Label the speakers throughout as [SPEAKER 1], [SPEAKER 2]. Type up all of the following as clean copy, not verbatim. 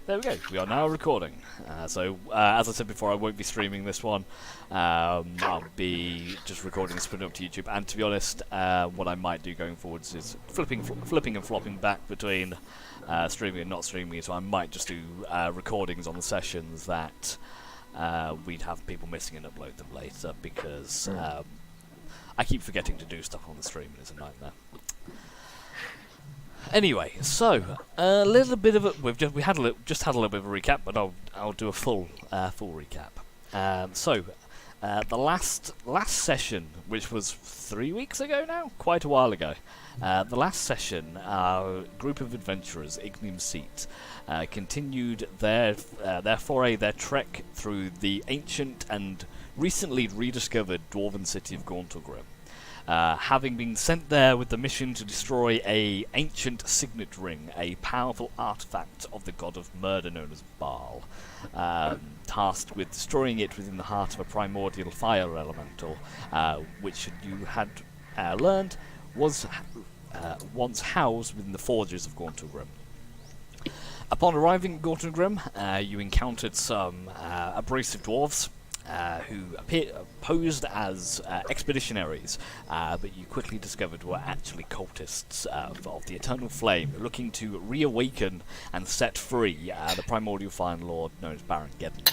[SPEAKER 1] There we go. We are now recording. As I said before, I won't be streaming this one. I'll be just recording and putting it up to YouTube. And to be honest, what I might do going forwards is flipping and flopping back between streaming and not streaming. So I might just do recordings on the sessions that we'd have people missing and upload them later because I keep forgetting to do stuff on the stream and it's a nightmare. Anyway, so a little bit of a we had a little bit of a recap, but I'll do a full recap. The last session, which was 3 weeks ago now, quite a while ago, the last session, our group of adventurers, Ignium Cete, continued their foray, their trek through the ancient and recently rediscovered dwarven city of Gauntlgrim. Having been sent there with the mission to destroy a ancient signet ring, a powerful artifact of the god of murder known as Baal, tasked with destroying it within the heart of a primordial fire elemental, which you had learned was once housed within the forges of Gauntlgrim. Upon arriving at Gauntlgrim, you encountered some abrasive dwarves, who posed as expeditionaries, but you quickly discovered were actually cultists of the Eternal Flame, looking to reawaken and set free the primordial Fire Lord known as Baron Geddon.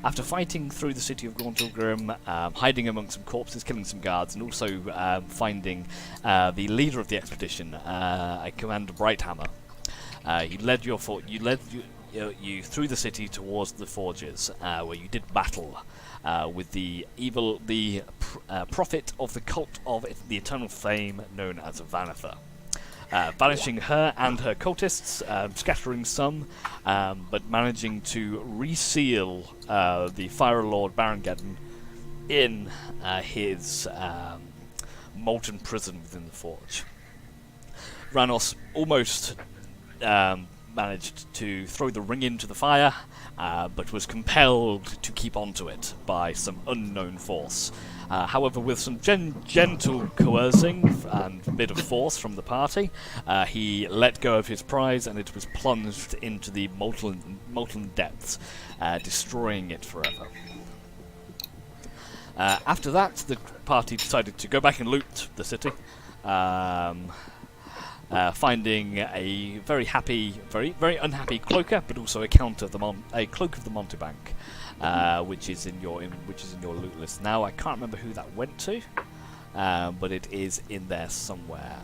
[SPEAKER 1] After fighting through the city of Gauntlgrim, hiding among some corpses, killing some guards, and also finding the leader of the expedition, a Commander Brighthammer, you led you through the city towards the forges, where you did battle with the prophet of the cult of the Eternal Flame, known as Vanitha, banishing her and her cultists, scattering some, but managing to reseal the Fire Lord Baron Geddon in his molten prison within the forge. Ranos almost managed to throw the ring into the fire, but was compelled to keep onto it by some unknown force. However, with some gentle coercing and a bit of force from the party, he let go of his prize and it was plunged into the molten depths, destroying it forever. After that, the party decided to go back and loot the city, finding a very unhappy cloaker, but also a cloak of the Mountebank, which is in your loot list. Now I can't remember who that went to, but it is in there somewhere.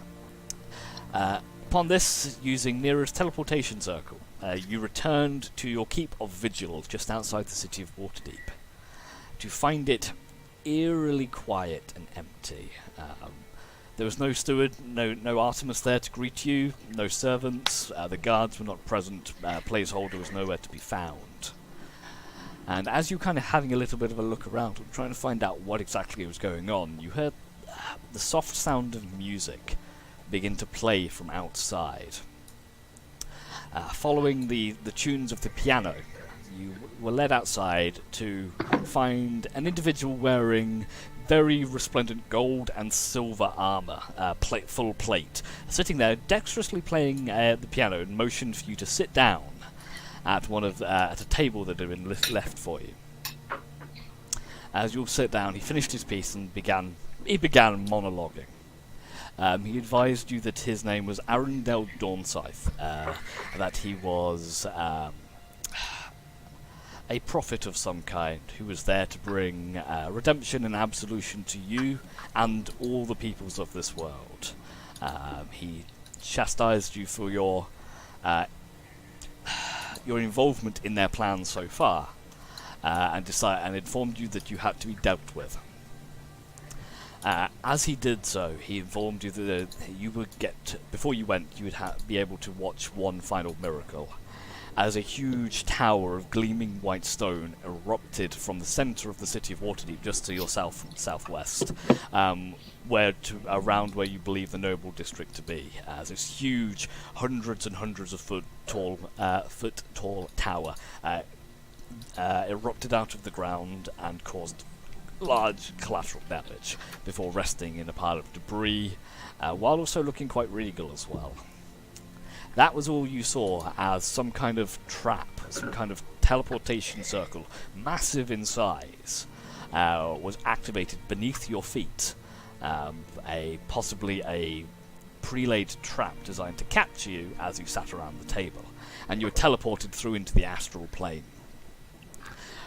[SPEAKER 1] Upon this, using Neera's teleportation circle, you returned to your keep of Vigil just outside the city of Waterdeep, to find it eerily quiet and empty. There was no steward, no Artemis there to greet you, no servants, the guards were not present, placeholder was nowhere to be found. And as you kind of having a little bit of a look around, trying to find out what exactly was going on, you heard the soft sound of music begin to play from outside. Following the tunes of the piano, you were led outside to find an individual wearing very resplendent gold and silver armor, full plate, sitting there dexterously playing the piano, and motioned for you to sit down at at a table that had been left for you. As you all sit down, he finished his piece and began monologuing. He advised you that his name was Arundel Dawnscythe, that he was a prophet of some kind who was there to bring redemption and absolution to you and all the peoples of this world. He chastised you for your involvement in their plans so far, and informed you that you had to be dealt with. As he did so, he informed you that you would before you went, you would be able to watch one final miracle, as a huge tower of gleaming white stone erupted from the centre of the city of Waterdeep, just to your southwest, around where you believe the noble district to be. As this huge, hundreds and hundreds of foot tall tower erupted out of the ground and caused large collateral damage before resting in a pile of debris, while also looking quite regal as well. That was all you saw as some kind of trap, some kind of teleportation circle, massive in size, was activated beneath your feet. Possibly a pre-laid trap designed to capture you as you sat around the table, and you were teleported through into the astral plane,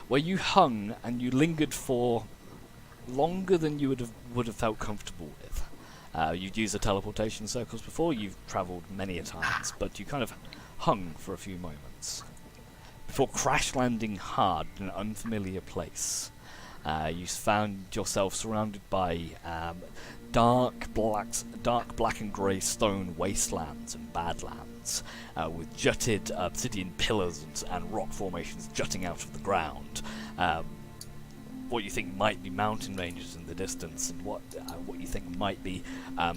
[SPEAKER 1] where you hung and you lingered for longer than you would have felt comfortable with. You'd used the teleportation circles before, you've travelled many a times, but you kind of hung for a few moments before crash landing hard in an unfamiliar place. You found yourself surrounded by dark black and grey stone wastelands and badlands, with jutted obsidian pillars and rock formations jutting out of the ground. What you think might be mountain ranges in the distance, and what you think might be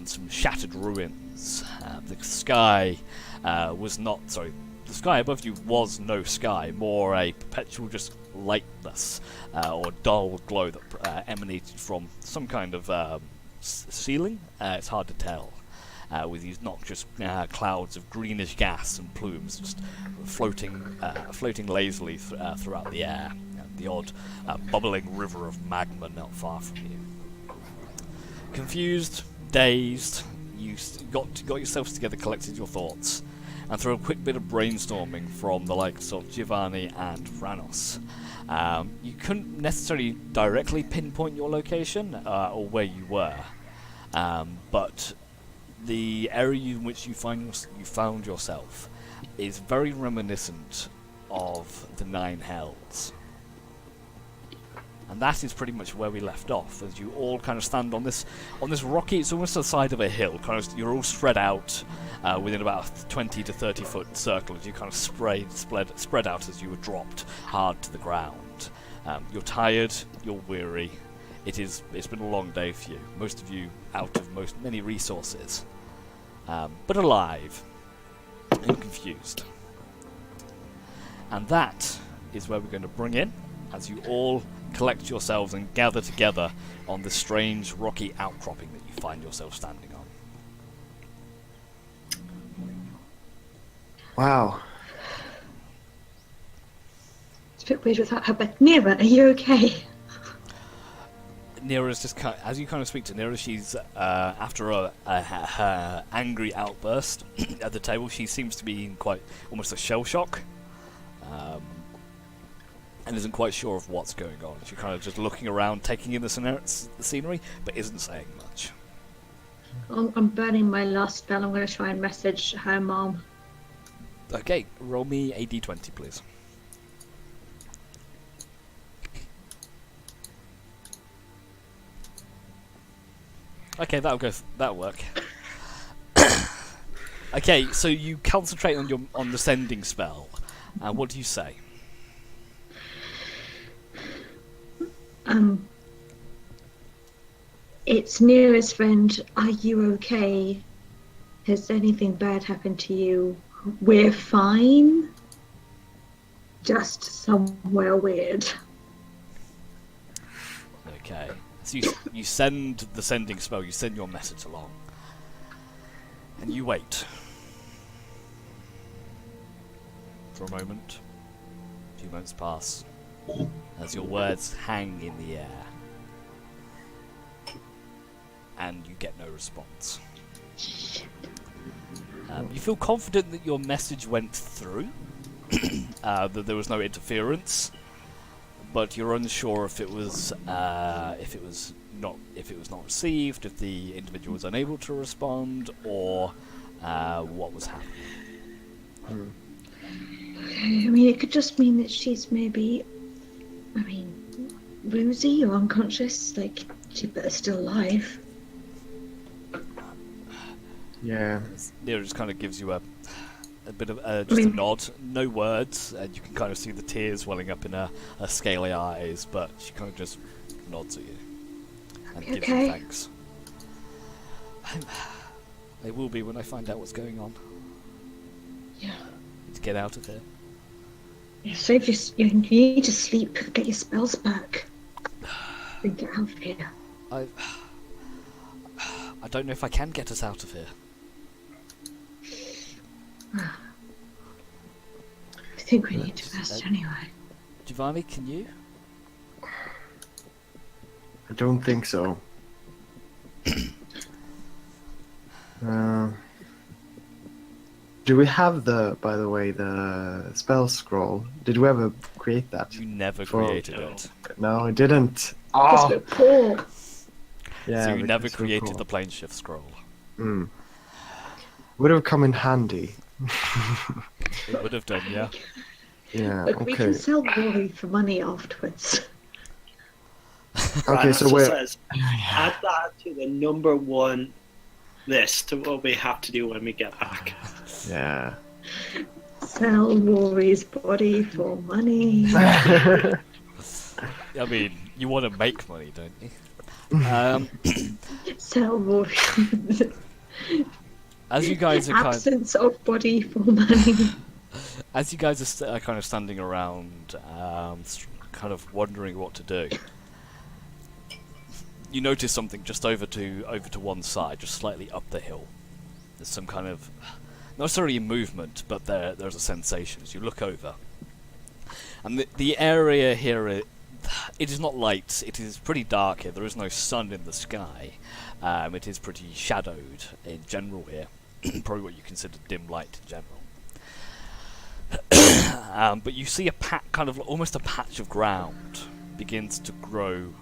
[SPEAKER 1] some shattered ruins. The sky the sky above you was no sky, more a perpetual just lightness or dull glow that emanated from some kind of ceiling. It's hard to tell, with these noxious clouds of greenish gas and plumes just floating lazily throughout the air. The odd bubbling river of magma not far from you. Confused, dazed, you got yourselves together, collected your thoughts, and through a quick bit of brainstorming from the likes of Giovanni and Franos, you couldn't necessarily directly pinpoint your location or where you were, but the area in which you found yourself is very reminiscent of the Nine Hells. And that is pretty much where we left off, as you all kind of stand on this rocky, it's almost the side of a hill, you're all spread out within about a 20 to 30 foot circle as you kind of spread out as you were dropped hard to the ground. You're tired, you're weary, it's been a long day for you, most of you out of many resources, but alive and confused. And that is where we're going to bring in, as you all collect yourselves and gather together on this strange rocky outcropping that you find yourself standing on.
[SPEAKER 2] Wow.
[SPEAKER 3] It's a bit weird without her, but Nira, are you okay?
[SPEAKER 1] Nira's just as you kind of speak to Nira, she's after her angry outburst at the table, she seems to be in quite almost a shell shock. And isn't quite sure of what's going on. She's kind of just looking around, taking in the scenery, but isn't saying much.
[SPEAKER 3] I'm burning my last spell. I'm going to try and message her mom.
[SPEAKER 1] Okay, roll me a d20, please. Okay, that'll work. Okay, so you concentrate on the sending spell. What do you say?
[SPEAKER 3] It's Nira's friend. Are you okay? Has anything bad happened to you? We're fine. Just somewhere weird.
[SPEAKER 1] Okay. So you send the sending spell, you send your message along. And you wait. For a moment. A few moments pass. As your words hang in the air. And you get no response. You feel confident that your message went through, that there was no interference, but you're unsure if it was not received, if the individual was unable to respond, or what was happening.
[SPEAKER 3] Okay, I mean, it could just mean that she's maybe, woozy or unconscious. Like, she better still alive.
[SPEAKER 2] Yeah.
[SPEAKER 1] Nira just kind of gives you a bit of a nod, no words, and you can kind of see the tears welling up in her scaly eyes, but she kind of just nods at you and gives you thanks. They will be when I find out what's going on.
[SPEAKER 3] Yeah.
[SPEAKER 1] Need to get out of here.
[SPEAKER 3] Yeah, save you need to sleep, get your spells back, and get out of here.
[SPEAKER 1] I don't know if I can get us out of here.
[SPEAKER 3] I think we need to rest anyway.
[SPEAKER 1] Giovanni, can you?
[SPEAKER 2] I don't think so. Do we have by the way, the spell scroll? Did we ever create that?
[SPEAKER 1] You never
[SPEAKER 2] For-
[SPEAKER 1] created it.
[SPEAKER 2] No, I didn't.
[SPEAKER 3] Because
[SPEAKER 2] Oh,
[SPEAKER 3] we're poor.
[SPEAKER 2] yeah.
[SPEAKER 1] So you never
[SPEAKER 2] because we're
[SPEAKER 1] created
[SPEAKER 2] poor.
[SPEAKER 1] the plane shift scroll.
[SPEAKER 2] Mm. Would have come in handy.
[SPEAKER 1] It would have done, yeah.
[SPEAKER 2] Yeah.
[SPEAKER 3] But we
[SPEAKER 2] Okay.
[SPEAKER 3] can sell Rory for money afterwards.
[SPEAKER 2] Okay. So
[SPEAKER 4] Ranus
[SPEAKER 2] we're.
[SPEAKER 4] says, add that to the number one list of what we have to do when we get back.
[SPEAKER 2] Yeah.
[SPEAKER 3] Sell Rory's body for money.
[SPEAKER 1] I mean, you want to make money, don't you?
[SPEAKER 3] Sell Rory's
[SPEAKER 1] As you guys are
[SPEAKER 3] absence of body for money.
[SPEAKER 1] as you guys are kind of standing around, kind of wondering what to do, you notice something just over to one side, just slightly up the hill. There's some kind of, not necessarily a movement, but there's a sensation as you look over. And the area here, it is not light. It is pretty dark here. There is no sun in the sky. It is pretty shadowed in general here. Probably what you consider dim light in general. But you see kind of almost a patch of ground begins to grow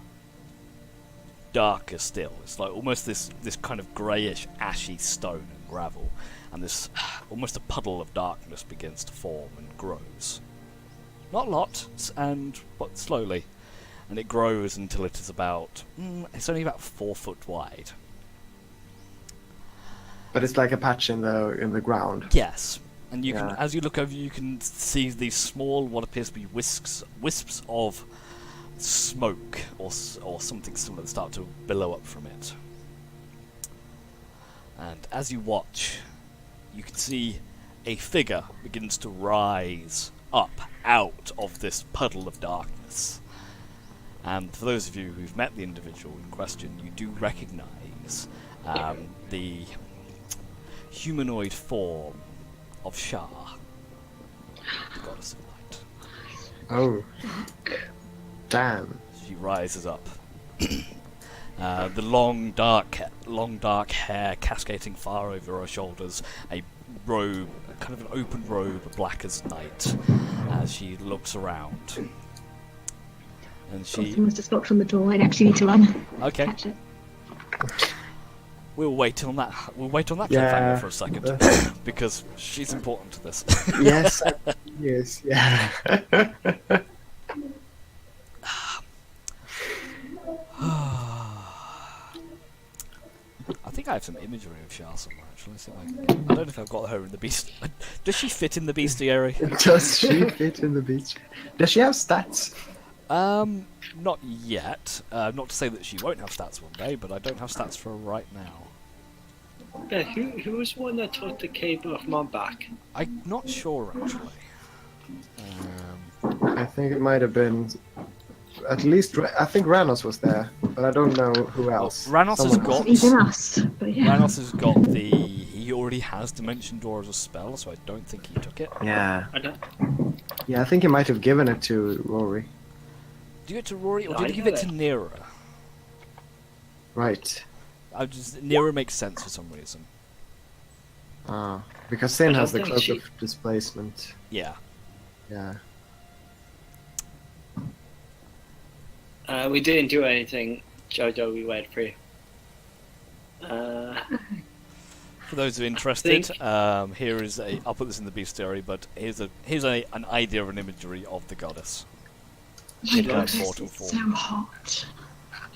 [SPEAKER 1] darker still. It's like almost this kind of greyish, ashy stone and gravel, and this almost a puddle of darkness begins to form and grows. Not a lot, but slowly, and it grows until it is about it's only about 4 foot wide.
[SPEAKER 2] But it's like a patch in the ground.
[SPEAKER 1] Yes, and you can,
[SPEAKER 2] Yeah.
[SPEAKER 1] as you look over, you can see these small, what appears to be wisps of smoke or something similar start to billow up from it. And as you watch, you can see a figure begins to rise up out of this puddle of darkness. And for those of you who've met the individual in question, you do recognise the humanoid form of Shah, the goddess of light.
[SPEAKER 2] Oh. Damn.
[SPEAKER 1] She rises up. The long dark hair cascading far over her shoulders, a robe, kind of an open robe, black as night, as she looks around. And she...
[SPEAKER 3] Someone's just knocked on the door. I actually need to run.
[SPEAKER 1] Okay,
[SPEAKER 3] Catch it.
[SPEAKER 1] we'll wait on that cliffhanger
[SPEAKER 2] Yeah.
[SPEAKER 1] for a second, because she's important to this.
[SPEAKER 2] Yes. Yes. Yeah.
[SPEAKER 1] I think I have some imagery of Shah somewhere, actually. I don't know if I've got her in the beast. Does she fit in the bestiary?
[SPEAKER 2] Does she fit in the beach? Does she have stats?
[SPEAKER 1] Not yet. Not to say that she won't have stats one day, but I don't have stats for her right now.
[SPEAKER 4] Yeah, who was the one that took the cape off my back?
[SPEAKER 1] I'm not sure, actually.
[SPEAKER 2] I think it might have been. At least I think Ranos was there, but I don't know who else.
[SPEAKER 1] Ranos has
[SPEAKER 2] Someone
[SPEAKER 1] got-
[SPEAKER 2] else.
[SPEAKER 3] Even us. But yeah.
[SPEAKER 1] Ranos has got the... He already has Dimension Door as a spell, so I don't think he took it.
[SPEAKER 2] Yeah.
[SPEAKER 4] I don't,
[SPEAKER 2] Yeah, I think he might have given it to Rory.
[SPEAKER 1] Did you give it to Rory, or
[SPEAKER 4] No,
[SPEAKER 1] did
[SPEAKER 4] I
[SPEAKER 1] you give it
[SPEAKER 4] got
[SPEAKER 1] to
[SPEAKER 4] it.
[SPEAKER 1] Nera?
[SPEAKER 2] Right.
[SPEAKER 1] Nera makes sense for some reason.
[SPEAKER 2] Because Sin
[SPEAKER 4] I
[SPEAKER 2] has the
[SPEAKER 4] don't
[SPEAKER 2] cloak
[SPEAKER 4] think
[SPEAKER 2] of displacement.
[SPEAKER 1] Yeah.
[SPEAKER 2] Yeah.
[SPEAKER 4] we didn't do anything, Jojo. We waited for you.
[SPEAKER 1] For those who are interested,
[SPEAKER 4] think-
[SPEAKER 1] here is a... I'll put this in the bestiary, but here's an idea of an imagery of the goddess.
[SPEAKER 3] My
[SPEAKER 1] in her
[SPEAKER 3] goodness,
[SPEAKER 1] mortal
[SPEAKER 3] it's
[SPEAKER 1] form.
[SPEAKER 3] so hot.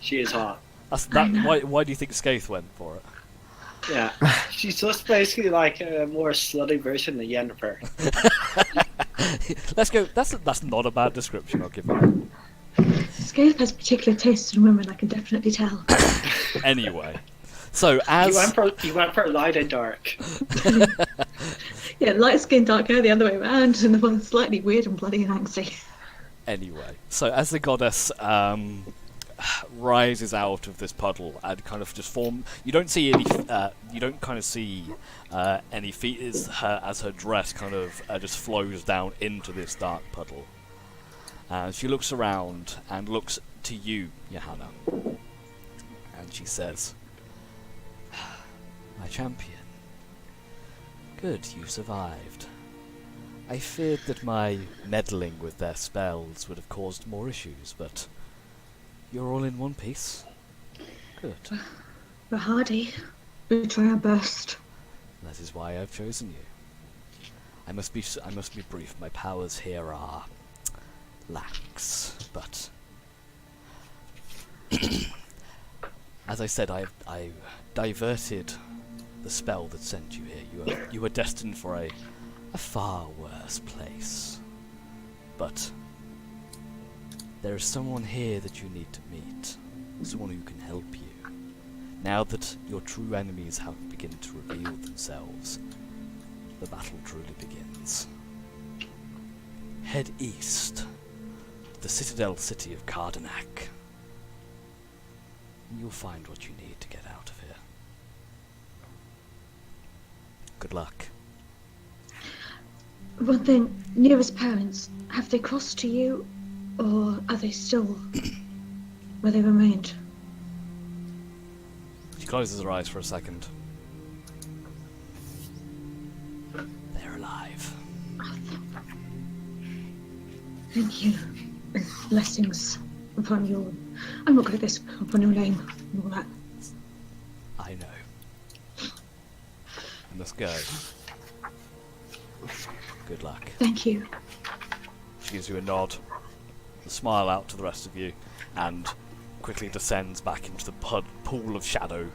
[SPEAKER 4] She is hot.
[SPEAKER 1] Why do you think Skaith went for it?
[SPEAKER 4] Yeah, she's just basically like a more slutty version of Yennefer.
[SPEAKER 1] Let's go. That's not a bad description. I'll give you.
[SPEAKER 3] Scape has particular tastes in women, I can definitely tell.
[SPEAKER 1] Anyway, so as
[SPEAKER 4] You went for light and dark.
[SPEAKER 3] Yeah, light skin, dark hair, the other way around, and the one slightly weird and bloody and angsty.
[SPEAKER 1] anyway, so as the goddess rises out of this puddle and kind of just form. You don't see any. You don't kind of see any feet as her dress kind of just flows down into this dark puddle. She looks around and looks to you, Johanna, and she says, "My champion. Good, you survived. I feared that my meddling with their spells would have caused more issues, but you're all in one piece. Good.
[SPEAKER 3] We're hardy. We try our best.
[SPEAKER 1] That is why I've chosen you. I must be brief. My powers here are lax, but as I said, I diverted the spell that sent you here. You were destined for a far worse place. But there is someone here that you need to meet. Someone who can help you. Now that your true enemies have begun to reveal themselves, the battle truly begins. Head east to the citadel city of Cardenac. You'll find what you need to get out of here. Good luck.
[SPEAKER 3] One thing, Nearest parents, have they crossed to you, or are they still where they remained?
[SPEAKER 1] She closes her eyes for a second. They're alive.
[SPEAKER 3] Thank you. And blessings upon your... I'm not good at this. Upon your name and all that.
[SPEAKER 1] I know. I must go. Good luck.
[SPEAKER 3] Thank you.
[SPEAKER 1] She gives you a nod, a smile out to the rest of you, and quickly descends back into the pool of shadow,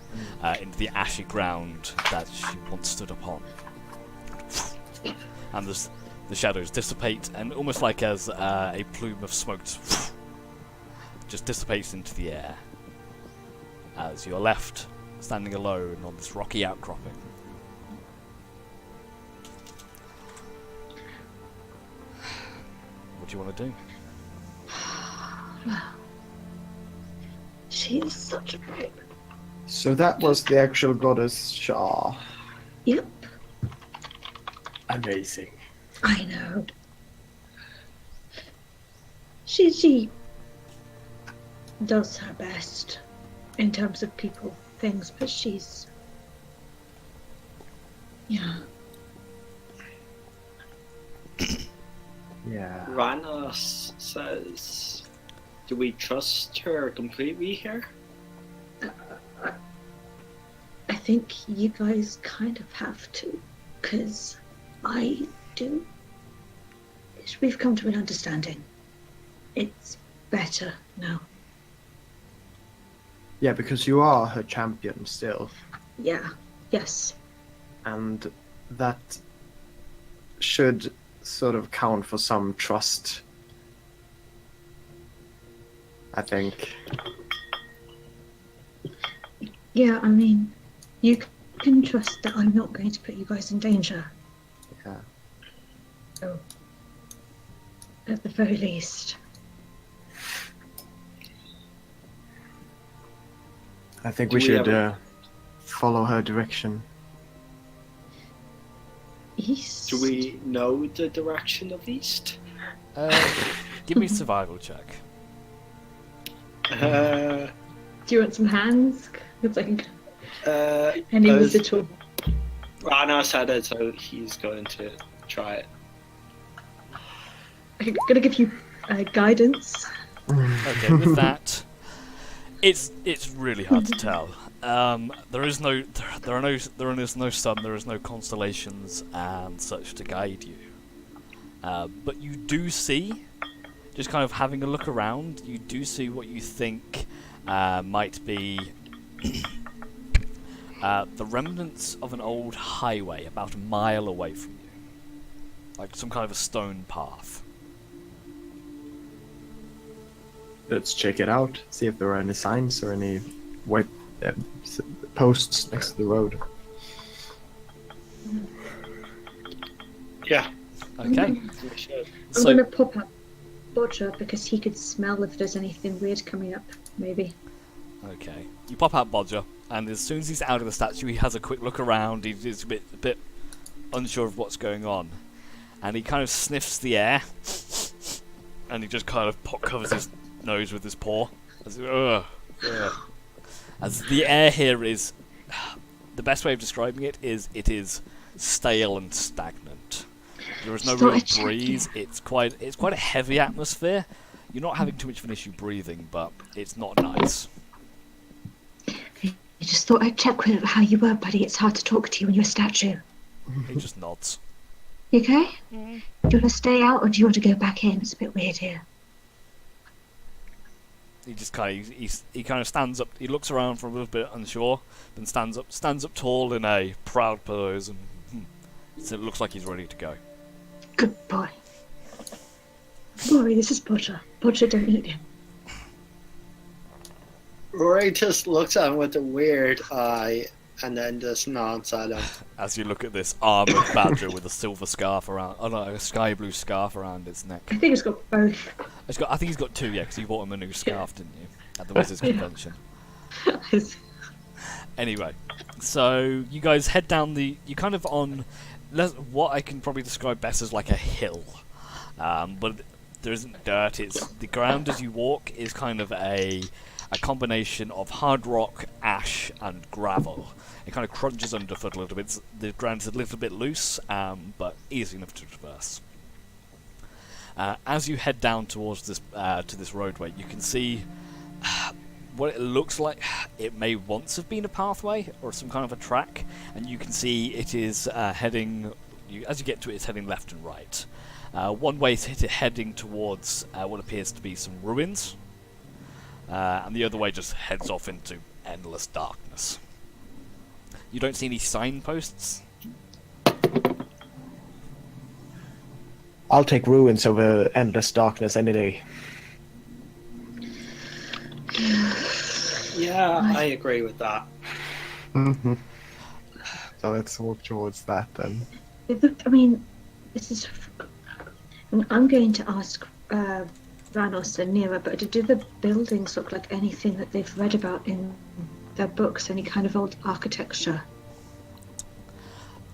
[SPEAKER 1] into the ashy ground that she once stood upon. And the shadows dissipate, and almost like as a plume of smoke just dissipates into the air, as you're left standing alone on this rocky outcropping. What do you want to do?
[SPEAKER 3] Well, she is such a pig.
[SPEAKER 2] So that was the actual goddess Shah.
[SPEAKER 3] Yep,
[SPEAKER 2] Amazing.
[SPEAKER 3] I know. She does her best in terms of people, things, but she's... Yeah.
[SPEAKER 2] Yeah.
[SPEAKER 4] Rana says, do we trust her completely here?
[SPEAKER 3] I think you guys kind of have to, because I do. We've come to an understanding. It's better now.
[SPEAKER 2] Yeah, because you are her champion still,
[SPEAKER 3] Yeah, yes.
[SPEAKER 2] and that should sort of count for some trust, I think.
[SPEAKER 3] Yeah, I mean, you can trust that I'm not going to put you guys in danger.
[SPEAKER 2] Yeah.
[SPEAKER 3] So, at the very least.
[SPEAKER 2] I think
[SPEAKER 4] Do
[SPEAKER 2] we
[SPEAKER 4] we
[SPEAKER 2] should
[SPEAKER 4] ever-
[SPEAKER 2] follow her direction.
[SPEAKER 3] East?
[SPEAKER 4] Do we know the direction of east?
[SPEAKER 1] Give me a survival check.
[SPEAKER 3] Do you want some hands? It's like any
[SPEAKER 4] uh,
[SPEAKER 3] residual.
[SPEAKER 4] Rana said it, so he's going to try it.
[SPEAKER 3] I'm gonna give you guidance.
[SPEAKER 1] Okay, with that, it's really hard to tell. There is no sun, there is no constellations and such to guide you. But you do see, just kind of having a look around, you do see what you think might be the remnants of an old highway about a mile away from you, like some kind of a stone path.
[SPEAKER 2] Let's check it out, see if there are any signs or any white posts next to the road.
[SPEAKER 4] Yeah.
[SPEAKER 1] Okay,
[SPEAKER 4] We should.
[SPEAKER 3] I'm
[SPEAKER 1] so
[SPEAKER 3] gonna pop up Butcher because he could smell if there's anything weird coming up, maybe.
[SPEAKER 1] Okay. You pop out Bodger, and as soon as he's out of the statue, he has a quick look around. He's a bit unsure of what's going on, and he kind of sniffs the air, and he just kind of covers his nose with his paw. As the air here is, the best way of describing it is stale and stagnant. There is no real breeze. It's quite a heavy atmosphere. You're not having too much of an issue breathing, but it's not nice.
[SPEAKER 3] I just thought I'd check with how you were, buddy. It's hard to talk to you when you're a statue.
[SPEAKER 1] He just nods.
[SPEAKER 3] You okay? Do you want to stay out or do you want to go back in? It's a bit weird here.
[SPEAKER 1] He just kind of stands up. He looks around for a little bit unsure, then stands up tall in a proud pose, and so it looks like he's ready to go.
[SPEAKER 3] Good boy. Rory, this is Butcher. Butcher, don't eat him.
[SPEAKER 4] Rory just looks at him with a weird eye and then just nods at him.
[SPEAKER 1] As you look at this armoured badger with a silver scarf around, a sky blue scarf around its neck.
[SPEAKER 3] I think it's got both.
[SPEAKER 1] I think he's got two, yeah, because you bought him a new scarf, didn't you? At the Wizards Convention. Anyway, so you guys head down you're kind of on what I can probably describe best as like a hill. But there isn't dirt, the ground as you walk is kind of a combination of hard rock, ash, and gravel. It kind of crunches underfoot a little bit. The ground is a little bit loose, but easy enough to traverse. As you head down towards this to this roadway, you can see what it looks like. It may once have been a pathway or some kind of a track, and you can see it is heading. As you get to it, it's heading left and right. One way is heading towards what appears to be some ruins. And the other way just heads off into endless darkness. You don't see any signposts?
[SPEAKER 2] I'll take ruins over endless darkness any day.
[SPEAKER 4] Yeah, I agree with that.
[SPEAKER 2] Mm-hmm. So let's walk towards that then.
[SPEAKER 3] I mean, this is... I'm going to ask Ranos and Nira, but do the buildings look like anything that they've read about in their books? Any kind of old architecture?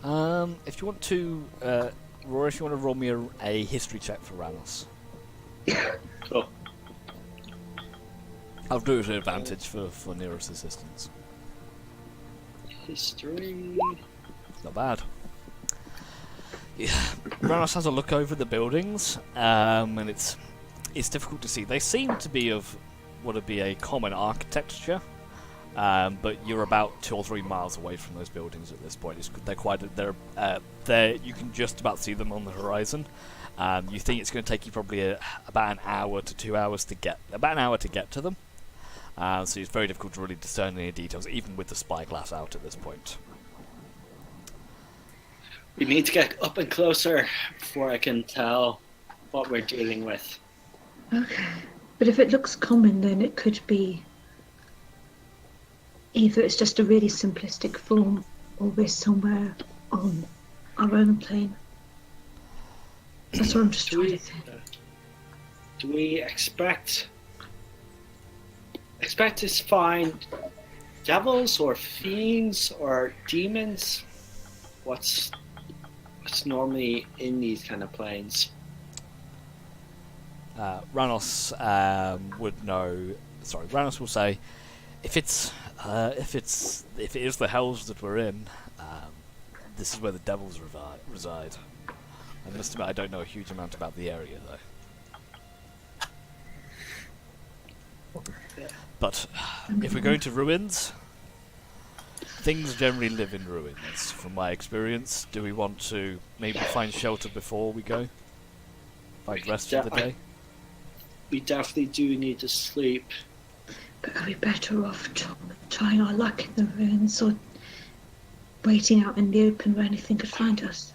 [SPEAKER 1] If you want to, Rory, if you want to roll me a history check for Ranos.
[SPEAKER 4] Cool.
[SPEAKER 1] I'll do it at advantage for Nira's assistance.
[SPEAKER 4] History.
[SPEAKER 1] Not bad. Yeah. Ranos has a look over the buildings, and it's difficult to see. They seem to be of what would be a common architecture, but you're about 2 or 3 miles away from those buildings at this point. They're you can just about see them on the horizon. You think it's going to take you probably about an hour to 2 hours to get to them. So it's very difficult to really discern any details, even with the spyglass out at this point.
[SPEAKER 4] We need to get up and closer before I can tell what we're dealing with.
[SPEAKER 3] Okay. But if it looks common, then it could be either it's just a really simplistic form, or we're somewhere on our own plane. That's what I'm just trying to think.
[SPEAKER 4] Do we expect to find devils or fiends or demons? What's normally in these kind of planes?
[SPEAKER 1] Ranos would know. Sorry, Ranos will say, if it is the hells that we're in, this is where the devils reside. I must admit, I don't know a huge amount about the area though. But if we're going to ruins, things generally live in ruins, from my experience. Do we want to maybe find shelter before we go? Find rest for the day?
[SPEAKER 4] We definitely do need to sleep.
[SPEAKER 3] But are we better off trying our luck in the ruins, or waiting out in the open where anything could find us?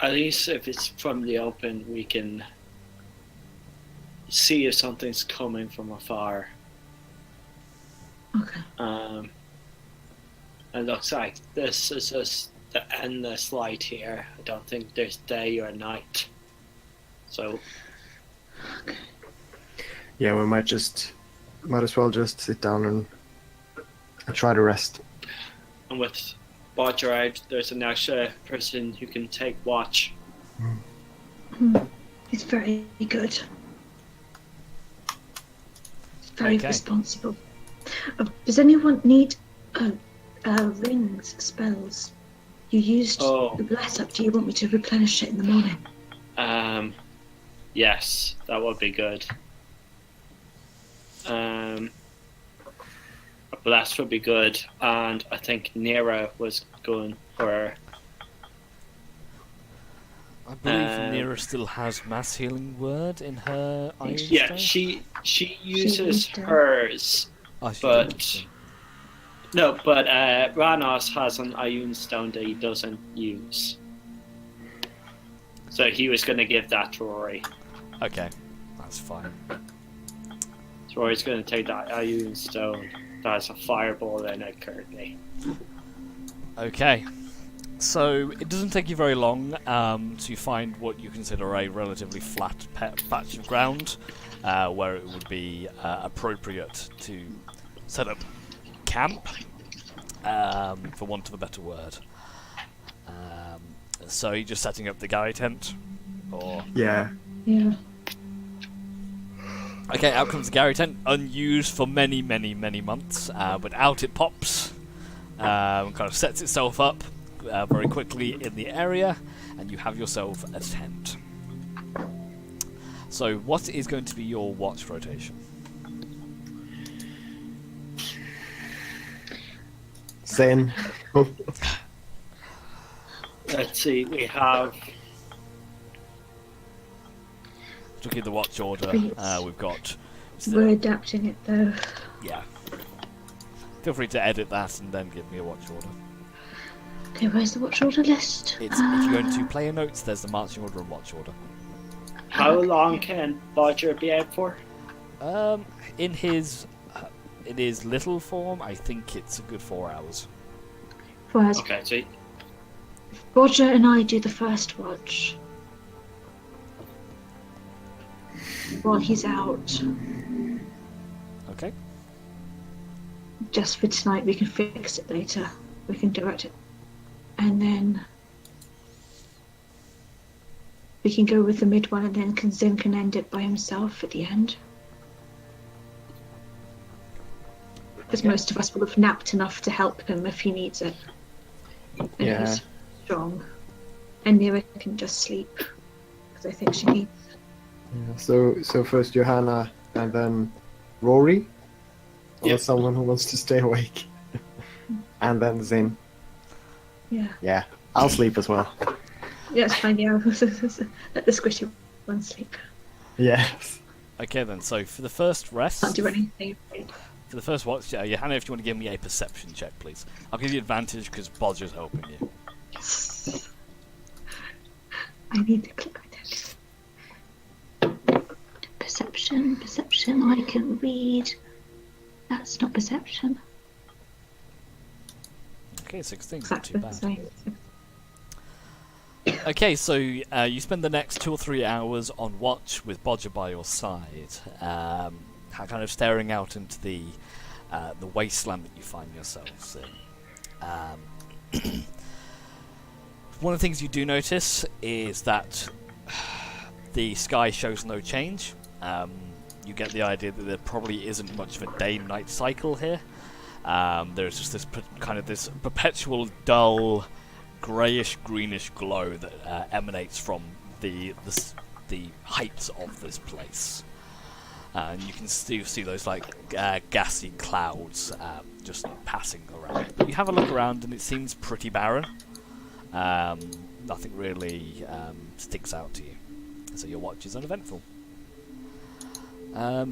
[SPEAKER 4] At least if it's from the open, we can see if something's coming from afar.
[SPEAKER 3] Okay.
[SPEAKER 4] It looks like this is just the endless light here. I don't think there's day or night. So
[SPEAKER 2] Yeah, we might as well just sit down and try to rest.
[SPEAKER 4] And with Bodger out, there's an extra person who can take watch.
[SPEAKER 3] It's very good. It's very
[SPEAKER 1] Okay.
[SPEAKER 3] responsible. Does anyone need rings, spells? You used
[SPEAKER 4] Oh.
[SPEAKER 3] the bless up. Do you want me to replenish it in the morning?
[SPEAKER 4] Yes, that would be good. A blast would be good, and I think Nera was going for.
[SPEAKER 1] I believe Nira still has mass healing word in her iron
[SPEAKER 4] Yeah,
[SPEAKER 1] stone.
[SPEAKER 4] she uses
[SPEAKER 3] used it.
[SPEAKER 4] hers.
[SPEAKER 1] Oh, she
[SPEAKER 4] but-
[SPEAKER 1] did.
[SPEAKER 4] No, but Ranos has an Ioun stone that he doesn't use. So he was going to give that to Rory.
[SPEAKER 1] Okay, that's fine.
[SPEAKER 4] So Rory's going to take that Ioun stone that has a fireball in it currently.
[SPEAKER 1] Okay, so it doesn't take you very long to find what you consider a relatively flat patch of ground where it would be appropriate to set up camp, for want of a better word. So you're just setting up the galley tent, or
[SPEAKER 2] Yeah.
[SPEAKER 3] Yeah.
[SPEAKER 1] okay, out comes the galley tent, unused for many, many, many months, but out it pops, kind of sets itself up very quickly in the area, and you have yourself a tent. So, what is going to be your watch rotation?
[SPEAKER 2] Zen. Oh,
[SPEAKER 4] Let's see, we have.
[SPEAKER 1] Looking at the watch order,
[SPEAKER 3] Please.
[SPEAKER 1] we've got.
[SPEAKER 3] We're adapting it though.
[SPEAKER 1] Yeah. Feel free to edit that and then give me a watch order.
[SPEAKER 3] Okay, where's the watch order list?
[SPEAKER 1] It's if you go into player notes, there's the marching order and watch order.
[SPEAKER 4] How long can Bodger be out for?
[SPEAKER 1] In his little form, I think it's a good 4 hours.
[SPEAKER 3] Whereas
[SPEAKER 4] Okay, so
[SPEAKER 3] Roger and I do the first watch while he's out.
[SPEAKER 1] Okay.
[SPEAKER 3] Just for tonight, we can fix it later. We can direct it, and then we can go with the mid one, and then Zim can end it by himself at the end. Because most of us will have napped enough to help him if he needs it. And
[SPEAKER 2] Yeah.
[SPEAKER 3] he's strong. And Nira can just sleep, because I think she needs.
[SPEAKER 2] yeah. So first Johanna, and then Rory, or
[SPEAKER 4] Yep.
[SPEAKER 2] someone who wants to stay awake, and then Zen.
[SPEAKER 3] Yeah.
[SPEAKER 2] Yeah, I'll sleep as well.
[SPEAKER 3] Yeah, it's fine, yeah. Let the squishy one sleep.
[SPEAKER 2] Yes.
[SPEAKER 1] Okay then. So for the first rest,
[SPEAKER 3] Can't do anything.
[SPEAKER 1] for the first watch, Johanna, if you want to give me a perception check, please. I'll give you advantage because Bodger's helping you.
[SPEAKER 3] Yes. I need to click with it. Perception, I can read. That's not perception.
[SPEAKER 1] Okay, 16, not too
[SPEAKER 3] Exactly.
[SPEAKER 1] bad.
[SPEAKER 3] Sorry.
[SPEAKER 1] Okay, so you spend the next 2 or 3 hours on watch with Bodger by your side, kind of staring out into the wasteland that you find yourselves in. One of the things you do notice is that the sky shows no change. You get the idea that there probably isn't much of a day-night cycle here. There's just this this perpetual dull greyish-greenish glow that emanates from the heights of this place. And you can still see those gassy clouds just passing around. But you have a look around and it seems pretty barren. Nothing really sticks out to you. So your watch is uneventful.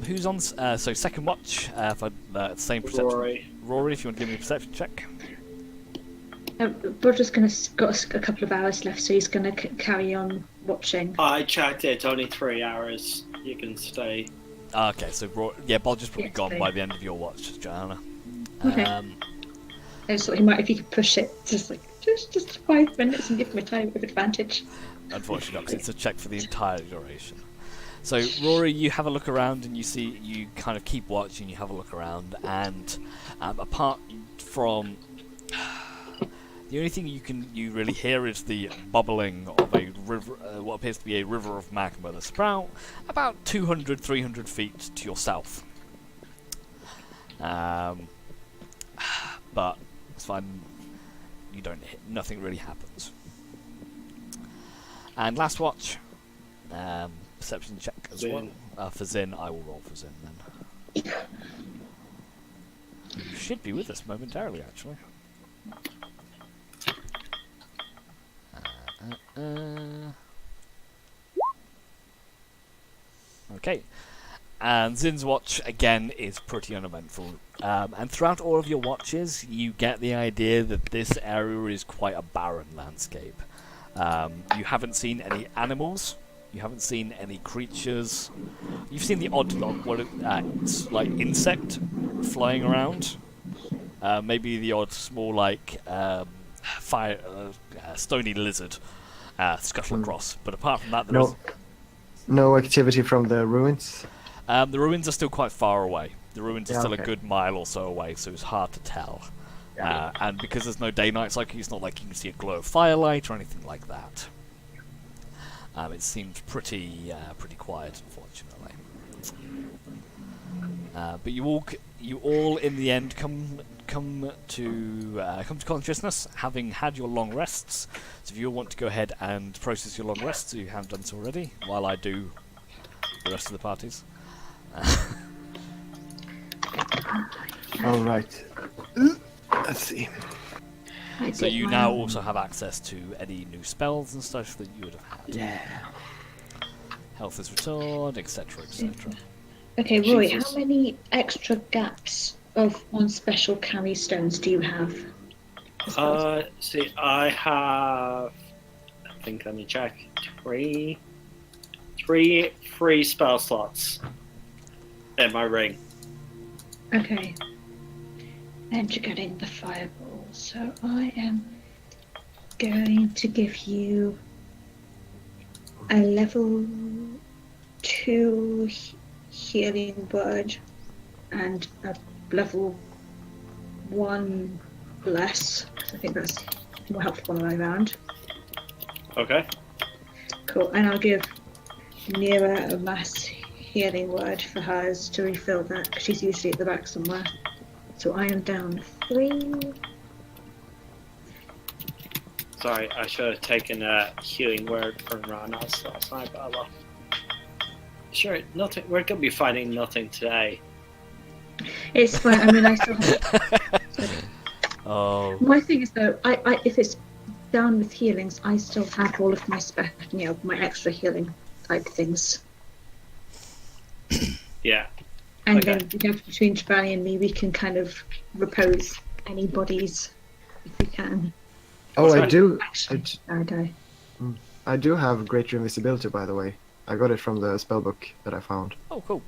[SPEAKER 1] Who's on? So second watch for the same perception.
[SPEAKER 4] Rory.
[SPEAKER 1] Rory, if you want to give me a perception check.
[SPEAKER 3] Roger's got a couple of hours left, so he's going to carry on watching.
[SPEAKER 4] I checked it, only 3 hours. You can stay.
[SPEAKER 1] Okay, so Bodger's probably
[SPEAKER 3] Yes,
[SPEAKER 1] gone
[SPEAKER 3] please.
[SPEAKER 1] by the end of your watch, Joanna.
[SPEAKER 3] Okay. I just thought he might, if he could push it, just 5 minutes and give him a time of advantage.
[SPEAKER 1] Unfortunately, not, 'cause it's a check for the entire duration. So, Rory, you have a look around and you kind of keep watching, you have a look around, and apart from... The only thing you really hear is the bubbling of a river, what appears to be a river of magma that's about 200, 300 feet to your south. But it's fine. Nothing really happens. And last watch, perception check as
[SPEAKER 4] Zin.
[SPEAKER 1] well. For Zin, I will roll for Zin then. You should be with us momentarily, actually. Okay. And Zin's watch, again, is pretty uneventful. And throughout all of your watches, you get the idea that this area is quite a barren landscape. You haven't seen any animals. You haven't seen any creatures. You've seen the odd, like insect flying around. Maybe the odd small, stony lizard scuttle across. But apart from that,
[SPEAKER 2] No activity from the ruins.
[SPEAKER 1] The ruins are still quite far away. The ruins are still a
[SPEAKER 2] okay.
[SPEAKER 1] good mile or so away, so it's hard to tell.
[SPEAKER 2] Yeah.
[SPEAKER 1] And because there's no day-night cycle, it's not like you can see a glow of firelight or anything like that. It seems pretty quiet, unfortunately. But you all in the end come to consciousness, having had your long rests. So if you all want to go ahead and process your long rests, you haven't done so already, while I do the rest of the parties.
[SPEAKER 2] All right. Let's see.
[SPEAKER 1] So you now also have access to any new spells and stuff that you would have had.
[SPEAKER 2] Yeah.
[SPEAKER 1] Health is restored, etc., etc.
[SPEAKER 3] Okay, Roy,
[SPEAKER 4] Jesus.
[SPEAKER 3] how many extra gaps of on special carry stones do you have?
[SPEAKER 4] See, I have. I think, let me check. Three free spell slots in my ring.
[SPEAKER 3] Okay. And you're getting the fireball. So I am going to give you a level 2 healing word and a level 1 bless. I think that's more helpful all the way around.
[SPEAKER 4] Okay.
[SPEAKER 3] Cool. And I'll give Nira a mass healing word for hers to refill that, because she's usually at the back somewhere. So I am down 3.
[SPEAKER 4] Sorry, I should have taken a healing word from Ranas last night, but well. Sure, nothing. We're gonna be fighting nothing today.
[SPEAKER 3] It's fine. I mean, I still have...
[SPEAKER 1] Oh.
[SPEAKER 3] My thing is though, I if it's down with healings, I still have all of my my extra healing type things.
[SPEAKER 4] Yeah.
[SPEAKER 3] And
[SPEAKER 4] Okay.
[SPEAKER 3] then the gap between Trevally and me, we can kind of repose any bodies if we can.
[SPEAKER 2] Oh,
[SPEAKER 4] Sorry.
[SPEAKER 2] I do.
[SPEAKER 3] Actually, I die.
[SPEAKER 2] I do have greater invisibility, by the way. I got it from the spellbook that I found.
[SPEAKER 1] Oh, cool.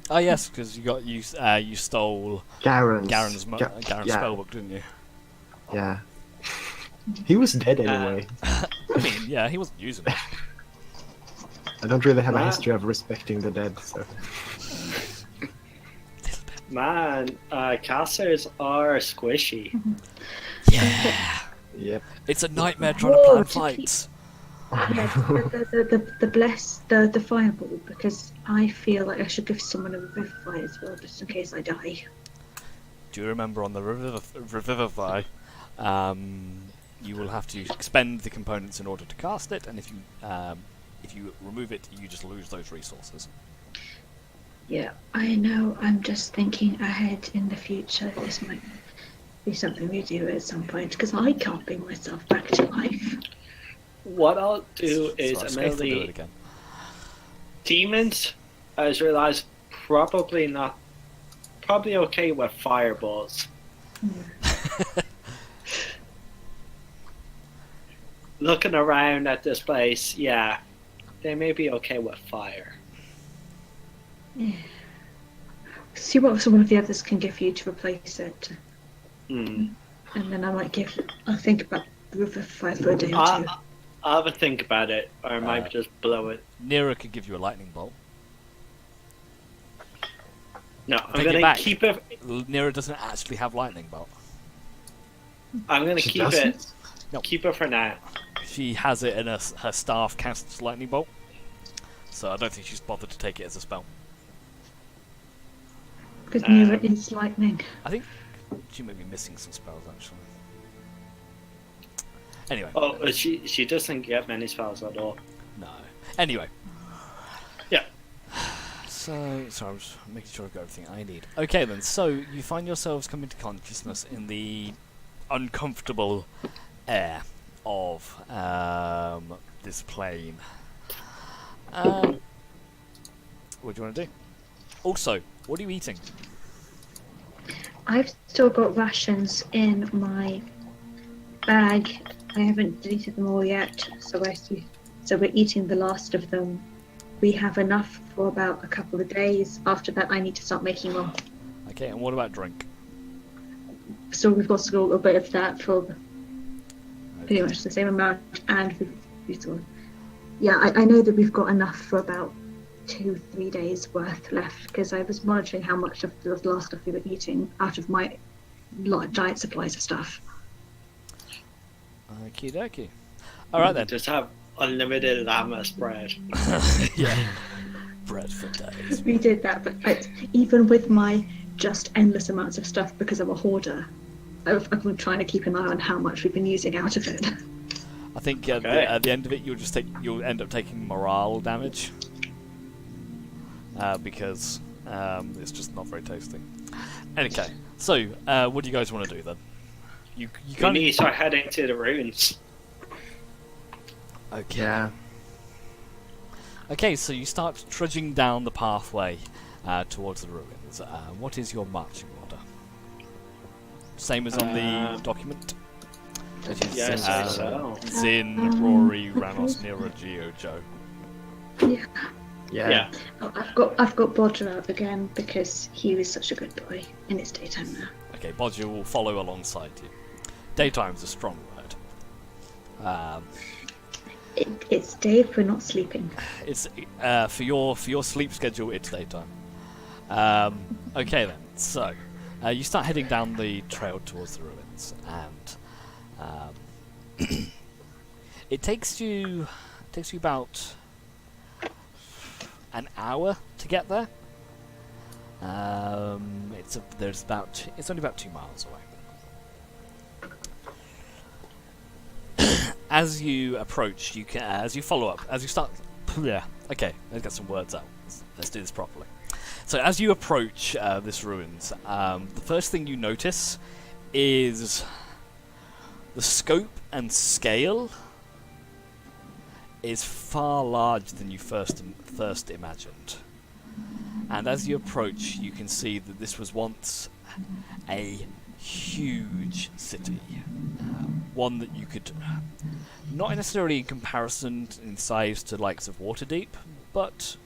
[SPEAKER 1] Oh yes, because you stole
[SPEAKER 2] Garen's.
[SPEAKER 1] Garen's
[SPEAKER 2] yeah.
[SPEAKER 1] spellbook, didn't you?
[SPEAKER 2] Yeah. He was dead anyway.
[SPEAKER 1] I mean, yeah, he wasn't using it.
[SPEAKER 2] I don't really have a
[SPEAKER 4] Wow.
[SPEAKER 2] history of respecting the dead, so.
[SPEAKER 4] Man, casters are squishy.
[SPEAKER 1] Yeah.
[SPEAKER 2] Yep.
[SPEAKER 1] It's a nightmare trying to
[SPEAKER 3] Whoa,
[SPEAKER 1] plan
[SPEAKER 3] to
[SPEAKER 1] fights.
[SPEAKER 3] Yeah, the fireball, because I feel like I should give someone a revivify as well, just in case I die.
[SPEAKER 1] Do you remember on the Revivify, you will have to expend the components in order to cast it, and if you remove it, you just lose those resources.
[SPEAKER 3] Yeah, I know. I'm just thinking ahead in the future. This might be something we do at some point, because I can't bring myself back to life.
[SPEAKER 4] What I'll do is
[SPEAKER 1] So Skaith will do it
[SPEAKER 4] immediately
[SPEAKER 1] again.
[SPEAKER 4] demons. I just realised probably okay with fireballs. Looking around at this place, yeah, they may be okay with fire.
[SPEAKER 3] Yeah. See what some of the others can give you to replace it,
[SPEAKER 4] Hmm.
[SPEAKER 3] and then I'll think about revivify for a day or
[SPEAKER 4] I,
[SPEAKER 3] two.
[SPEAKER 4] I'll have a think about it, or I might just blow it.
[SPEAKER 1] Nira could give you a lightning bolt.
[SPEAKER 4] No,
[SPEAKER 1] Take
[SPEAKER 4] I'm
[SPEAKER 1] it
[SPEAKER 4] gonna
[SPEAKER 1] back.
[SPEAKER 4] keep it.
[SPEAKER 1] Nira doesn't actually have lightning bolt.
[SPEAKER 4] I'm gonna
[SPEAKER 2] She
[SPEAKER 4] keep it.
[SPEAKER 2] doesn't?
[SPEAKER 1] No.
[SPEAKER 4] Keep it for now.
[SPEAKER 1] She has it in her staff casts lightning bolt, so I don't think she's bothered to take it as a spell.
[SPEAKER 3] Because Nira is lightning.
[SPEAKER 1] I think she may be missing some spells actually. Anyway,
[SPEAKER 4] Oh, she doesn't get many spells at all.
[SPEAKER 1] no. Anyway,
[SPEAKER 4] Yeah.
[SPEAKER 1] so I'm just making sure I've got everything I need. Okay then, so you find yourselves coming to consciousness in the uncomfortable air of this plane. What do you want to do? Also, what are you eating?
[SPEAKER 3] I've still got rations in my bag. I haven't deleted them all yet, so we're eating the last of them. We have enough for about a couple of days. After that, I need to start making more.
[SPEAKER 1] Okay, and what about drink?
[SPEAKER 3] So we've got still a bit of that for pretty much the same amount, and we've still, yeah, I know that we've got enough for about 2-3 days worth left, because I was monitoring how much of the last stuff we were eating out of my giant supplies of stuff.
[SPEAKER 1] Okie dokie. Alright then.
[SPEAKER 4] Just have unlimited llama spread.
[SPEAKER 1] Yeah. Bread for days.
[SPEAKER 3] We did that, but even with my just endless amounts of stuff, because I'm a hoarder, I've been trying to keep an eye on how much we've been using out of it.
[SPEAKER 1] I think
[SPEAKER 4] Okay.
[SPEAKER 1] at the end of it, you'll end up taking morale damage because it's just not very tasty. Okay, so what do you guys want to do then? You
[SPEAKER 4] We
[SPEAKER 1] kind
[SPEAKER 4] need to start heading to the ruins.
[SPEAKER 1] okay.
[SPEAKER 2] Yeah.
[SPEAKER 1] Okay, so you start trudging down the pathway towards the ruins. What is your marching order? Same as on the document. Which is
[SPEAKER 4] Yes, I so.
[SPEAKER 1] Zin, Rory, Ranos, Nira, Geo, Joe.
[SPEAKER 3] Yeah.
[SPEAKER 4] Yeah.
[SPEAKER 3] Oh, I've got Bodger out again because he was such a good boy, and it's daytime now.
[SPEAKER 1] Okay, Bodger will follow alongside you. Daytime's a strong word.
[SPEAKER 3] It's day if we're not sleeping.
[SPEAKER 1] It's for your sleep schedule. It's daytime. Okay then. So you start heading down the trail towards the ruins, and it takes you about an hour to get there. It's only about 2 miles away. As you approach, as you follow up, as you start. Yeah, okay, let's get some words out. Let's do this properly. So, as you approach this ruins, the first thing you notice is the scope and scale is far larger than you first imagined. And as you approach, you can see that this was once a huge city, one that you could, not necessarily in comparison in size to likes of Waterdeep, but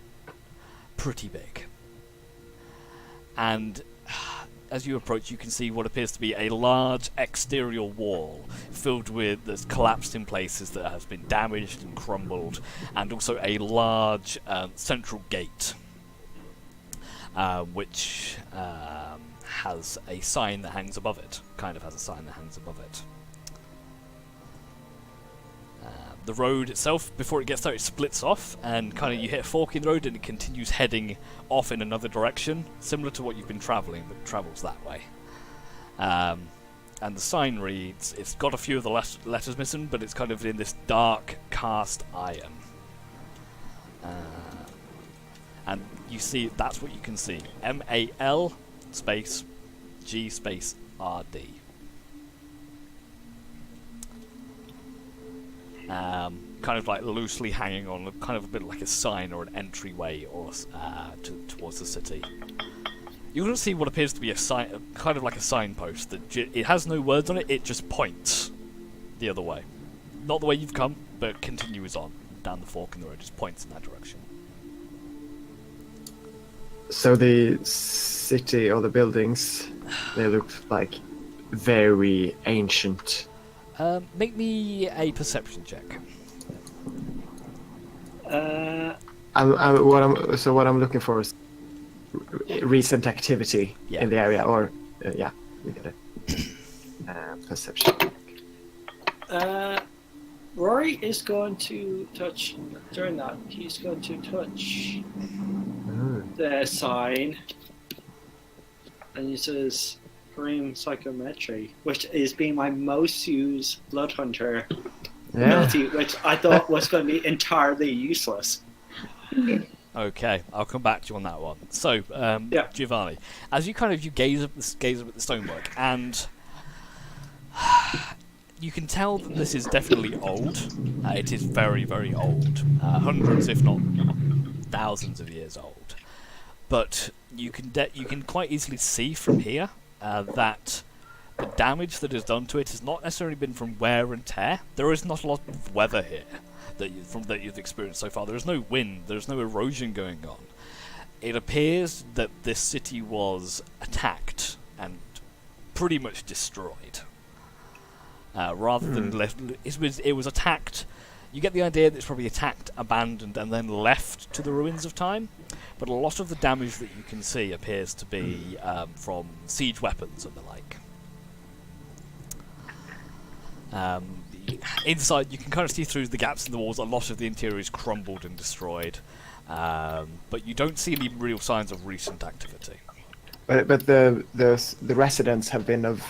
[SPEAKER 1] pretty big. And as you approach, you can see what appears to be a large exterior wall filled with that's collapsed in places that has been damaged and crumbled, and also a large central gate, which has a sign that hangs above it. Kind of has a sign that hangs above it. The road itself, before it gets there, it splits off, and kind of you hit a fork in the road, and it continues heading off in another direction, similar to what you've been travelling, but it travels that way. And the sign reads, it's got a few of the letters missing, but it's kind of in this dark cast iron. And you see, that's what you can see. MAL space G space RD. Kind of like loosely hanging on, kind of a bit like a sign or an entryway or towards the city. You can see what appears to be a sign, kind of like a signpost that it has no words on it. It just points the other way, not the way you've come, but continues on down the fork in the road. Just points in that direction.
[SPEAKER 2] So the city or the buildings, they look like very ancient.
[SPEAKER 1] Make me a perception check.
[SPEAKER 2] What I'm looking for is recent activity
[SPEAKER 1] Yeah.
[SPEAKER 2] in the area, or yeah, we get it. Perception.
[SPEAKER 4] Rory is going to touch, during that, he's going to touch the sign, and he says, Kareem Psychometry, which is being my most used Blood Hunter ability, which I thought was going to be entirely useless.
[SPEAKER 1] Okay, I'll come back to you on that one. So, Giovanni, as you gaze up at the stonework, and you can tell that this is definitely old. It is very, very old, hundreds, if not thousands, of years old. But you can quite easily see from here that the damage that is done to it has not necessarily been from wear and tear. There is not a lot of weather here that you've experienced so far. There is no wind. There is no erosion going on. It appears that this city was attacked and pretty much destroyed. Rather than it was attacked. You get the idea that it's probably attacked, abandoned, and then left to the ruins of time. But a lot of the damage that you can see appears to be from siege weapons and the like. Inside, you can kind of see through the gaps in the walls. A lot of the interior is crumbled and destroyed, but you don't see any real signs of recent activity.
[SPEAKER 2] But the residents have been of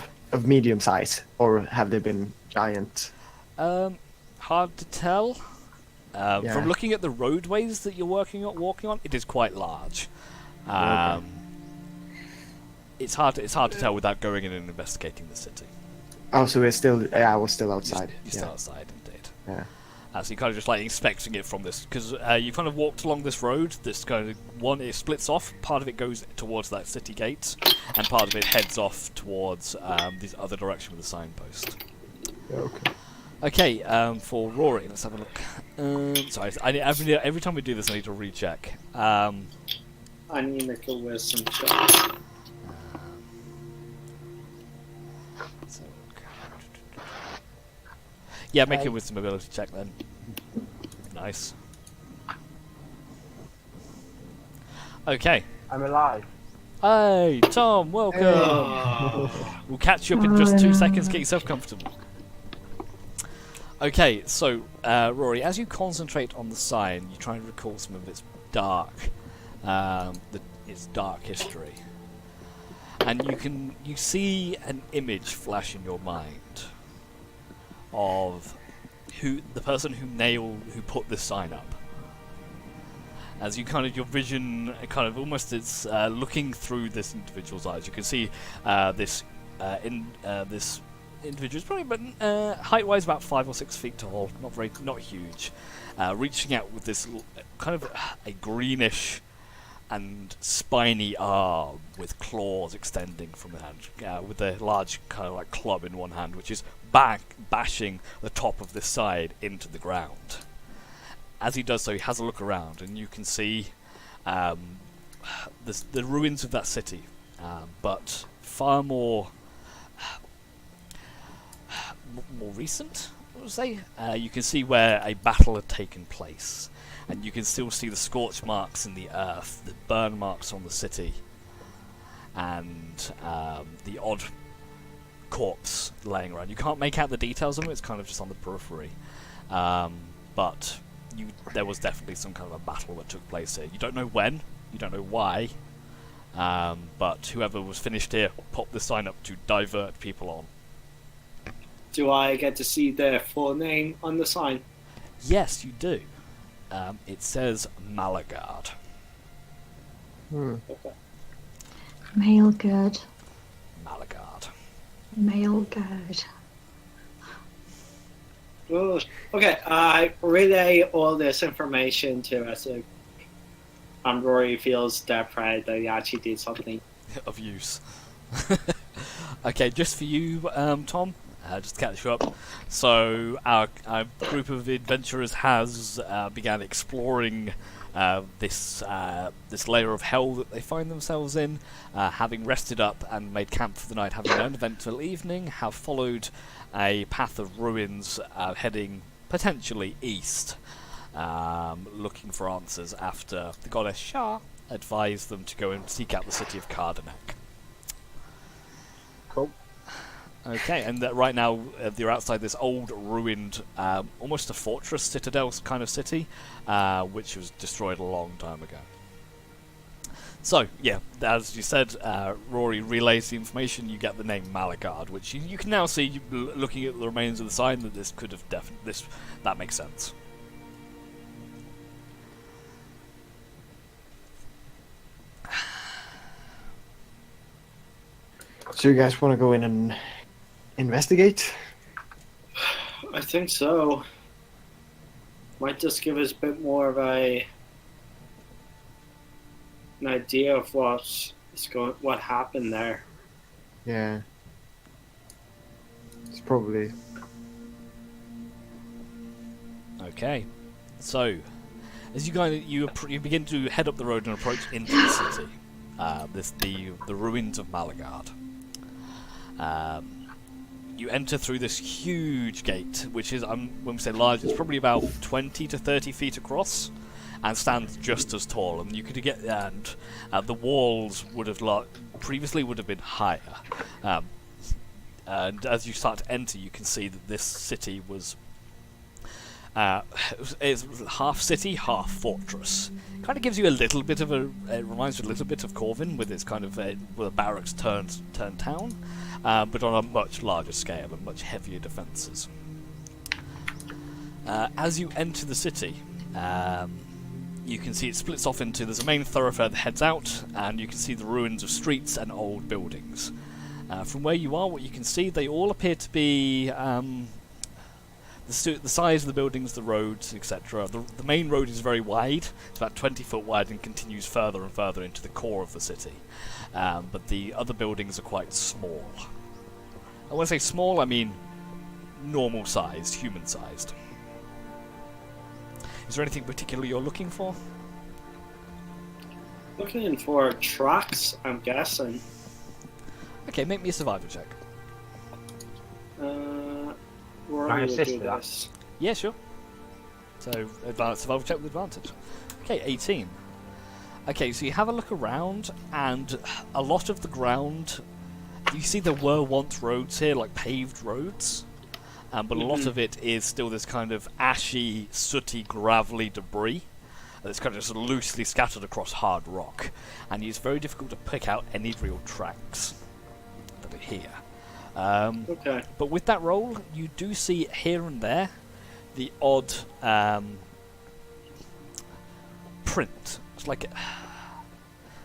[SPEAKER 2] medium size, or have they been giant?
[SPEAKER 1] Hard to tell. From looking at the roadways that you're walking on, it is quite large. It's hard to tell without going in and investigating the city.
[SPEAKER 2] Oh, so we're still... I was still outside.
[SPEAKER 1] You're still outside, indeed.
[SPEAKER 2] Yeah.
[SPEAKER 1] So you're kind of just inspecting it from this, because you kind of walked along this road. This kind of one, it splits off. Part of it goes towards that city gate, and part of it heads off towards this other direction with the signpost.
[SPEAKER 2] Okay.
[SPEAKER 1] Okay, for Rory, let's have a look. Sorry, every time we do this, I need to recheck.
[SPEAKER 4] I need to make a wisdom check.
[SPEAKER 1] Yeah, make a wisdom ability check then. Nice. Okay.
[SPEAKER 2] I'm alive.
[SPEAKER 1] Hey, Tom, welcome! We'll catch you up in just 2 seconds, get yourself comfortable. Okay, so, Rory, as you concentrate on the sign, you try and recall some of its dark history. And you see an image flash in your mind of the person who put this sign up. As your vision almost is looking through this individual's eyes, you can see this individual is probably height-wise about 5 or 6 feet tall, not huge, reaching out with this kind of a greenish and spiny arm with claws extending from the hand, with a large kind of club in one hand, which is bashing the top of this side into the ground. As he does so, he has a look around, and you can see the ruins of that city, but far more recent, I would say. You can see where a battle had taken place, and you can still see the scorch marks in the earth, the burn marks on the city, and the odd corpse laying around. You can't make out the details of it, it's kind of just on the periphery. But there was definitely some kind of a battle that took place here. You don't know when, you don't know why, but whoever was finished here popped the sign up to divert people on.
[SPEAKER 4] Do I get to see their full name on the sign?
[SPEAKER 1] Yes, you do. It says Malagard.
[SPEAKER 4] Okay.
[SPEAKER 3] Mailgird.
[SPEAKER 1] Malagard.
[SPEAKER 3] Mailgird.
[SPEAKER 4] Good. Okay, I relay all this information to Essex. And Rory feels that proud that he actually did something
[SPEAKER 1] of use. Okay, just for you, Tom, just to catch you up. So our group of adventurers has began exploring this layer of hell that they find themselves in, having rested up and made camp for the night, having an uneventful evening, have followed a path of ruins heading potentially east. looking for answers after the goddess Shah advised them to go and seek out the city of Cardenac.
[SPEAKER 2] Cool.
[SPEAKER 1] Okay, and right now you're outside this old, ruined, almost a fortress citadel kind of city, which was destroyed a long time ago. So, yeah, as you said, Rory relays the information. You get the name Malagard, which you can now see, looking at the remains of the sign, that this could have that makes sense.
[SPEAKER 2] So you guys want to go in and investigate?
[SPEAKER 4] I think so. Might just give us a bit more of an idea of what happened there.
[SPEAKER 2] Yeah. It's probably...
[SPEAKER 1] Okay, so as you begin to head up the road and approach into the city, the ruins of Malagard. You enter through this huge gate, which is, when we say large, it's probably about 20 to 30 feet across, and stands just as tall. And you could get, and the walls previously would have been higher. And as you start to enter, you can see that this city was it's half city, half fortress. Kind of gives you a little bit of it reminds you a little bit of Corvin, with its kind of with a barracks turned town, but on a much larger scale and much heavier defences. As you enter the city, you can see it splits off into, there's a main thoroughfare that heads out, and you can see the ruins of streets and old buildings. From where you are, what you can see, they all appear to be the size of the buildings, the roads, etc. The main road is very wide. It's about 20 foot wide and continues further and further into the core of the city. But the other buildings are quite small. And when I say small, I mean normal sized, human sized. Is there anything particular you're looking for?
[SPEAKER 4] Looking for tracks, I'm guessing.
[SPEAKER 1] Okay, make me a survival check.
[SPEAKER 4] Rory
[SPEAKER 2] Can I
[SPEAKER 4] will
[SPEAKER 2] assist
[SPEAKER 4] do
[SPEAKER 2] with that?
[SPEAKER 4] this.
[SPEAKER 1] Yeah, sure. So, survival check with advantage. Okay, 18. Okay, so you have a look around, and a lot of the ground, you see there were once roads here, like paved roads, but a lot of it is still this kind of ashy, sooty, gravelly debris that's kind of just loosely scattered across hard rock, and it's very difficult to pick out any real tracks that are here.
[SPEAKER 4] Okay.
[SPEAKER 1] But with that roll, you do see here and there the odd print. It's like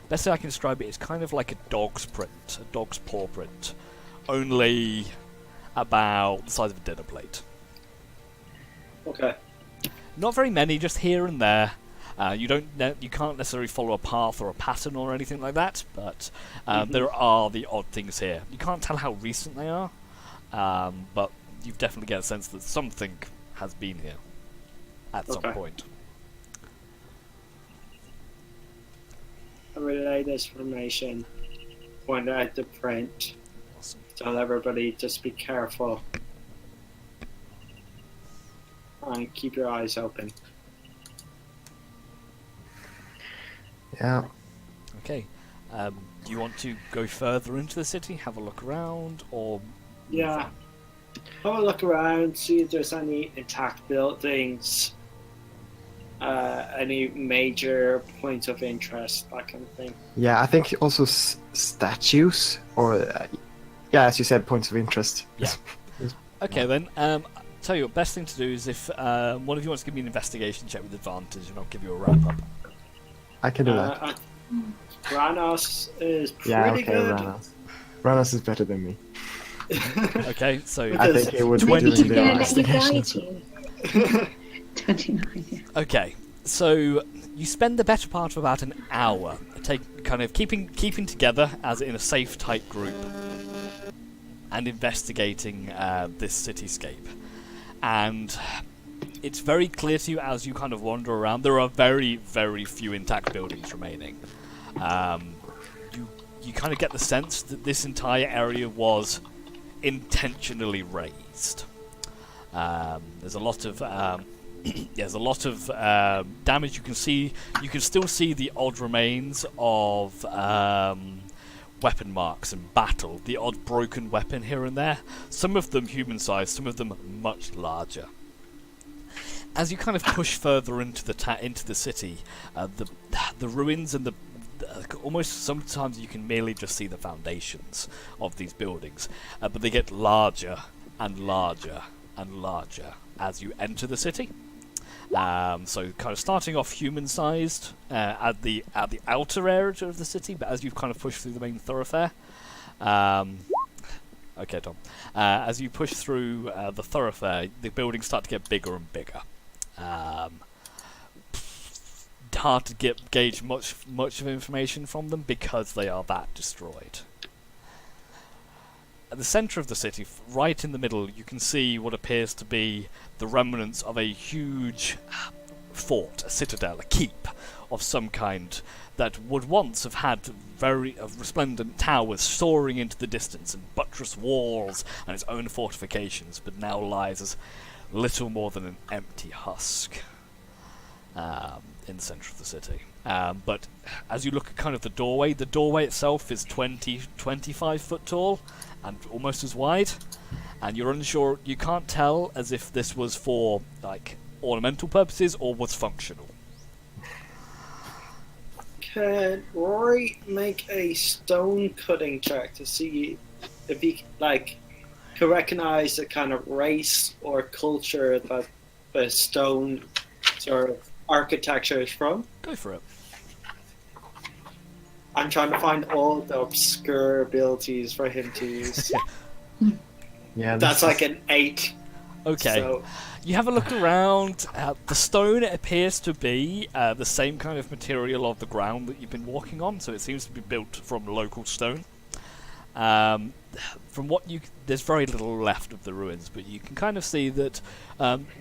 [SPEAKER 1] best way I can describe it is kind of like a dog's print, a dog's paw print, only about the size of a dinner plate.
[SPEAKER 4] Okay.
[SPEAKER 1] Not very many, just here and there. You can't necessarily follow a path or a pattern or anything like that, but there are the odd things here. You can't tell how recent they are, but you definitely get a sense that something has been here at some point.
[SPEAKER 4] I relay this information, point out the print,
[SPEAKER 1] Awesome.
[SPEAKER 4] tell everybody just be careful and keep your eyes open.
[SPEAKER 2] Yeah.
[SPEAKER 1] Okay. Do you want to go further into the city, have a look around, or...
[SPEAKER 4] Yeah. Have a look around, see if there's any intact buildings, any major points of interest, that kind of thing.
[SPEAKER 2] Yeah, I think also statues, or yeah, as you said, points of interest.
[SPEAKER 1] Yeah. Okay, then. Tell you what, best thing to do is if one of you wants to give me an investigation check with advantage, and I'll give you a wrap-up.
[SPEAKER 2] I can do that.
[SPEAKER 4] Ranos is pretty
[SPEAKER 2] Yeah, okay,
[SPEAKER 4] good.
[SPEAKER 2] Ranos. Ranos is better than me.
[SPEAKER 1] Okay, so...
[SPEAKER 2] I think he would be
[SPEAKER 1] 20
[SPEAKER 2] doing
[SPEAKER 3] We're
[SPEAKER 2] the
[SPEAKER 3] gonna let you
[SPEAKER 2] investigation.
[SPEAKER 3] guide you. 29, yeah.
[SPEAKER 1] Okay, so you spend the better part of about an hour kind of keeping together as in a safe, tight group and investigating this cityscape. And it's very clear to you as you kind of wander around, there are very, very few intact buildings remaining. You kind of get the sense that this entire area was intentionally raised. There's a lot of there's a lot of damage. You can still see the odd remains of weapon marks in battle, the odd broken weapon here and there. Some of them human-sized, some of them much larger. As you kind of push further into the city, the ruins and almost sometimes you can merely just see the foundations of these buildings, but they get larger and larger and larger as you enter the city. So kind of starting off human-sized at the outer area of the city, but as you've kind of pushed through the main thoroughfare, okay, Tom. As you push through the thoroughfare, the buildings start to get bigger and bigger. Hard to gauge much of information from them because they are that destroyed. At the centre of the city, right in the middle, you can see what appears to be the remnants of a huge fort, a citadel, a keep of some kind that would once have had very resplendent towers soaring into the distance and buttress walls and its own fortifications, but now lies as little more than an empty husk in the centre of the city. But as you look at kind of the doorway itself is 25 foot tall and almost as wide, and you're unsure, you can't tell as if this was for like ornamental purposes or was functional.
[SPEAKER 4] Can Rory make a stone cutting check to see if he can recognize the kind of race or culture that the stone sort of architecture is from?
[SPEAKER 1] Go for it.
[SPEAKER 4] I'm trying to find all the obscure abilities for him to use.
[SPEAKER 2] Yeah,
[SPEAKER 4] That's like an 8.
[SPEAKER 1] Okay.
[SPEAKER 4] So,
[SPEAKER 1] You have a look around. The stone appears to be the same kind of material of the ground that you've been walking on, so it seems to be built from local stone. From what there's very little left of the ruins, but you can kind of see that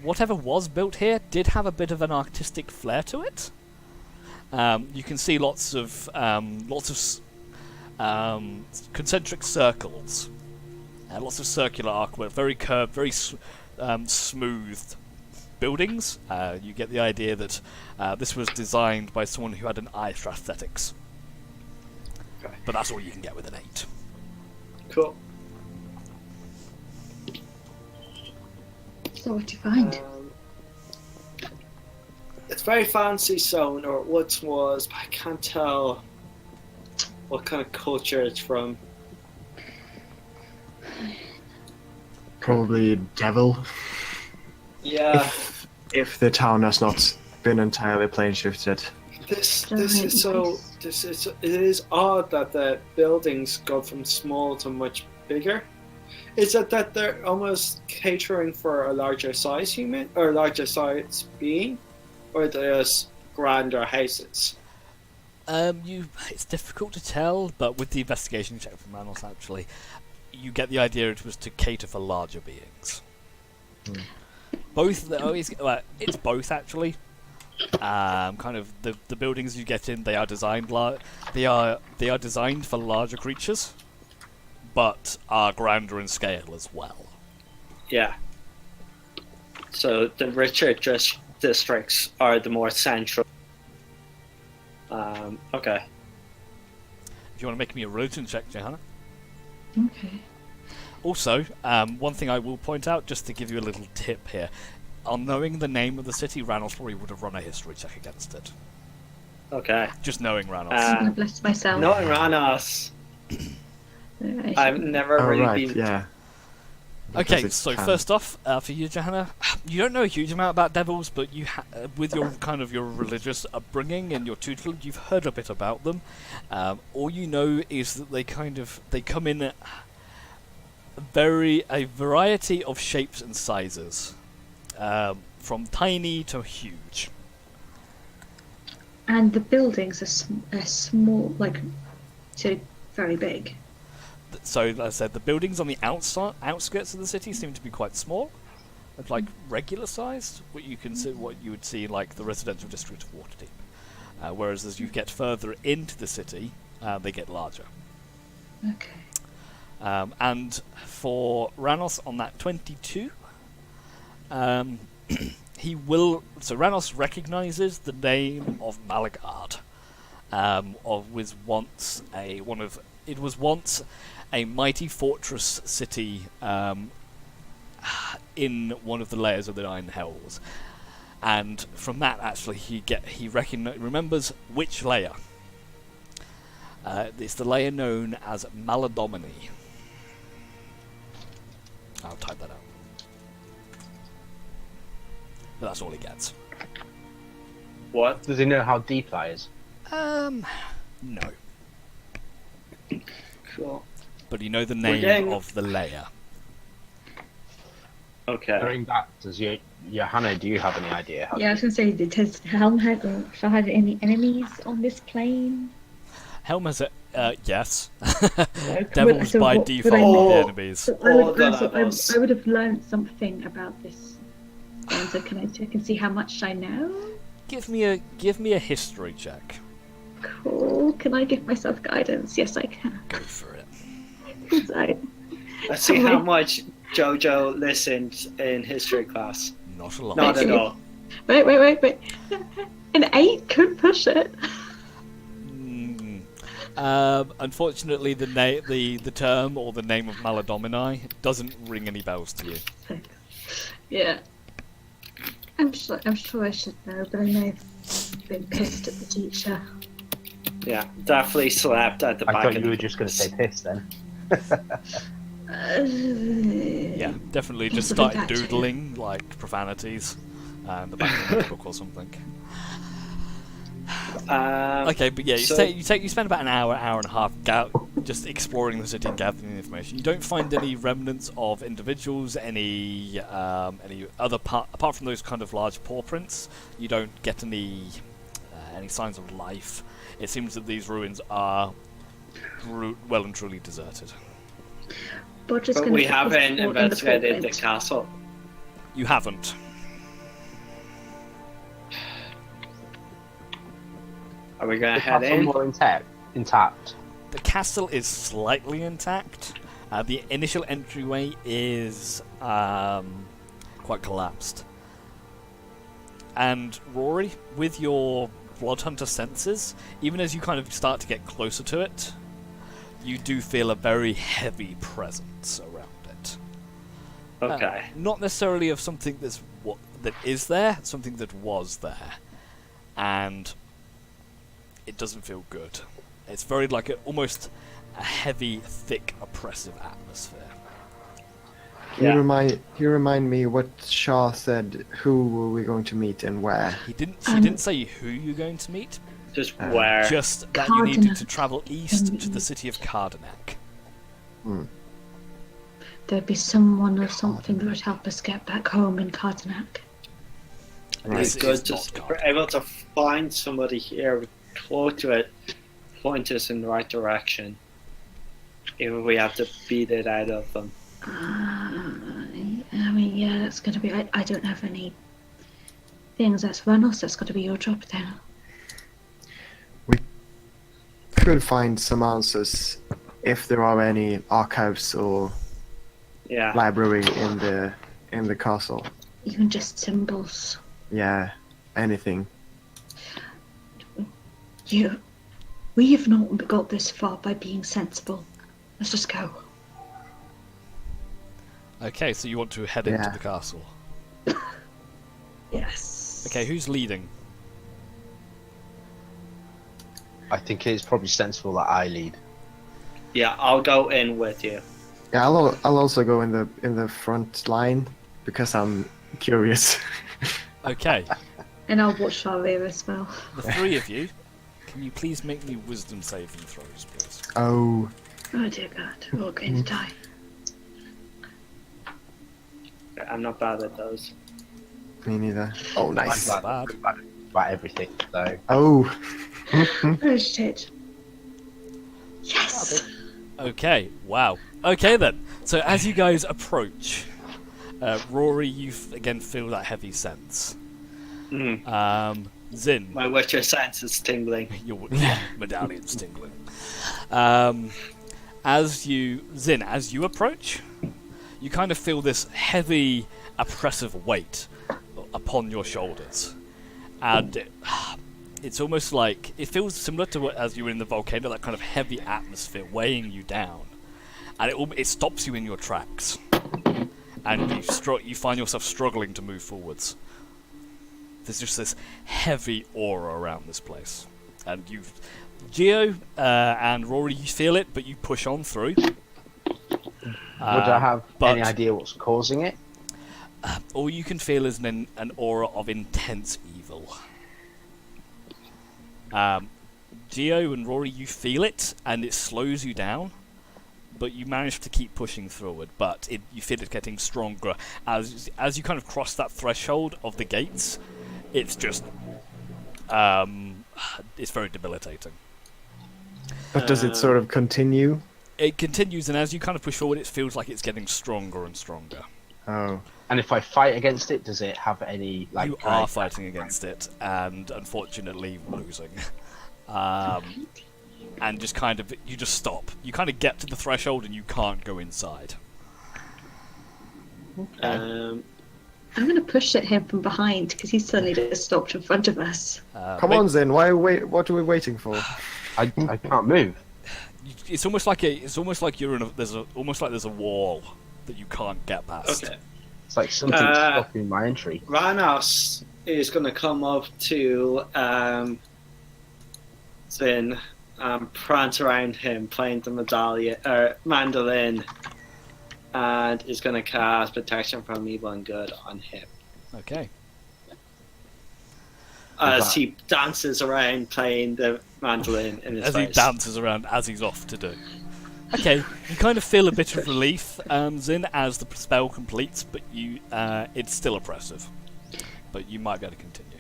[SPEAKER 1] whatever was built here did have a bit of an artistic flair to it. You can see lots of concentric circles, lots of circular arcwork, very curved, very smooth buildings. You get the idea that this was designed by someone who had an eye for aesthetics.
[SPEAKER 4] Okay.
[SPEAKER 1] But that's all you can get with an 8.
[SPEAKER 4] cool.
[SPEAKER 3] So what do you find?
[SPEAKER 4] It's very fancy stone, or what was, but I can't tell what kind of culture it's from.
[SPEAKER 2] probably devil.
[SPEAKER 4] Yeah.
[SPEAKER 2] If the town has not been entirely plane shifted.
[SPEAKER 4] It is odd that the buildings go from small to much bigger. Is it that they're almost catering for a larger size human or larger size being, or they're just grander houses?
[SPEAKER 1] It's difficult to tell, but with the investigation check from Manos, actually, you get the idea it was to cater for larger beings. Both. It's both actually. Kind of the buildings you get in, they are designed they are designed for larger creatures, but are grander in scale as well.
[SPEAKER 4] Yeah. So the richer districts are the more central. Okay.
[SPEAKER 1] If you want to make me a religion check, Johanna.
[SPEAKER 3] Okay.
[SPEAKER 1] Also, one thing I will point out, just to give you a little tip here, on knowing the name of the city, Ranos probably would have run a history check against it.
[SPEAKER 4] Okay.
[SPEAKER 1] Just knowing Ranos.
[SPEAKER 3] I'm gonna bless myself.
[SPEAKER 4] Not in Ranos. I've never really been.
[SPEAKER 2] Yeah.
[SPEAKER 1] Okay,
[SPEAKER 2] Because
[SPEAKER 1] so
[SPEAKER 2] it can.
[SPEAKER 1] first off, for you, Johanna, you don't know a huge amount about devils, but you, with your kind of your religious upbringing and your tutelage, you've heard a bit about them. All you know is that they come in a variety of shapes and sizes, from tiny to huge.
[SPEAKER 3] And the buildings are small, like, so very big.
[SPEAKER 1] So, like I said, the buildings on the outskirts of the city seem to be quite small, like regular sized. What you would see in like the residential district of Waterdeep. Whereas as you get further into the city, they get larger.
[SPEAKER 3] Okay.
[SPEAKER 1] And for Ranos on that 22, he will. So Ranos recognizes the name of Malagard. Was once it was once a mighty fortress city in one of the layers of the Nine Hells, and from that actually he remembers which layer. It's the layer known as Maladomini. I'll type that out. But that's all he gets.
[SPEAKER 4] What?
[SPEAKER 5] Does he know how deep that is?
[SPEAKER 1] No.
[SPEAKER 4] Cool.
[SPEAKER 1] But you know the
[SPEAKER 4] We're
[SPEAKER 1] name
[SPEAKER 4] getting-
[SPEAKER 1] of the layer.
[SPEAKER 4] Okay.
[SPEAKER 5] During that, does Johanna, do you have any idea? How
[SPEAKER 3] Yeah, I was going to say, has Helm had any enemies on this plane?
[SPEAKER 1] Helm has a yes.
[SPEAKER 3] Would-
[SPEAKER 1] Devils
[SPEAKER 3] so
[SPEAKER 1] by
[SPEAKER 3] what- would
[SPEAKER 1] default
[SPEAKER 3] I
[SPEAKER 1] are
[SPEAKER 3] know?
[SPEAKER 1] the
[SPEAKER 4] Oh.
[SPEAKER 1] enemies.
[SPEAKER 3] So
[SPEAKER 4] All the levels.
[SPEAKER 3] I would have learned something about this. And so can I check and see how much I know?
[SPEAKER 1] Give me a history check.
[SPEAKER 3] Cool. Can I give myself guidance? Yes, I can.
[SPEAKER 1] Go for it.
[SPEAKER 3] Yes,
[SPEAKER 4] Let's see how much Jojo listened in history class.
[SPEAKER 1] Not a lot.
[SPEAKER 4] Not at all.
[SPEAKER 3] Wait. An 8 could push it.
[SPEAKER 1] Unfortunately, the term or the name of Maladomini doesn't ring any bells to you.
[SPEAKER 3] Yeah. I'm sure I should know, but I may have been pissed at the teacher.
[SPEAKER 4] Yeah, definitely slapped at the
[SPEAKER 5] I
[SPEAKER 4] back
[SPEAKER 5] thought
[SPEAKER 4] of
[SPEAKER 5] you were just going to say piss then.
[SPEAKER 1] Yeah, definitely just
[SPEAKER 3] Possibly
[SPEAKER 1] started
[SPEAKER 3] that too.
[SPEAKER 1] doodling like profanities in the back of the book or something. Okay, but yeah, you spend about an hour and a half just exploring the city and gathering information. You don't find any remnants of individuals, any other apart from those kind of large paw prints. You don't get any signs of life. It seems that these ruins are well and truly deserted.
[SPEAKER 3] But
[SPEAKER 4] we haven't investigated the castle.
[SPEAKER 1] You haven't.
[SPEAKER 4] Are we going to
[SPEAKER 5] The
[SPEAKER 4] head
[SPEAKER 5] castle
[SPEAKER 4] in?
[SPEAKER 5] more intact.
[SPEAKER 1] The castle is slightly intact. The initial entryway is quite collapsed. And Rory, with your Bloodhunter senses, even as you kind of start to get closer to it, you do feel a very heavy presence around it.
[SPEAKER 4] Okay.
[SPEAKER 1] Not necessarily of something that is there, something that was there. And it doesn't feel good. It's very like almost a heavy, thick, oppressive atmosphere.
[SPEAKER 2] Can you remind me what Shah said? Who were we going to meet and where?
[SPEAKER 1] She didn't say who you're going to meet,
[SPEAKER 4] Just where?
[SPEAKER 1] just that you needed to
[SPEAKER 3] Cardenac.
[SPEAKER 1] travel east to the city of Cardenac.
[SPEAKER 3] There'd be someone or something that would help us get back home in Cardenac.
[SPEAKER 1] This
[SPEAKER 4] It's good
[SPEAKER 1] is
[SPEAKER 4] just
[SPEAKER 1] not
[SPEAKER 4] if we're able to find somebody here close to it, point us in the right direction. Even if we have to beat it out of them.
[SPEAKER 3] I mean, yeah, that's going to be. I don't have any things. That's Ranos. That's got to be your job then.
[SPEAKER 2] Could find some answers if there are any archives or
[SPEAKER 4] Yeah.
[SPEAKER 2] library in the castle.
[SPEAKER 3] Even just symbols.
[SPEAKER 2] Yeah, anything.
[SPEAKER 3] We have not got this far by being sensible. Let's just go.
[SPEAKER 1] Okay, so you want to head into
[SPEAKER 2] Yeah.
[SPEAKER 1] the castle.
[SPEAKER 3] Yes.
[SPEAKER 1] Okay, who's leading?
[SPEAKER 5] I think it's probably sensible that I lead.
[SPEAKER 4] Yeah, I'll go in with you.
[SPEAKER 2] Yeah, I'll also go in the front line because I'm curious.
[SPEAKER 1] Okay,
[SPEAKER 3] And I'll watch Sharia as well.
[SPEAKER 1] the three of you, can you please make me wisdom saving throws, please?
[SPEAKER 2] Oh,
[SPEAKER 3] Oh dear God, we're all going to die.
[SPEAKER 4] I'm not bad at those.
[SPEAKER 2] me neither. Oh, nice.
[SPEAKER 5] I'm
[SPEAKER 1] Bad.
[SPEAKER 5] glad about everything, so...
[SPEAKER 2] Oh.
[SPEAKER 3] Oh shit. Yes!
[SPEAKER 1] Okay, wow. Okay then. So as you guys approach, Rory, you again feel that heavy sense. Zin,
[SPEAKER 4] My Witcher sense is tingling.
[SPEAKER 1] your medallion's tingling. As you approach, you kind of feel this heavy, oppressive weight upon your shoulders, and it's almost like it feels similar to what, as you were in the volcano, that kind of heavy atmosphere weighing you down, and it stops you in your tracks, and you find yourself struggling to move forwards. There's just this heavy aura around this place, and Geo and Rory, you feel it, but you push on through.
[SPEAKER 5] Would I have any idea what's causing it?
[SPEAKER 1] All you can feel is an aura of intense evil. Geo and Rory, you feel it, and it slows you down, but you manage to keep pushing forward. But you feel it getting stronger as you kind of cross that threshold of the gates. It's just, it's very debilitating.
[SPEAKER 2] But does it sort of continue?
[SPEAKER 1] It continues, and as you kind of push forward, it feels like it's getting stronger and stronger.
[SPEAKER 2] Oh.
[SPEAKER 5] And if I fight against it, does it have any
[SPEAKER 1] You are fighting against it, and unfortunately losing. And just kind of, you just stop. You kind of get to the threshold, and you can't go inside.
[SPEAKER 3] I'm going to push at him from behind because he's suddenly just stopped in front of us.
[SPEAKER 2] Come on, Zin. What are we waiting for?
[SPEAKER 5] I can't move.
[SPEAKER 1] It's almost like you're in there's a wall that you can't get past.
[SPEAKER 4] Okay.
[SPEAKER 5] It's like something's stopping my entry.
[SPEAKER 4] Ranos is going to come up to Zin and prance around him playing the mandolin, and is going to cast Protection from Evil and Good on him.
[SPEAKER 1] Okay.
[SPEAKER 4] As he dances around playing the mandolin in his face.
[SPEAKER 1] As he dances around as he's off to do. Okay, you kind of feel a bit of relief, Zin, as the spell completes, but it's still oppressive. But you might be able to continue.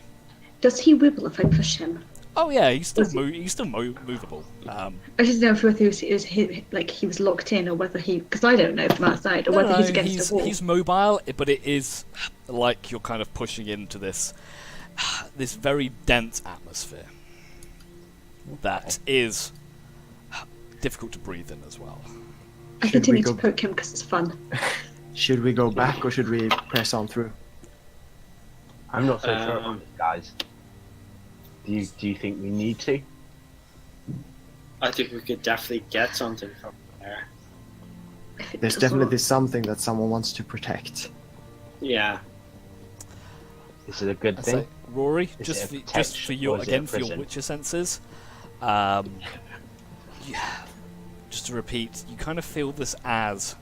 [SPEAKER 3] Does he wibble if I push him?
[SPEAKER 1] Oh yeah, he's still movable.
[SPEAKER 3] I just don't know if he was locked in, or whether because I don't know from outside, or whether he's against a wall.
[SPEAKER 1] He's mobile, but it is like you're kind of pushing into this very dense atmosphere that is difficult to breathe in as well.
[SPEAKER 3] I continue to poke him because it's fun.
[SPEAKER 2] Should we go back, or should we press on through?
[SPEAKER 5] I'm not so sure on this, guys. Do you think we need to?
[SPEAKER 4] I think we could definitely get something from there.
[SPEAKER 2] There's definitely something that someone wants to protect.
[SPEAKER 4] Yeah.
[SPEAKER 5] Is it a good thing?
[SPEAKER 1] Rory,
[SPEAKER 5] Is
[SPEAKER 1] just
[SPEAKER 5] it
[SPEAKER 1] for your Witcher senses, just to repeat, you kind of feel this as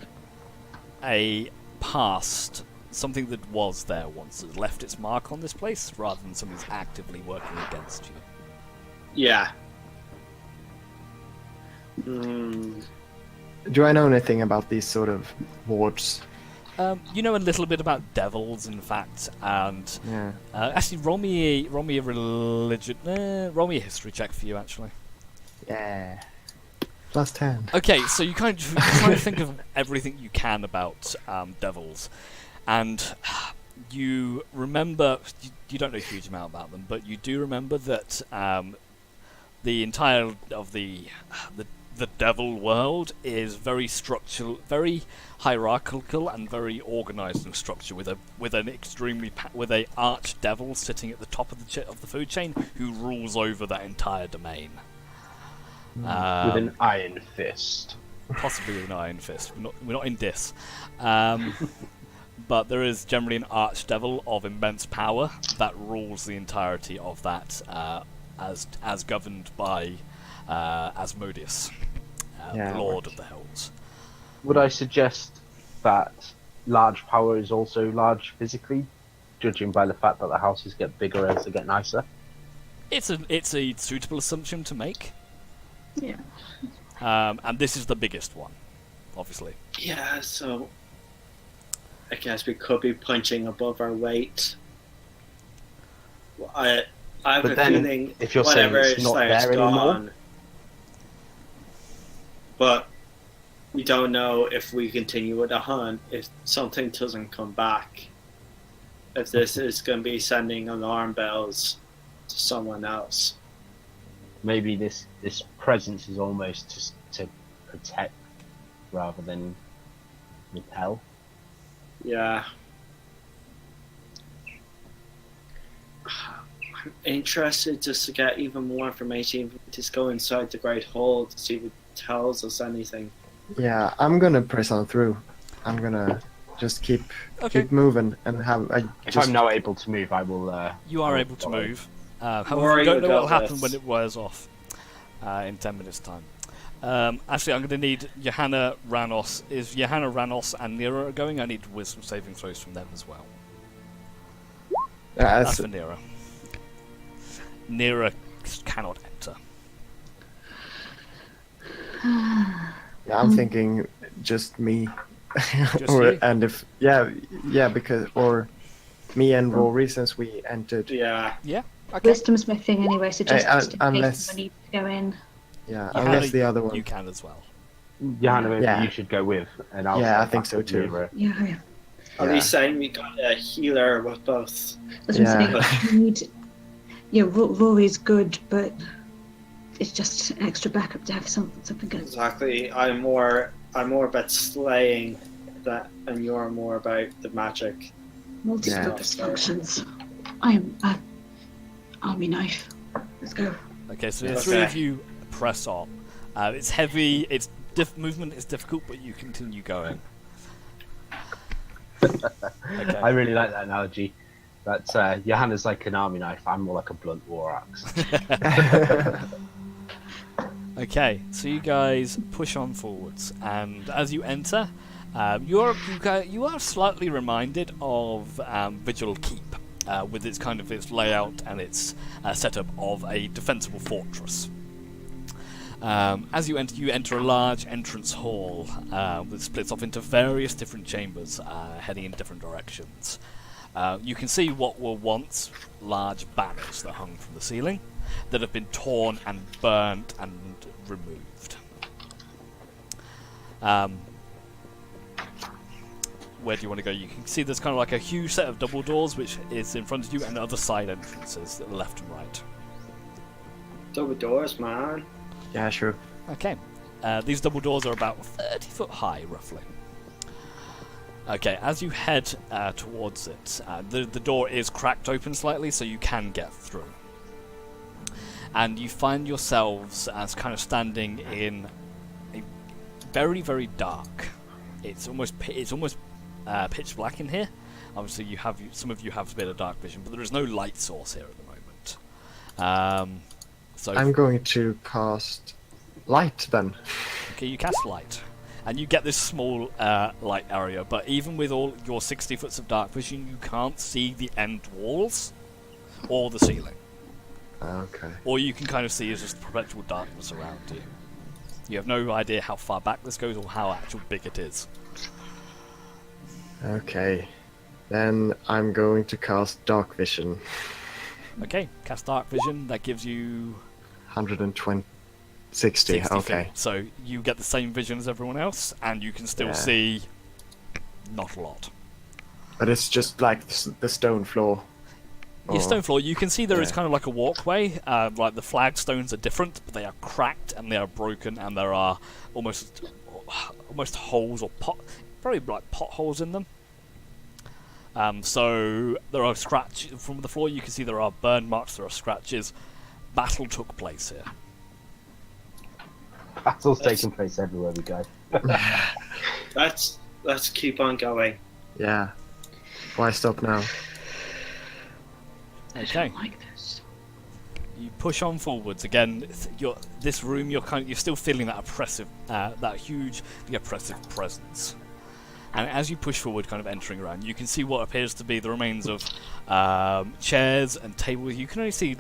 [SPEAKER 1] a past, something that was there once, that left its mark on this place, rather than something that's actively working against you.
[SPEAKER 4] Yeah.
[SPEAKER 2] Do I know anything about these sort of wards?
[SPEAKER 1] You know a little bit about devils, in fact, and actually, roll me a religion, roll me a history check for you, actually.
[SPEAKER 2] Yeah. +10.
[SPEAKER 1] Okay, so you kind of try to think of everything you can about devils, and you remember, you don't know a huge amount about them, but you do remember that the entire of the devil world is very structural, very hierarchical, and very organised in structure, with a archdevil sitting at the top of the food chain who rules over that entire domain.
[SPEAKER 5] With an iron fist.
[SPEAKER 1] Possibly with an iron fist. We're not in Dis. But there is generally an archdevil of immense power that rules the entirety of that, as governed by Asmodeus, the Lord of the Hells.
[SPEAKER 5] Would I suggest that large power is also large physically, judging by the fact that the houses get bigger as they get nicer?
[SPEAKER 1] It's a suitable assumption to make.
[SPEAKER 3] Yeah.
[SPEAKER 1] And this is the biggest one, obviously.
[SPEAKER 4] Yeah, so I guess we could be punching above our weight. I have a feeling
[SPEAKER 5] if you're saying it's not there anymore,
[SPEAKER 4] but we don't know if we continue with the hunt, if something doesn't come back, if this is going to be sending alarm bells to someone else.
[SPEAKER 5] Maybe this presence is almost just to protect rather than repel.
[SPEAKER 4] Yeah. interested just to get even more information. Just go inside the Great Hall to see if it tells us anything.
[SPEAKER 2] Yeah, I'm gonna press on through. I'm gonna just keep moving and have.
[SPEAKER 5] If I'm now able to move, I will.
[SPEAKER 1] You
[SPEAKER 5] I
[SPEAKER 1] are
[SPEAKER 5] will
[SPEAKER 1] able to
[SPEAKER 5] follow.
[SPEAKER 1] move. However,
[SPEAKER 4] Worry
[SPEAKER 1] you don't know what will
[SPEAKER 4] about
[SPEAKER 1] happen
[SPEAKER 4] this.
[SPEAKER 1] when it wears off in 10 minutes' time. Actually, I'm going to need Johanna, Ranos. Is Johanna, Ranos, and Nira going? I need wisdom saving throws from them as well. That's for Nira. Nira cannot enter.
[SPEAKER 2] Yeah, I'm thinking just me.
[SPEAKER 1] Just you?
[SPEAKER 2] And if because or me and Rory, since we entered.
[SPEAKER 4] Yeah.
[SPEAKER 1] Yeah. Okay.
[SPEAKER 3] Wisdom smithing anyway, so just in case
[SPEAKER 2] unless-
[SPEAKER 3] I need to go in.
[SPEAKER 2] Yeah,
[SPEAKER 1] Johanna,
[SPEAKER 2] unless the other one.
[SPEAKER 1] You can as well.
[SPEAKER 5] Johanna, maybe
[SPEAKER 2] Yeah.
[SPEAKER 5] you should go with, and I'll.
[SPEAKER 2] Yeah, I
[SPEAKER 5] step
[SPEAKER 2] think
[SPEAKER 5] back
[SPEAKER 2] so
[SPEAKER 5] with
[SPEAKER 2] too.
[SPEAKER 5] Nira.
[SPEAKER 3] Yeah,
[SPEAKER 4] Are we saying we got a healer with both?
[SPEAKER 3] that's what I'm
[SPEAKER 2] Yeah.
[SPEAKER 3] saying. I need. Yeah, Rory's good, but it's just extra backup to have something good.
[SPEAKER 4] Exactly. I'm more about slaying that, and you're more about the magic.
[SPEAKER 3] Multi-purpose functions. I'm army knife. Let's go.
[SPEAKER 1] Okay, so the
[SPEAKER 4] Okay.
[SPEAKER 1] three of you press on. It's heavy. It's movement is difficult, but you continue going. Okay.
[SPEAKER 5] I really like that analogy. That's Johanna's like an army knife. I'm more like a blunt war axe.
[SPEAKER 1] Okay, so you guys push on forwards, and as you enter, you are slightly reminded of Vigil Keep, with its kind of its layout and its setup of a defensible fortress. As you enter a large entrance hall that splits off into various different chambers, heading in different directions. You can see what were once large banners that hung from the ceiling, that have been torn and burnt and removed. Where do you want to go? You can see there's kind of like a huge set of double doors which is in front of you, and other side entrances that are left and right.
[SPEAKER 4] Double doors, man.
[SPEAKER 2] Yeah, sure.
[SPEAKER 1] Okay. These double doors are about 30 foot high, roughly. Okay, as you head towards it, the door is cracked open slightly, so you can get through. And you find yourselves as kind of standing in a very, very dark. It's almost pitch black in here. Obviously, some of you have a bit of dark vision, but there is no light source here at the moment. So
[SPEAKER 2] I'm going to cast light then.
[SPEAKER 1] okay, you cast light, and you get this small light area. But even with all your 60 foot of dark vision, you can't see the end walls or the ceiling.
[SPEAKER 2] Okay.
[SPEAKER 1] All you can kind of see is just perpetual darkness around you. You have no idea how far back this goes or how actual big it is.
[SPEAKER 2] Okay. Then I'm going to cast dark vision.
[SPEAKER 1] Okay, cast dark vision. That gives you
[SPEAKER 2] 120. 60.
[SPEAKER 1] 60
[SPEAKER 2] Okay.
[SPEAKER 1] feet. So you get the same vision as everyone else, and you can still
[SPEAKER 2] Yeah.
[SPEAKER 1] see not a lot.
[SPEAKER 2] But it's just like the stone floor.
[SPEAKER 1] Your
[SPEAKER 2] Or-
[SPEAKER 1] stone floor, you can see there is
[SPEAKER 2] yeah.
[SPEAKER 1] kind of like a walkway. Like the flagstones are different, but they are cracked and they are broken, and there are almost holes or probably like potholes in them. So there are scratches from the floor. You can see there are burn marks. There are scratches. Battle took place here.
[SPEAKER 5] Battle's taking place everywhere we go.
[SPEAKER 4] Let's keep on going.
[SPEAKER 2] Yeah. Why stop now?
[SPEAKER 3] I
[SPEAKER 1] Okay.
[SPEAKER 3] don't like this.
[SPEAKER 1] You push on forwards again. This room, you're still feeling that oppressive, that hugely oppressive presence. And as you push forward, kind of entering around, you can see what appears to be the remains of chairs and tables. You can only see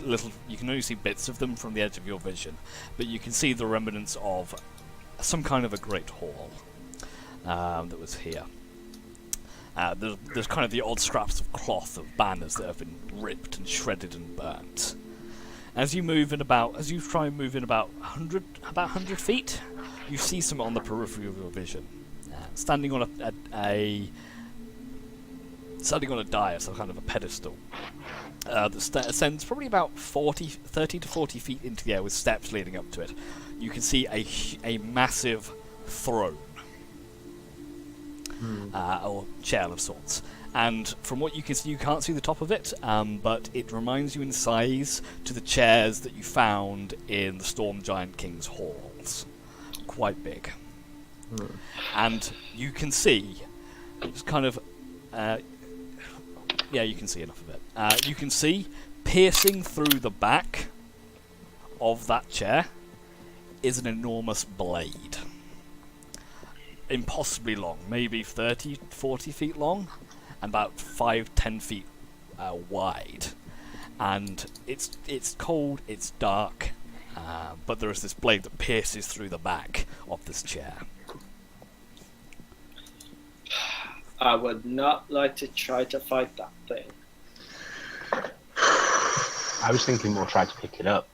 [SPEAKER 1] bits of them from the edge of your vision, but you can see the remnants of some kind of a great hall that was here. There's kind of the odd scraps of cloth of banners that have been ripped and shredded and burnt. As you try and move in about 100 feet, you see some on the periphery of your vision. Standing on a dais, some kind of a pedestal, that ascends probably about 30 to 40 feet into the air with steps leading up to it. You can see a massive throne, or chair of sorts. And from what you can see, you can't see the top of it, but it reminds you in size to the chairs that you found in the Storm Giant King's halls. Quite big. And you can see, it's kind of, yeah, you can see enough of it. You can see, piercing through the back of that chair is an enormous blade. Impossibly long, maybe 30, 40 feet long, and about 5-10 feet wide. And it's cold, it's dark, but there is this blade that pierces through the back of this chair.
[SPEAKER 4] I would not like to try to fight that thing.
[SPEAKER 5] I was thinking more try to pick it up.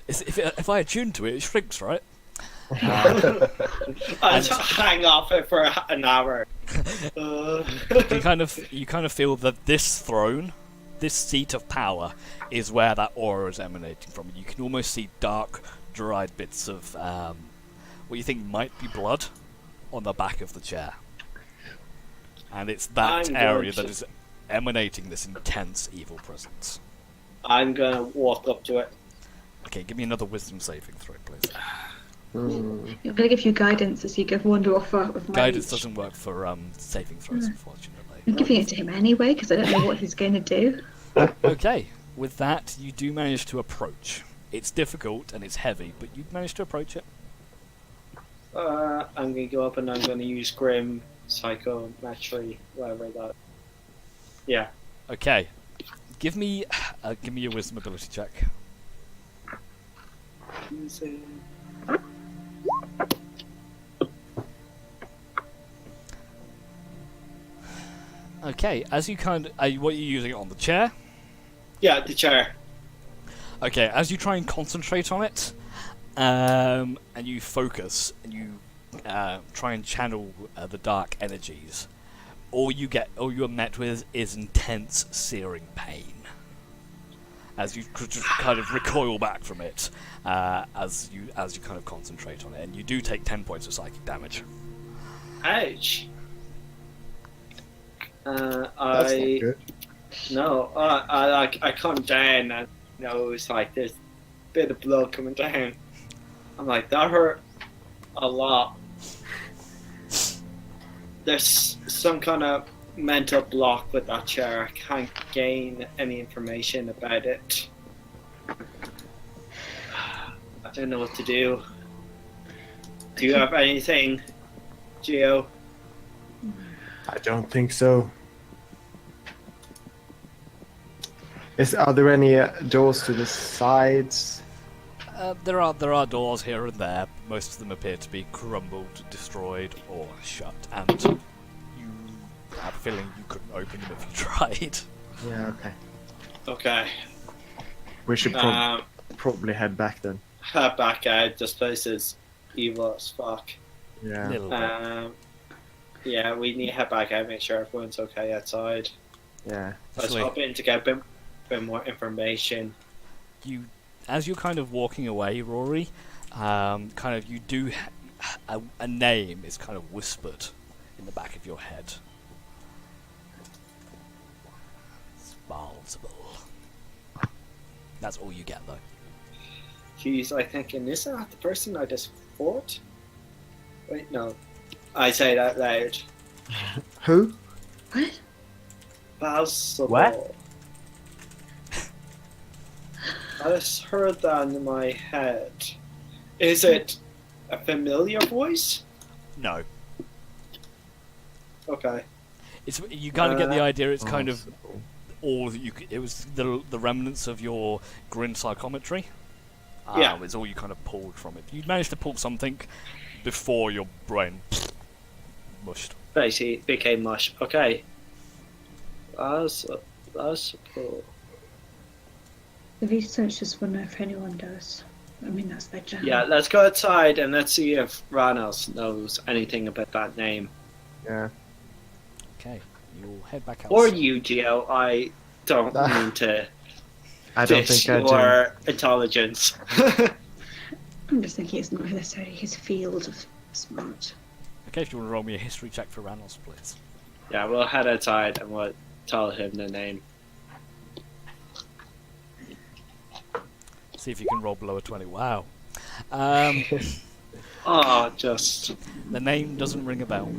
[SPEAKER 1] If I attune to it, it shrinks, right?
[SPEAKER 4] I'll just hang off it for an hour.
[SPEAKER 1] You kind of feel that this throne, this seat of power, is where that aura is emanating from. You can almost see dark, dried bits of what you think might be blood on the back of the chair, and it's that area that is emanating this intense evil presence.
[SPEAKER 4] I'm gonna walk up to it.
[SPEAKER 1] Okay, give me another wisdom saving throw, please.
[SPEAKER 3] I'm gonna give you guidance as you go wander off of my
[SPEAKER 1] Guidance
[SPEAKER 3] reach.
[SPEAKER 1] doesn't work for saving throws, unfortunately.
[SPEAKER 3] I'm giving it to him anyway because I don't know what he's going to do.
[SPEAKER 1] Okay, with that, you do manage to approach. It's difficult and it's heavy, but you manage to approach it.
[SPEAKER 4] I'm gonna go up and I'm gonna use Grim, Psychometry, whatever that. Yeah.
[SPEAKER 1] Okay, give me a wisdom ability check. Okay, as you what are you using it on the chair?
[SPEAKER 4] Yeah, the chair.
[SPEAKER 1] Okay, as you try and concentrate on it, and you focus, and you try and channel the dark energies, all you are met with is intense, searing pain. As you just kind of recoil back from it, as you kind of concentrate on it, and you do take 10 points of psychic damage.
[SPEAKER 4] Ouch.
[SPEAKER 2] That's not good.
[SPEAKER 4] No, I come down and it's like this bit of blood coming down. I'm like, that hurt a lot. There's some kind of mental block with that chair. I can't gain any information about it. I don't know what to do. Do you have anything, Gio?
[SPEAKER 2] I don't think so. Are there any doors to the sides?
[SPEAKER 1] There are doors here and there. Most of them appear to be crumbled, destroyed, or shut, and you have a feeling you couldn't open them if you tried.
[SPEAKER 2] Yeah, okay.
[SPEAKER 4] Okay.
[SPEAKER 2] We should probably head back then.
[SPEAKER 4] Head back out. This place is evil as fuck.
[SPEAKER 2] Yeah.
[SPEAKER 1] Little bit.
[SPEAKER 4] Yeah, we need to head back out, make sure everyone's okay outside.
[SPEAKER 2] Yeah.
[SPEAKER 4] I was hoping to get a bit more information.
[SPEAKER 1] As you're kind of walking away, Rory, you do a name is kind of whispered in the back of your head. It's Balzable. That's all you get, though.
[SPEAKER 4] She's like thinking, is that the person I just fought? Wait, no. I say that loud.
[SPEAKER 2] Who?
[SPEAKER 3] What?
[SPEAKER 4] Balzable.
[SPEAKER 5] What?
[SPEAKER 4] I just heard that in my head. Is it a familiar voice?
[SPEAKER 1] No.
[SPEAKER 4] Okay.
[SPEAKER 1] You kind of get the idea. It's kind of all that you. It was the remnants of your grin psychometry.
[SPEAKER 4] Yeah.
[SPEAKER 1] It's all you kind of pulled from it. You managed to pull something before your brain mushed.
[SPEAKER 4] Basically, it became mush. Okay. That's cool.
[SPEAKER 3] The researchers will know if anyone does. I mean, that's their job.
[SPEAKER 4] Yeah, let's go outside and let's see if Ranos knows anything about that name.
[SPEAKER 2] Yeah.
[SPEAKER 1] Okay, you'll head back out.
[SPEAKER 4] Or you, Gio. I don't mean to
[SPEAKER 2] I don't
[SPEAKER 4] dish
[SPEAKER 2] think I do.
[SPEAKER 4] your intelligence.
[SPEAKER 3] I'm just thinking it's not necessarily his field of smart.
[SPEAKER 1] Okay, if you want to roll me a history check for Ranos, please.
[SPEAKER 4] Yeah, we'll head outside and we'll tell him the name.
[SPEAKER 1] See if you can roll below a 20. Wow.
[SPEAKER 4] Just
[SPEAKER 1] The name doesn't ring a bell.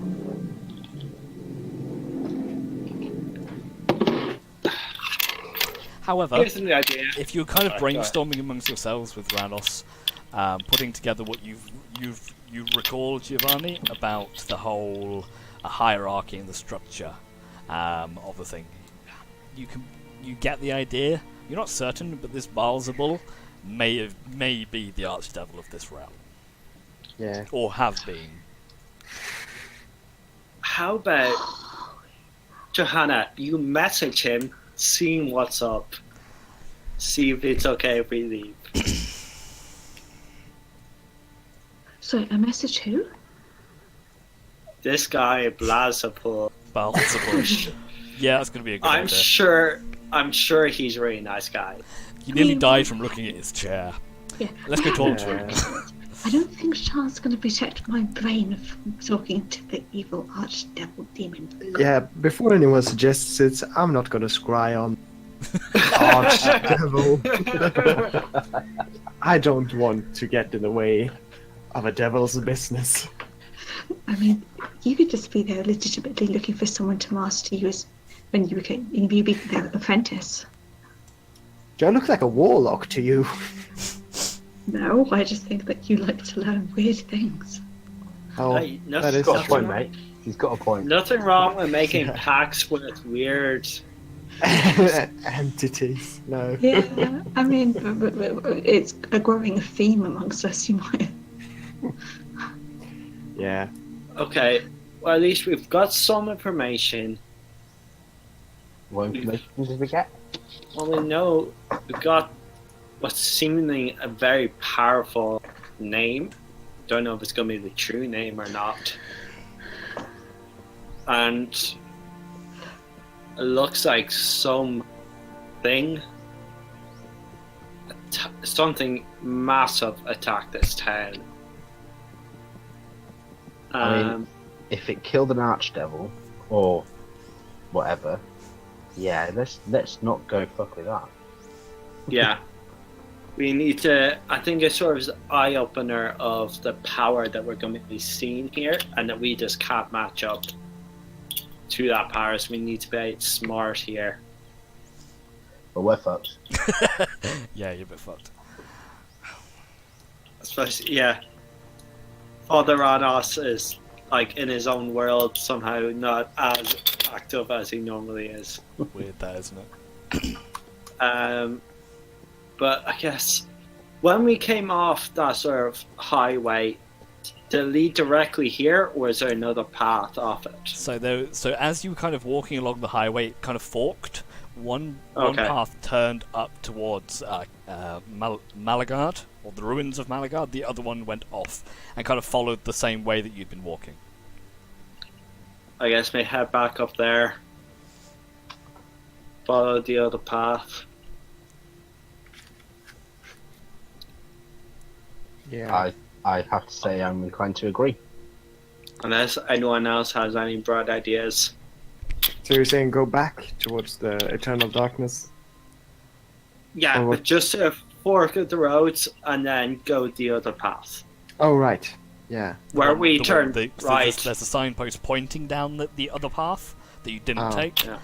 [SPEAKER 1] However,
[SPEAKER 4] here's the idea.
[SPEAKER 1] if you're kind of
[SPEAKER 4] Alright, go
[SPEAKER 1] brainstorming amongst yourselves with Ranos, putting together what you recall, Giovanni, about the whole hierarchy and the structure of the thing, you get the idea. You're not certain, but this Baalzebul may be the archdevil of this realm,
[SPEAKER 2] Yeah.
[SPEAKER 1] or have been.
[SPEAKER 4] How about Johanna? You message him, seeing what's up. See if it's okay if we leave.
[SPEAKER 3] So, a message who?
[SPEAKER 4] This guy Blazapul.
[SPEAKER 1] Baalzebul. Yeah, that's going to be a good idea.
[SPEAKER 4] I'm sure he's a really nice guy.
[SPEAKER 1] You nearly died from looking at his chair.
[SPEAKER 3] Yeah.
[SPEAKER 1] Let's go talk to him.
[SPEAKER 3] I don't think Charles going to protect my brain from talking to the evil archdevil demon.
[SPEAKER 2] Yeah, before anyone suggests it, I'm not gonna scry on archdevil. I don't want to get in the way of a devil's business.
[SPEAKER 3] I mean, you could just be there legitimately looking for someone to master you when you be their apprentice.
[SPEAKER 2] Do I look like a warlock to you?
[SPEAKER 3] No, I just think that you like to learn weird things.
[SPEAKER 2] Oh,
[SPEAKER 4] Hey,
[SPEAKER 2] that
[SPEAKER 4] nothing-
[SPEAKER 2] is
[SPEAKER 5] He's got a
[SPEAKER 2] true.
[SPEAKER 5] point, mate. He's got a point.
[SPEAKER 4] Nothing wrong with making pacts with weird.
[SPEAKER 2] Entities. No.
[SPEAKER 3] Yeah, I mean, it's a growing theme amongst us, you might.
[SPEAKER 2] Yeah.
[SPEAKER 4] Okay, well at least we've got some information.
[SPEAKER 5] What information did we get?
[SPEAKER 4] Well, we know we've got what's seemingly a very powerful name. Don't know if it's going to be the true name or not. And it looks like something massive attacked this town.
[SPEAKER 5] I mean, if it killed an archdevil or whatever, yeah, let's not go fuck with that.
[SPEAKER 4] Yeah. We need to, I think it's sort of an eye-opener of the power that we're going to be seeing here, and that we just can't match up to that power, so we need to be smart here.
[SPEAKER 5] But we're fucked.
[SPEAKER 1] Yeah, you're a bit fucked.
[SPEAKER 4] Especially, yeah. Father Ranos is, like, in his own world, somehow not as active as he normally is.
[SPEAKER 1] Weird that, isn't it?
[SPEAKER 4] But I guess when we came off that sort of highway, did it lead directly here, or is there another path off it?
[SPEAKER 1] So as you were kind of walking along the highway, it kind of forked. One
[SPEAKER 4] Okay.
[SPEAKER 1] path turned up towards Malagard, or the ruins of Malagard. The other one went off and kind of followed the same way that you'd been walking.
[SPEAKER 4] I guess we head back up there. Follow the other path.
[SPEAKER 2] Yeah.
[SPEAKER 5] I have to say I'm inclined to agree.
[SPEAKER 4] Unless anyone else has any broad ideas.
[SPEAKER 2] So you're saying go back towards the eternal darkness?
[SPEAKER 4] Yeah,
[SPEAKER 2] Or
[SPEAKER 4] but just to fork of the roads and then go the other path.
[SPEAKER 2] Oh, right. Yeah.
[SPEAKER 4] Where we
[SPEAKER 1] The one-
[SPEAKER 4] turn
[SPEAKER 1] so
[SPEAKER 4] right.
[SPEAKER 1] There's a signpost pointing down the other path that you didn't
[SPEAKER 2] Oh.
[SPEAKER 1] take.
[SPEAKER 4] Yeah.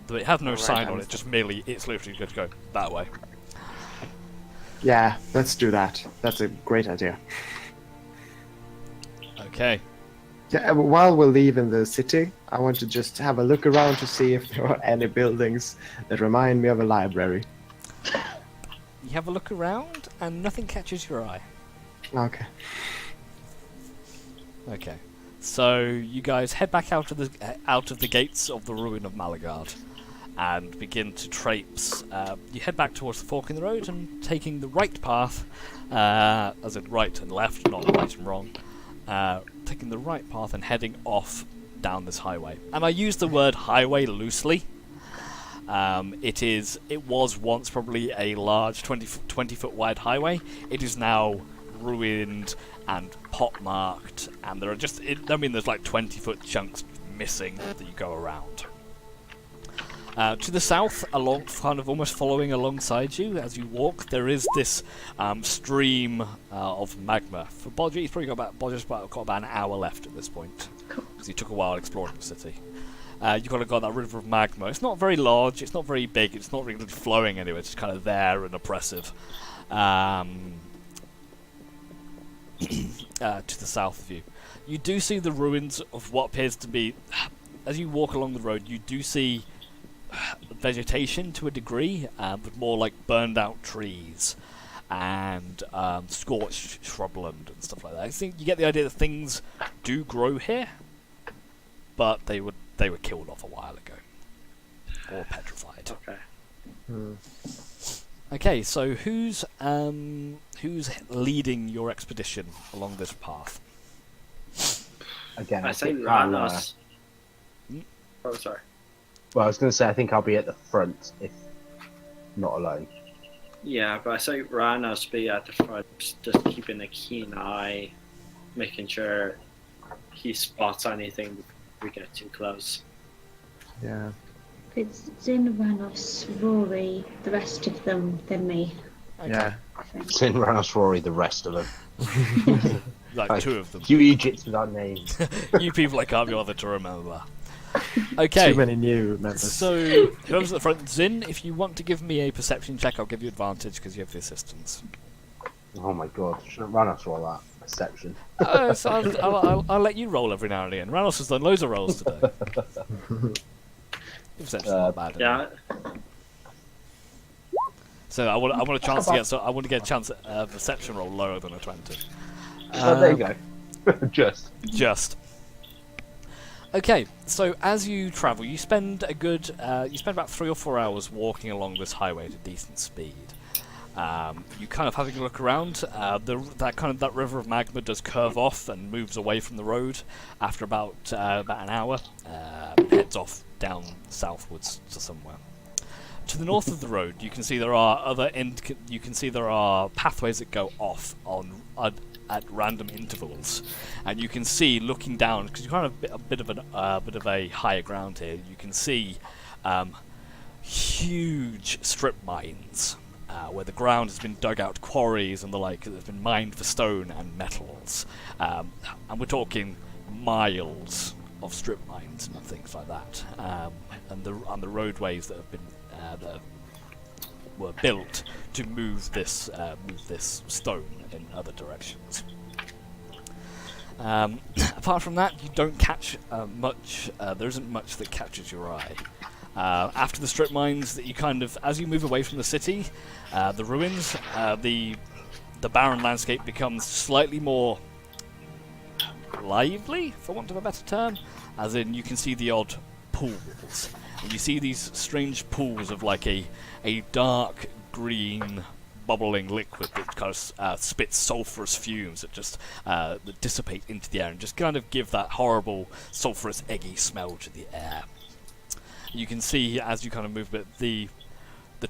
[SPEAKER 1] But it has no
[SPEAKER 2] Right,
[SPEAKER 1] sign on
[SPEAKER 2] I'm-
[SPEAKER 1] it. Just merely, it's literally good to go that way.
[SPEAKER 2] Yeah, let's do that. That's a great idea.
[SPEAKER 1] Okay.
[SPEAKER 2] Yeah, while we're leaving the city, I want to just have a look around to see if there are any buildings that remind me of a library.
[SPEAKER 1] You have a look around, and nothing catches your eye.
[SPEAKER 2] Okay.
[SPEAKER 1] Okay. So you guys head back out of the gates of the ruin of Malagard, and begin to traipse. You head back towards the fork in the road, and taking the right path, as in right and left, not right and wrong. Taking the right path and heading off down this highway. And I use the word highway loosely. It was once probably a large 20 foot wide highway. It is now ruined and pockmarked, and there are there's like 20-foot chunks missing that you go around. To the south, along, kind of almost following alongside you as you walk, there is this stream of magma. For Bodger, he's probably got about an hour left at this point, because he took a while exploring the city. You've got that river of magma. It's not very large, it's not very big, it's not really flowing anywhere, it's just kind of there and oppressive. To the south of you. You do see the ruins of what appears to be, as you walk along the road, you do see vegetation to a degree, but more like burned out trees and scorched shrubland and stuff like that. I think you get the idea that things do grow here, but they were killed off a while ago, or petrified.
[SPEAKER 4] Okay.
[SPEAKER 1] Okay, so who's leading your expedition along this path?
[SPEAKER 5] Again,
[SPEAKER 4] I say
[SPEAKER 5] think
[SPEAKER 4] Ranos. Oh, sorry.
[SPEAKER 5] well, I was going to say I think I'll be at the front if not alone.
[SPEAKER 4] Yeah, but I say Ranos be at the front, just keeping a keen eye, making sure he spots anything before we get too close.
[SPEAKER 2] Yeah.
[SPEAKER 3] It's Zin, Ranos, Rory, the rest of them, then me.
[SPEAKER 1] Okay.
[SPEAKER 2] Yeah.
[SPEAKER 3] I think.
[SPEAKER 5] Sin, Ranos, Rory, the rest of them.
[SPEAKER 1] Like two of them.
[SPEAKER 5] You Egypts without names.
[SPEAKER 1] You people I can't be bothered to remember. Okay.
[SPEAKER 2] Too many new members.
[SPEAKER 1] So, whoever's at the front, Zin, if you want to give me a perception check, I'll give you advantage because you have the assistance.
[SPEAKER 5] Oh my god, shouldn't Ranos roll that? Perception.
[SPEAKER 1] So I'll let you roll every now and again. Ranos has done loads of rolls today. Perception's not bad.
[SPEAKER 4] Yeah.
[SPEAKER 1] So I want a chance to get. So I want to get a chance at a perception roll lower than a 20.
[SPEAKER 5] Oh, there you go. Just.
[SPEAKER 1] Okay, so as you travel, you spend about 3 or 4 hours walking along this highway at a decent speed. You kind of having a look around. That river of magma does curve off and moves away from the road after about an hour. Heads off down southwards to somewhere. To the north of the road, you can see there are pathways that go off at random intervals, and you can see looking down because you're kind of a bit of a higher ground here. You can see huge strip mines where the ground has been dug out, quarries and the like that have been mined for stone and metals, and we're talking miles of strip mines and things like that, and the roadways that have been that were built to move this stone in other directions. Apart from that, you don't catch much. There isn't much that catches your eye. After the strip mines, that you kind of, as you move away from the city, the ruins, the barren landscape becomes slightly more lively, for want of a better term, as in you can see the odd pools. And you see these strange pools of like a dark green bubbling liquid that kind of spits sulphurous fumes that just that dissipate into the air and just kind of give that horrible sulphurous eggy smell to the air. You can see as you kind of move, but the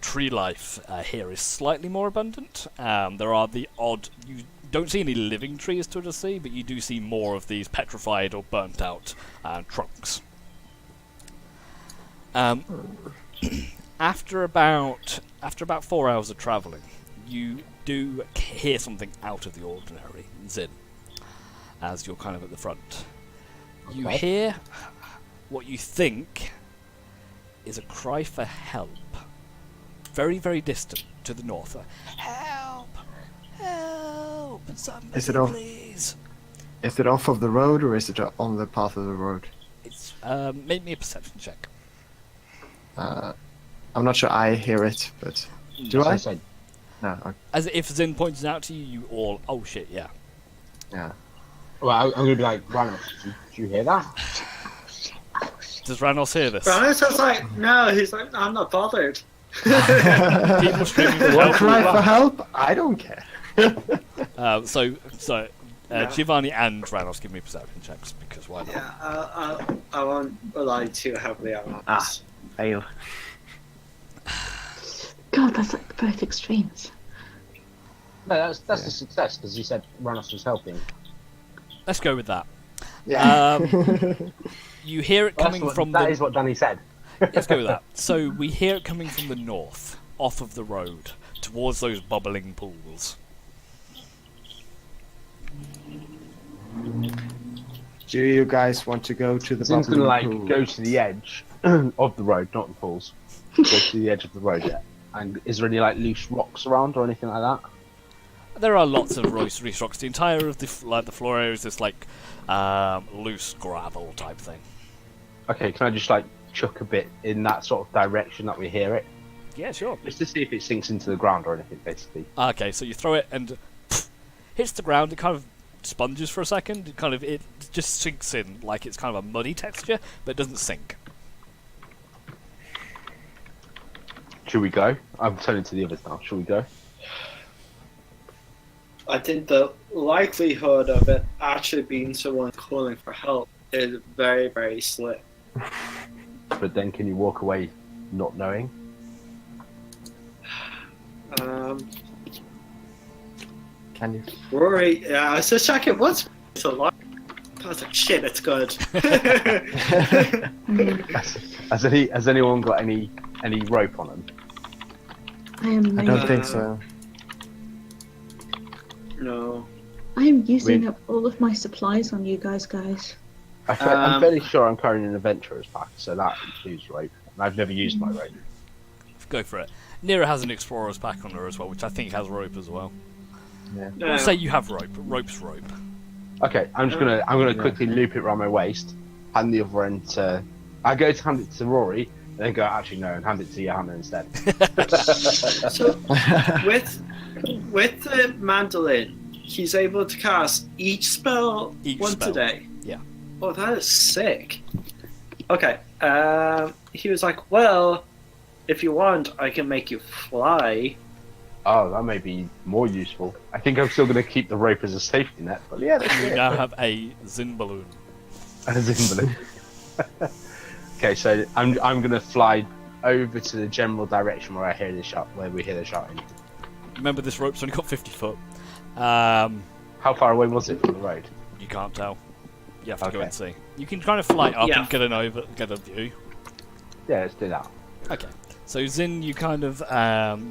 [SPEAKER 1] tree life here is slightly more abundant. There are the odd, you don't see any living trees to see, but you do see more of these petrified or burnt out trunks. After about 4 hours of travelling, you do hear something out of the ordinary, Zin, as you're kind of at the front. You hear what you think is a cry for help, very, very distant to the north. Help! Help! Somebody,
[SPEAKER 2] Is it off?
[SPEAKER 1] please!
[SPEAKER 2] Is it off of the road or is it on the path of the road?
[SPEAKER 1] It's make me a perception check.
[SPEAKER 2] I'm not sure I hear it, but do I? No. Okay.
[SPEAKER 1] As if Zin points it out to you, you all, oh shit, yeah.
[SPEAKER 2] Yeah.
[SPEAKER 5] Well, I'm going to be like, Ranos, did you hear that?
[SPEAKER 1] Does Ranos hear this?
[SPEAKER 4] Ranos is like, no, he's like, I'm not bothered.
[SPEAKER 1] People screaming for
[SPEAKER 2] What
[SPEAKER 1] help.
[SPEAKER 2] cry for help? I don't care.
[SPEAKER 1] So
[SPEAKER 4] Yeah.
[SPEAKER 1] Giovanni and Ranos give me perception checks because why not?
[SPEAKER 4] Yeah, I won't rely too heavily on this.
[SPEAKER 2] Fail.
[SPEAKER 3] God, that's like both extremes.
[SPEAKER 5] No, that's a success because you said Ranos was helping.
[SPEAKER 1] Let's go with that.
[SPEAKER 2] Yeah.
[SPEAKER 1] You hear it coming from
[SPEAKER 5] That
[SPEAKER 1] the...
[SPEAKER 5] is what Danny said.
[SPEAKER 1] Let's go with that. So we hear it coming from the north, off of the road, towards those bubbling pools.
[SPEAKER 2] Do you guys want to go to the
[SPEAKER 5] Zin's gonna
[SPEAKER 2] bubbling pool?
[SPEAKER 5] go to the edge of the road, not the pools. Go to the edge of the road, yeah. And is there any loose rocks around or anything like that?
[SPEAKER 1] There are lots of loose rocks. The entire of the floor area is this loose gravel type thing.
[SPEAKER 5] Okay, can I just chuck a bit in that sort of direction that we hear it?
[SPEAKER 1] Yeah, sure.
[SPEAKER 5] Just to see if it sinks into the ground or anything, basically.
[SPEAKER 1] Okay, so you throw it and hits the ground. It kind of sponges for a second. It just sinks in like it's kind of a muddy texture, but it doesn't sink.
[SPEAKER 5] Should we go? I'm turning to the others now. Should we go?
[SPEAKER 4] I think the likelihood of it actually being someone calling for help is very, very slim.
[SPEAKER 5] But then can you walk away not knowing?
[SPEAKER 2] Can you?
[SPEAKER 4] Rory, I was just checking what's a lot. I was like, shit, it's good.
[SPEAKER 5] Has anyone got any rope on them?
[SPEAKER 2] I don't think so.
[SPEAKER 4] No.
[SPEAKER 3] I am using up all of my supplies on you guys.
[SPEAKER 5] I'm fairly sure I'm carrying an adventurer's pack, so that includes rope. And I've never used my rope.
[SPEAKER 1] Go for it. Nira has an explorer's pack on her as well, which I think has rope as well.
[SPEAKER 2] Yeah.
[SPEAKER 1] I'll say you have rope. Rope's rope.
[SPEAKER 5] Okay, I'm gonna quickly loop it around my waist, hand the other end to. I go to hand it to Rory, and then go actually no, and hand it to Johanna instead.
[SPEAKER 4] So, with the mandolin, he's able to cast each spell once
[SPEAKER 1] spell.
[SPEAKER 4] a day.
[SPEAKER 1] Yeah.
[SPEAKER 4] Oh, that is sick. Okay. He was like, well, if you want, I can make you fly.
[SPEAKER 5] Oh, that may be more useful. I think I'm still gonna keep the rope as a safety net, but yeah, that's
[SPEAKER 1] You
[SPEAKER 5] it.
[SPEAKER 1] now have a Zin balloon.
[SPEAKER 5] A Zin balloon. Okay, so I'm gonna fly over to the general direction where we hear the shouting.
[SPEAKER 1] Remember, this rope's only got 50 foot.
[SPEAKER 5] How far away was it from the road?
[SPEAKER 1] You can't tell. You have to go
[SPEAKER 5] Okay.
[SPEAKER 1] and see. You can kind of fly up
[SPEAKER 4] Yeah.
[SPEAKER 1] and get a view.
[SPEAKER 5] Yeah, let's do that.
[SPEAKER 1] Okay. So Zin, you kind of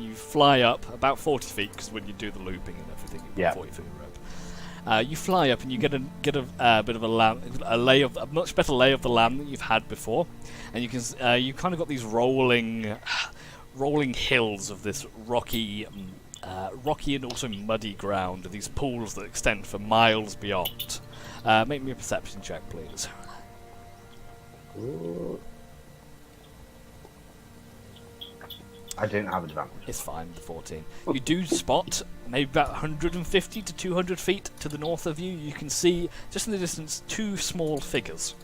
[SPEAKER 1] you fly up about 40 feet because when you do the looping and everything, you've got
[SPEAKER 5] Yeah.
[SPEAKER 1] 40 feet of rope. You fly up and you get a bit of a much better lay of the land that you've had before, and you can you kind of got these rolling hills of this rocky and also muddy ground, and these pools that extend for miles beyond. Make me a perception check, please.
[SPEAKER 5] I don't have advantage.
[SPEAKER 1] It's fine, the 14. You do spot, maybe about 150 to 200 feet to the north of you, you can see, just in the distance, two small figures.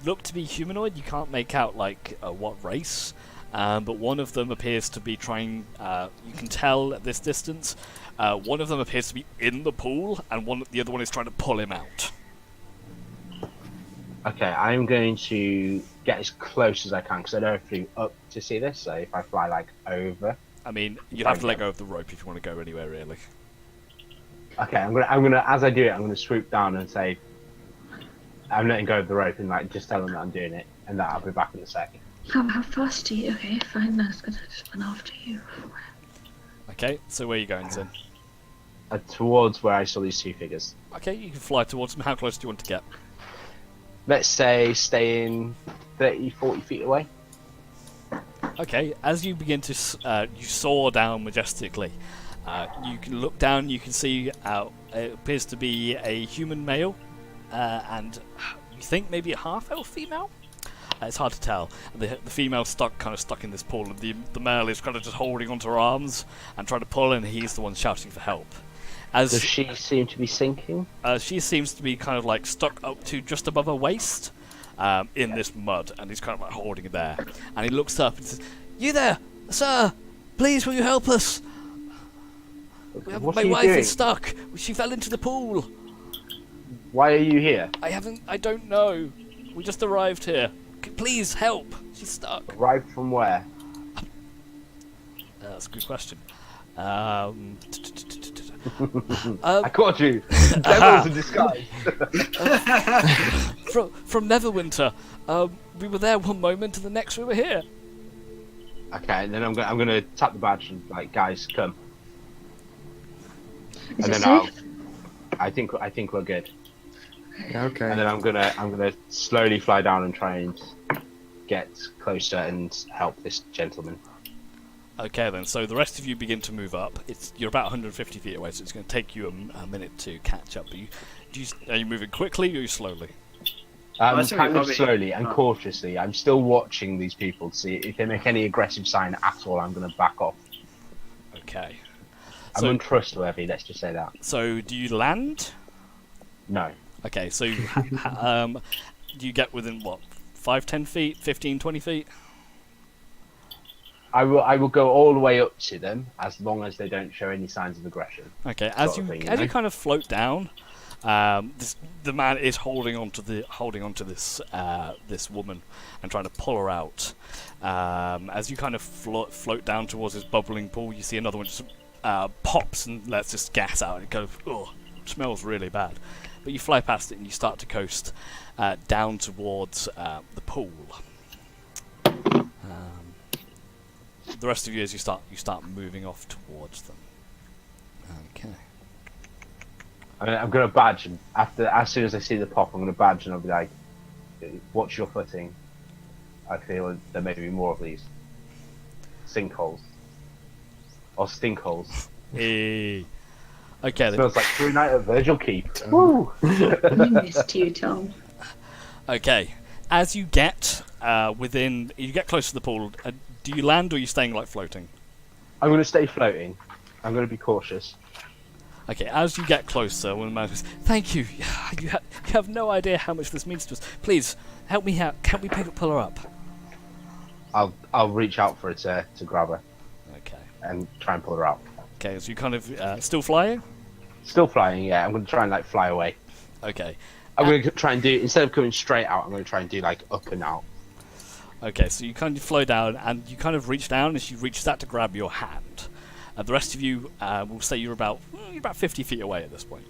[SPEAKER 1] Look to be humanoid, you can't make out, what race, but one of them appears to be trying, you can tell at this distance, one of them appears to be in the pool, and the other one is trying to pull him out.
[SPEAKER 5] Okay, I'm going to get as close as I can because I don't flew up to see this. So if I fly over,
[SPEAKER 1] I mean, you'd have to let go of the rope if you want to go anywhere, really.
[SPEAKER 5] okay, I'm gonna as I do it, I'm gonna swoop down and say, I'm letting go of the rope and just tell them that I'm doing it and that I'll be back in a sec.
[SPEAKER 3] How fast are you? Okay, fine. That's gonna just run after you.
[SPEAKER 1] Okay, so where are you going, Zin?
[SPEAKER 5] Towards where I saw these two figures.
[SPEAKER 1] Okay, you can fly towards them. How close do you want to get?
[SPEAKER 5] Let's say staying 30, 40 feet away.
[SPEAKER 1] Okay, as you begin to you soar down majestically, you can look down. You can see it appears to be a human male, and you think maybe a half-elf female. It's hard to tell. The female's kind of stuck in this pool, and the male is kind of just holding onto her arms and trying to pull, and he's the one shouting for help.
[SPEAKER 5] Does she seem to be sinking?
[SPEAKER 1] She seems to be kind of stuck up to just above her waist in this mud, and he's kind of holding it there. And he looks up and says, "You there, sir? Please, will you help us?
[SPEAKER 5] What
[SPEAKER 1] My
[SPEAKER 5] are you
[SPEAKER 1] wife
[SPEAKER 5] doing?
[SPEAKER 1] is stuck. She fell into the pool.
[SPEAKER 5] Why are you here?
[SPEAKER 1] I don't know. We just arrived here. Please help. She's stuck."
[SPEAKER 5] Arrived from where?
[SPEAKER 1] That's a good question.
[SPEAKER 5] I caught you. Devils in disguise.
[SPEAKER 1] From Neverwinter. We were there one moment, and the next we were here.
[SPEAKER 5] Okay, and then I'm gonna tap the badge and like, guys, come.
[SPEAKER 3] Is
[SPEAKER 5] And
[SPEAKER 3] it
[SPEAKER 5] then
[SPEAKER 3] safe?
[SPEAKER 5] I think we're good.
[SPEAKER 2] Yeah, okay.
[SPEAKER 5] And then I'm gonna slowly fly down and try and get closer and help this gentleman.
[SPEAKER 1] Okay then, so the rest of you begin to move up. You're about 150 feet away, so it's going to take you a minute to catch up. But are you moving quickly or slowly?
[SPEAKER 4] I think we
[SPEAKER 5] Kind of
[SPEAKER 4] probably-
[SPEAKER 5] slowly and cautiously. I'm still watching these people to see if they make any aggressive sign at all. I'm going to back off.
[SPEAKER 1] Okay.
[SPEAKER 5] I'm
[SPEAKER 1] So,
[SPEAKER 5] untrustworthy. Let's just say that.
[SPEAKER 1] so do you land?
[SPEAKER 5] No.
[SPEAKER 1] Okay, so do you get within what? 5, 10 feet, 15, 20 feet?
[SPEAKER 5] I will go all the way up to them as long as they don't show any signs of aggression.
[SPEAKER 1] Okay, as
[SPEAKER 5] Sort of thing, you
[SPEAKER 1] you
[SPEAKER 5] know?
[SPEAKER 1] kind of float down, the man is holding onto this this woman and trying to pull her out. As you kind of float down towards this bubbling pool, you see another one just pops and lets this gas out. And it kind of smells really bad. But you fly past it and you start to coast down towards the pool. The rest of you, as you start moving off towards them. Okay.
[SPEAKER 5] I'm going to badge, and as soon as I see the pop, I'm going to badge, and I'll be like, "Watch your footing. I feel there may be more of these sinkholes or stinkholes.
[SPEAKER 1] Hey. Okay. Then.
[SPEAKER 5] Smells like true night at Virgil Keep. Woo!
[SPEAKER 3] We missed you, Tom.
[SPEAKER 1] Okay. As you get you get close to the pool. Do you land or are you staying like floating?
[SPEAKER 5] I'm going to stay floating. I'm going to be cautious.
[SPEAKER 1] Okay, as you get closer, one of the man goes, "Thank you. You have no idea how much this means to us. Please help me out. Can't we pull her up?"
[SPEAKER 5] I'll reach out for her to grab her
[SPEAKER 1] Okay.
[SPEAKER 5] and try and pull her out.
[SPEAKER 1] Okay, so you kind of still flying.
[SPEAKER 5] Still flying, yeah. I'm going to try and like fly away.
[SPEAKER 1] Okay.
[SPEAKER 5] I'm going to try and do, instead of coming straight out, I'm going to try and do like up and out.
[SPEAKER 1] Okay, so you kind of flow down, and you kind of reach down, and she reaches out to grab your hand. The rest of you will say you're about 50 feet away at this point.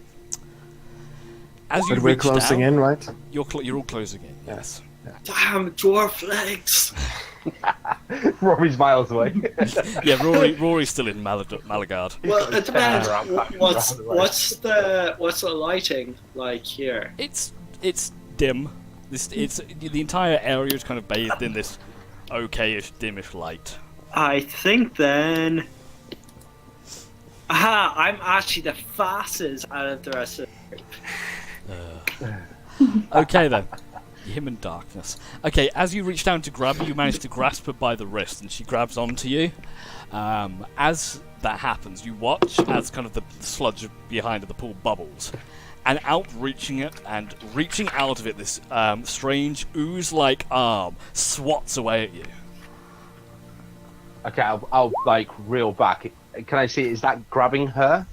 [SPEAKER 1] As you
[SPEAKER 2] But we're
[SPEAKER 1] reach
[SPEAKER 2] closing
[SPEAKER 1] down,
[SPEAKER 2] in, right?
[SPEAKER 1] you're all closing in. Yes.
[SPEAKER 4] Damn dwarf legs!
[SPEAKER 5] Rory's miles away.
[SPEAKER 1] Yeah, Rory's still in Malagard.
[SPEAKER 4] Well, it depends.
[SPEAKER 5] Around-
[SPEAKER 4] What's
[SPEAKER 5] around
[SPEAKER 4] the lighting like here?
[SPEAKER 1] It's dim. It's the entire area is kind of bathed in this okayish, dimish light.
[SPEAKER 4] I think then. Aha! I'm actually the fastest out of the rest of the group.
[SPEAKER 1] Okay then. Him and darkness. Okay, as you reach down to grab her, you manage to grasp her by the wrist, and she grabs onto you. As that happens, you watch as kind of the sludge behind the pool bubbles, and reaching out of it, this strange ooze-like arm swats away at you.
[SPEAKER 5] Okay, I'll like reel back. Can I see? Is that grabbing her?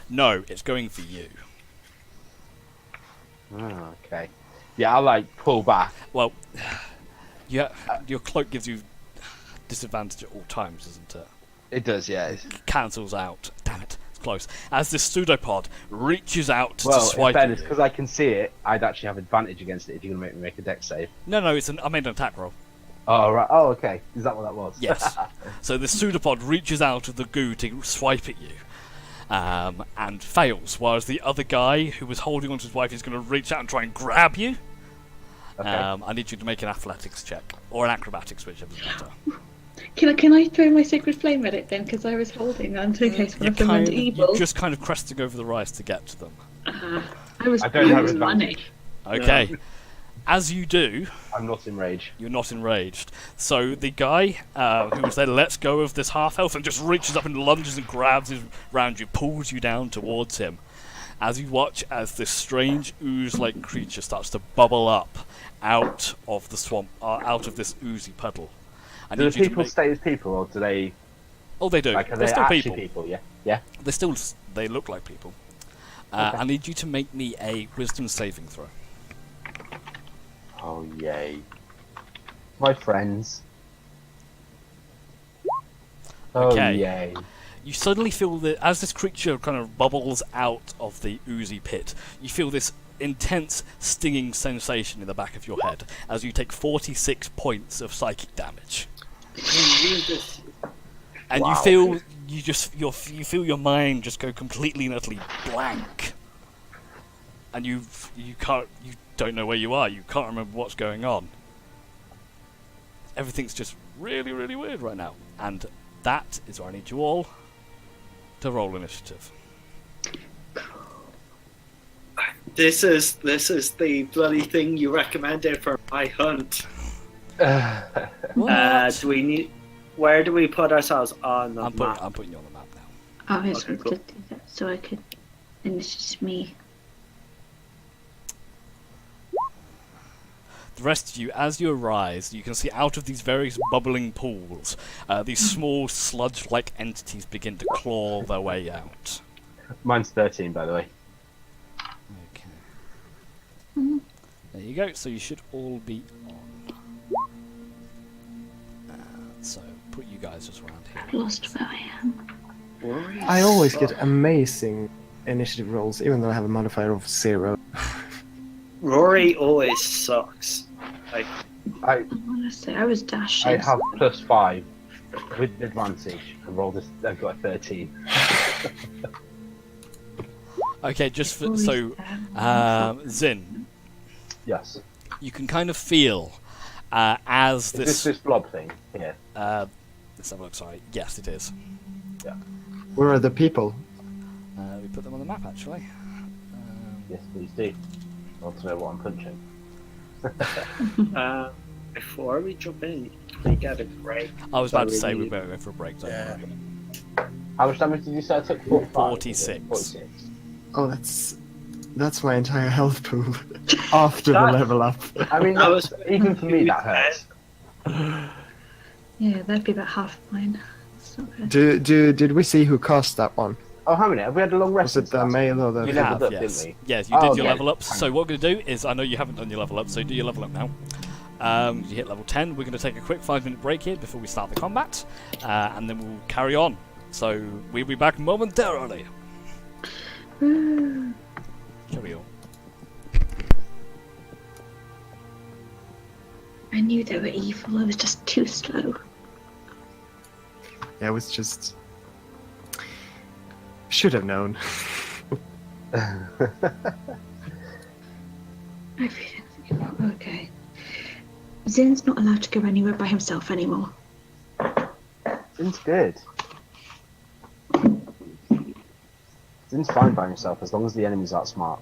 [SPEAKER 1] No, it's going for you.
[SPEAKER 5] Oh, okay. Yeah, I'll like pull back.
[SPEAKER 1] Well, yeah, your cloak gives you disadvantage at all times, doesn't it?
[SPEAKER 5] It does, yeah.
[SPEAKER 1] It cancels out. Damn it, it's close. As this pseudopod reaches out to
[SPEAKER 5] Well, in
[SPEAKER 1] swipe at
[SPEAKER 5] fairness,
[SPEAKER 1] you.
[SPEAKER 5] because I can see it, I'd actually have advantage against it if you're gonna make me make a dex save.
[SPEAKER 1] No, I made an attack roll.
[SPEAKER 5] Oh right. Oh, okay. Is that what that was?
[SPEAKER 1] Yes. So the pseudopod reaches out of the goo to swipe at you, and fails. Whereas the other guy who was holding onto his wife is going to reach out and try and grab you.
[SPEAKER 5] Okay.
[SPEAKER 1] I need you to make an athletics check or an acrobatics, whichever's better.
[SPEAKER 3] Can I throw my sacred flame at it then? Because I was holding on to in case one of them went evil.
[SPEAKER 1] You're just kind of cresting over the rise to get to them.
[SPEAKER 3] I was
[SPEAKER 5] I don't have
[SPEAKER 3] running.
[SPEAKER 1] Okay. As you do,
[SPEAKER 5] I'm not in rage.
[SPEAKER 1] you're not enraged. So the guy who was there lets go of this half elf and just reaches up and lunges and grabs around you, pulls you down towards him. As you watch as this strange ooze-like creature starts to bubble up out of the swamp, out of this oozy puddle. I
[SPEAKER 5] Do
[SPEAKER 1] need
[SPEAKER 5] the
[SPEAKER 1] you to
[SPEAKER 5] people
[SPEAKER 1] make...
[SPEAKER 5] stay as people, or do they?
[SPEAKER 1] Oh, they do.
[SPEAKER 5] Like, are
[SPEAKER 1] They're
[SPEAKER 5] they
[SPEAKER 1] still
[SPEAKER 5] actually
[SPEAKER 1] people.
[SPEAKER 5] Yeah. Yeah.
[SPEAKER 1] They look like people.
[SPEAKER 5] Okay.
[SPEAKER 1] I need you to make me a wisdom saving throw.
[SPEAKER 5] Oh yay! My friends. Oh
[SPEAKER 1] Okay.
[SPEAKER 5] yay!
[SPEAKER 1] you suddenly feel that as this creature kind of bubbles out of the oozy pit, you feel this intense stinging sensation in the back of your head as you take 46 points of psychic damage. And
[SPEAKER 5] Wow.
[SPEAKER 1] you feel you feel your mind just go completely and utterly blank, and you don't know where you are. You can't remember what's going on. Everything's just really, really weird right now, and that is where I need you all to roll initiative.
[SPEAKER 4] This is the bloody thing you recommended for my hunt.
[SPEAKER 1] What?
[SPEAKER 4] Do we need? Where do we put ourselves on the map?
[SPEAKER 1] I'm putting you on the map now.
[SPEAKER 3] I was
[SPEAKER 4] Okay,
[SPEAKER 3] going
[SPEAKER 4] cool.
[SPEAKER 3] to do that so I could. And this is me.
[SPEAKER 1] The rest of you, as you arise, you can see out of these various bubbling pools, these small sludge-like entities begin to claw their way out.
[SPEAKER 5] Mine's 13, by the way.
[SPEAKER 1] Okay.
[SPEAKER 3] Mhm.
[SPEAKER 1] There you go. So you should all be on. So put you guys just around here.
[SPEAKER 3] I've lost where I am.
[SPEAKER 2] I always get amazing initiative rolls, even though I have a modifier of 0.
[SPEAKER 4] Rory always sucks. Like,
[SPEAKER 5] I
[SPEAKER 3] I want to say I was dashing.
[SPEAKER 5] I have +5 with advantage. I rolled this. I've got a 13.
[SPEAKER 1] Okay, just for,
[SPEAKER 3] Always
[SPEAKER 1] so
[SPEAKER 3] there.
[SPEAKER 1] Zin,
[SPEAKER 5] Yes.
[SPEAKER 1] you can kind of feel as
[SPEAKER 5] Is this blob thing here?
[SPEAKER 1] let's have a look. Sorry, yes, it is.
[SPEAKER 2] Where are the people?
[SPEAKER 1] We put them on the map actually.
[SPEAKER 5] Yes, please do. I want to know what I'm punching.
[SPEAKER 4] before we jump in, we get a break.
[SPEAKER 1] I was about to say
[SPEAKER 4] we
[SPEAKER 1] we're better go for a break. Don't
[SPEAKER 2] Yeah.
[SPEAKER 1] worry.
[SPEAKER 5] How much damage did you say I took? 45?
[SPEAKER 1] 46.
[SPEAKER 5] 46.
[SPEAKER 2] Oh, that's my entire health pool after the
[SPEAKER 4] That-
[SPEAKER 2] level up.
[SPEAKER 5] I mean,
[SPEAKER 4] That was-
[SPEAKER 5] even for me, that hurts.
[SPEAKER 3] Yeah, that'd be about half mine. It's not bad.
[SPEAKER 2] Did we see who cast that one?
[SPEAKER 5] Oh, how many? Have we had a long rest?
[SPEAKER 2] Was it the
[SPEAKER 5] since
[SPEAKER 2] male or the
[SPEAKER 5] You
[SPEAKER 1] You
[SPEAKER 5] leveled
[SPEAKER 1] have,
[SPEAKER 5] up,
[SPEAKER 1] yes.
[SPEAKER 5] didn't
[SPEAKER 1] Yes, you
[SPEAKER 5] Oh,
[SPEAKER 1] did your
[SPEAKER 5] okay.
[SPEAKER 1] level ups. So what we're going to do is, I know you haven't done your level up, so do your level up now. You hit level 10. We're going to take a quick 5-minute break here before we start the combat, and then we'll carry on. So we'll be back momentarily. Carry on.
[SPEAKER 3] I knew they were evil. I was just too slow.
[SPEAKER 2] Yeah, it was just. Should have known.
[SPEAKER 3] Okay. Zin's not allowed to go anywhere by himself anymore.
[SPEAKER 5] Zin's good. Zin's fine by himself as long as the enemies aren't smart.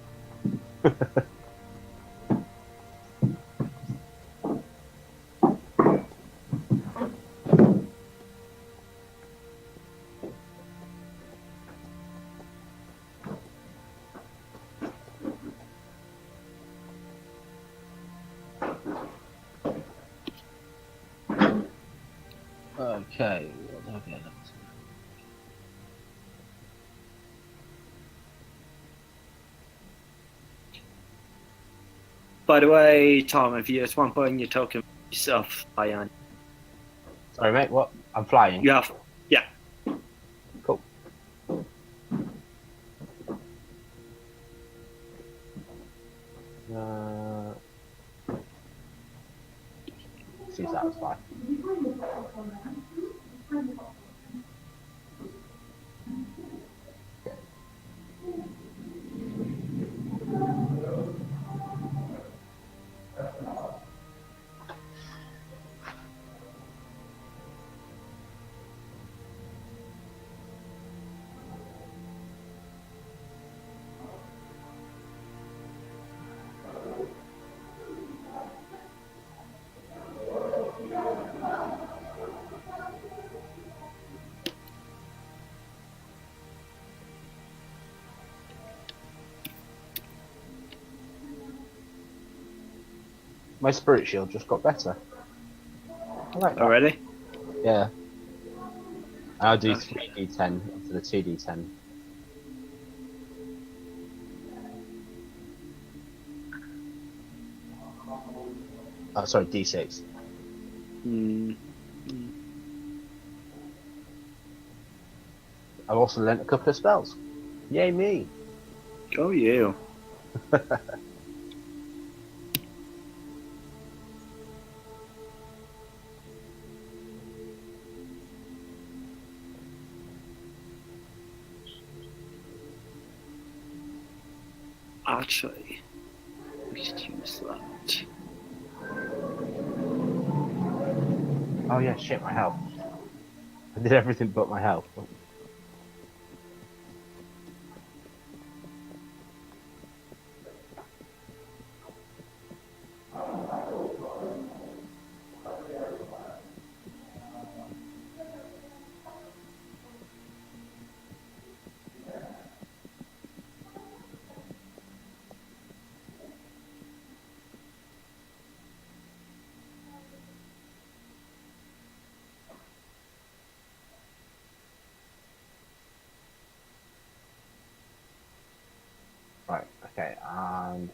[SPEAKER 5] Okay, what have I got?
[SPEAKER 4] By the way, Tom, if you at one point you're talking yourself, I on.
[SPEAKER 5] Sorry, mate. What? I'm flying.
[SPEAKER 4] You have, yeah.
[SPEAKER 5] Cool. Seems satisfied. My spirit shield just got better. I like that.
[SPEAKER 4] Already?
[SPEAKER 5] Yeah. I'll do
[SPEAKER 4] Okay.
[SPEAKER 5] 3d10 for the 2d10. Oh, sorry, d6.
[SPEAKER 4] Mm.
[SPEAKER 5] I've also learnt a couple of spells. Yay me!
[SPEAKER 4] Go you. Actually, we should use that.
[SPEAKER 5] Oh yeah, shit, my health. I did everything but my health. Right, okay, and...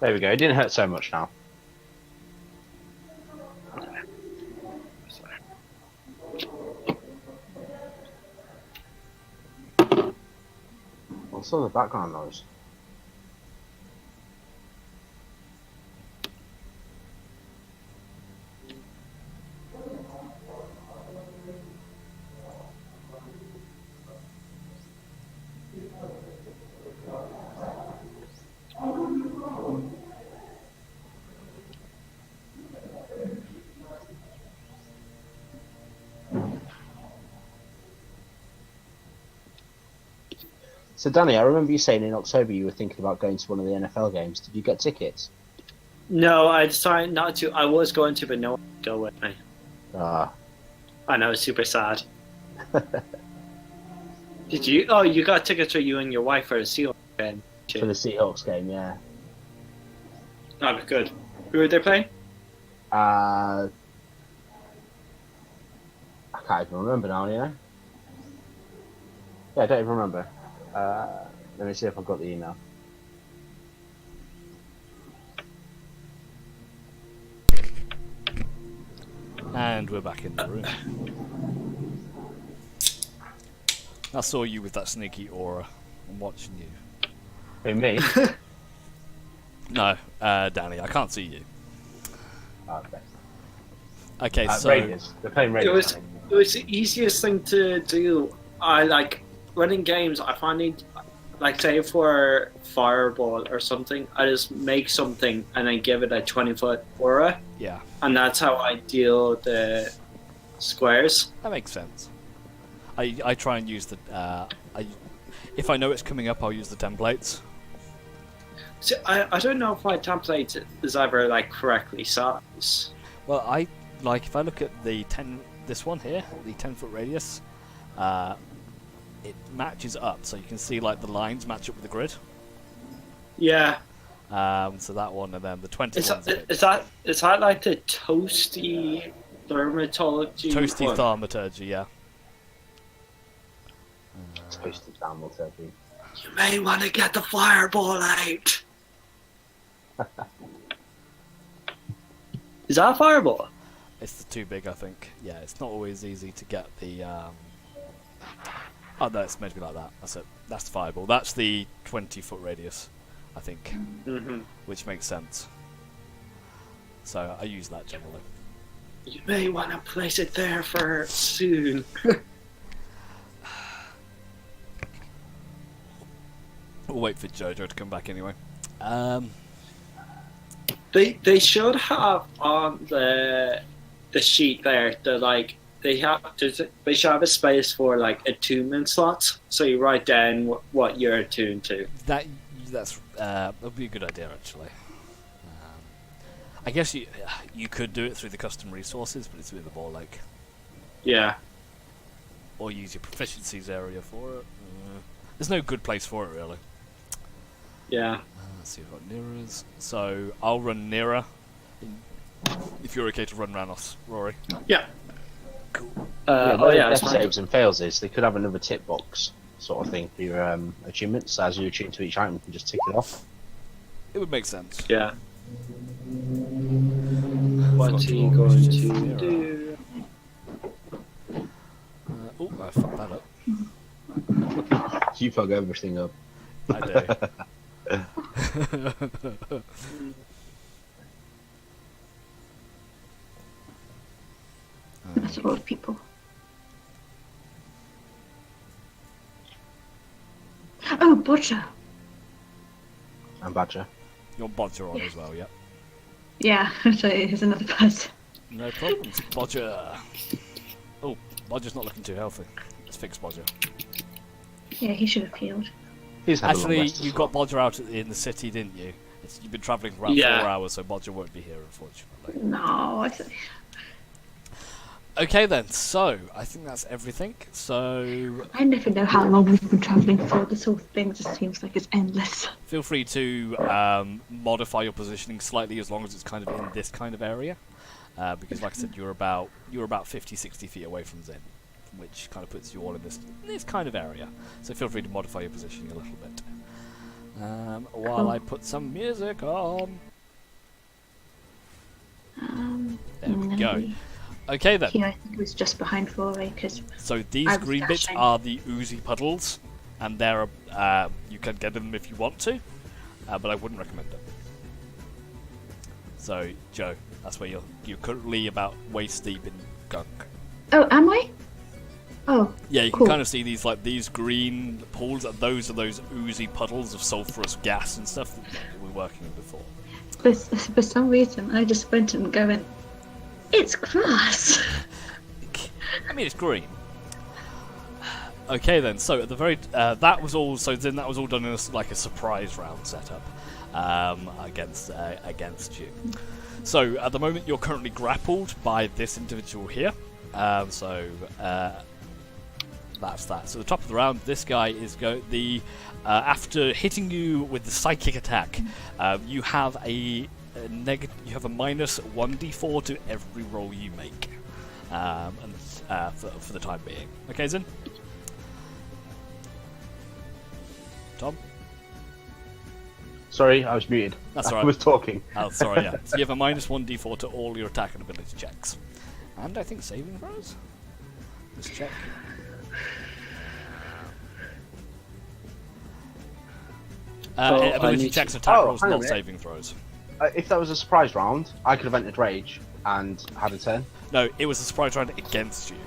[SPEAKER 5] There we go, it didn't hurt so much now. What's all the background noise? So Danny, I remember you saying in October you were thinking about going to one of the NFL games. Did you get tickets?
[SPEAKER 4] No, I decided not to. I was going to, but no one would go with me.
[SPEAKER 5] Ah.
[SPEAKER 4] I know, it's super sad. Did you? Oh, you got tickets for you and your wife for the Seahawks game.
[SPEAKER 5] For the Seahawks game, yeah.
[SPEAKER 4] Oh, good. Who are they playing?
[SPEAKER 5] I can't even remember now, you know? Yeah, I don't even remember. Let me see if I've got the email.
[SPEAKER 1] And we're back in the room. I saw you with that sneaky aura. I'm watching you.
[SPEAKER 5] Who, me?
[SPEAKER 1] No, Danny, I can't see you.
[SPEAKER 5] Oh, okay.
[SPEAKER 1] Okay, so...
[SPEAKER 5] Raiders. They're playing Raiders.
[SPEAKER 4] It was the easiest thing to do. I like running games. I find it, like, say for Fireball or something, I just make something and then give it a 20-foot aura.
[SPEAKER 1] Yeah.
[SPEAKER 4] And that's how I deal the squares.
[SPEAKER 1] That makes sense. I try and use the... if I know it's coming up, I'll use the templates.
[SPEAKER 4] So I don't know if my template is ever, like, correctly sized.
[SPEAKER 1] Well, if I look at the this one here, the 10-foot radius, it matches up, so you can see like the lines match up with the grid.
[SPEAKER 4] Yeah.
[SPEAKER 1] So that one, and then the 20 one's
[SPEAKER 4] is that like the toasty dermatology?
[SPEAKER 1] Toasty
[SPEAKER 4] one?
[SPEAKER 1] thaumaturgy, yeah.
[SPEAKER 5] Toasted animal turkey.
[SPEAKER 4] You may want to get the fireball out. Is that a fireball?
[SPEAKER 1] It's too big, I think. Yeah, it's not always easy to get the... Oh no, it's meant to be like that. That's it. That's the fireball. That's the 20-foot radius, I think.
[SPEAKER 4] Mm-hmm.
[SPEAKER 1] Which makes sense. So I use that generally.
[SPEAKER 4] You may want to place it there for soon.
[SPEAKER 1] We'll wait for Jojo to come back anyway.
[SPEAKER 4] They should have on the sheet there they should have a space for like attunement slots, so you write down what you're attuned to.
[SPEAKER 1] That'd be a good idea actually. I guess you could do it through the custom resources, but it's a bit of a ball ache.
[SPEAKER 4] Yeah.
[SPEAKER 1] Or use your proficiencies area for it. There's no good place for it really.
[SPEAKER 4] Yeah.
[SPEAKER 1] Let's see what Nira is. So I'll run Nira. If you're okay to run Ranos, Rory.
[SPEAKER 4] Yeah.
[SPEAKER 1] Cool.
[SPEAKER 5] Saves and fails is they could have another tip box sort of thing for your achievements. As you attune to each item, you can just tick it off.
[SPEAKER 1] It would make sense.
[SPEAKER 4] Yeah. What's he going to do?
[SPEAKER 1] Oh, I fucked that up.
[SPEAKER 5] You fuck everything up.
[SPEAKER 1] I do.
[SPEAKER 3] That's a lot of people. Oh, Butcher.
[SPEAKER 5] And Badger.
[SPEAKER 1] Your Bodger on as well, yeah.
[SPEAKER 3] Yeah, so here's another person.
[SPEAKER 1] No problems. Bodger. Oh, Bodger's not looking too healthy. Let's fix Bodger.
[SPEAKER 3] Yeah, he should have healed.
[SPEAKER 5] He's had a long
[SPEAKER 1] Actually,
[SPEAKER 5] rest as
[SPEAKER 1] you
[SPEAKER 5] well.
[SPEAKER 1] got Bodger out in the city, didn't you? You've been travelling for about 4 hours, so Bodger won't be here, unfortunately.
[SPEAKER 3] No,
[SPEAKER 1] Okay then, so I think that's everything. So
[SPEAKER 3] I never know how long we've been travelling for. This whole thing just seems like it's endless.
[SPEAKER 1] feel free to modify your positioning slightly as long as it's kind of in this kind of area. Because like I said, you're about 50, 60 feet away from Zen, which kind of puts you all in this kind of area. So feel free to modify your positioning a little bit. While I put some music on. There we go. Okay then.
[SPEAKER 3] Here, I think it was just behind 4 acres.
[SPEAKER 1] So these
[SPEAKER 3] I was
[SPEAKER 1] green bits
[SPEAKER 3] dashing.
[SPEAKER 1] are the oozy puddles, and they're you can get them if you want to, but I wouldn't recommend them. So Joe, that's where you're currently about waist deep in gunk.
[SPEAKER 3] Oh, am I? Oh,
[SPEAKER 1] Yeah, you can
[SPEAKER 3] cool.
[SPEAKER 1] kind of see these green pools, and those are those oozy puddles of sulfurous gas and stuff that we were working in before.
[SPEAKER 3] For some reason, I just went and going, it's grass.
[SPEAKER 1] I mean, it's green. Okay then. So at the very that was all. So then that was all done in like a surprise round setup against you. So at the moment you're currently grappled by this individual here. That's that. So the top of the round, this guy is after hitting you with the psychic attack, you have you have a minus 1d4 to every roll you make, for the time being. Okay, Zen? Tom?
[SPEAKER 5] Sorry, I was muted.
[SPEAKER 1] That's
[SPEAKER 5] I
[SPEAKER 1] alright.
[SPEAKER 5] was talking.
[SPEAKER 1] Oh, sorry, yeah. So you have a minus 1d4 to all your attack and ability checks. And I think saving throws? Just check.
[SPEAKER 4] I
[SPEAKER 1] Ability
[SPEAKER 4] need
[SPEAKER 1] checks,
[SPEAKER 4] to-
[SPEAKER 1] attack
[SPEAKER 5] Oh,
[SPEAKER 1] rolls,
[SPEAKER 5] hang on a
[SPEAKER 1] not
[SPEAKER 5] minute.
[SPEAKER 1] saving throws.
[SPEAKER 5] If that was a surprise round, I could have entered Rage and had a turn.
[SPEAKER 1] No, it was a surprise round against you.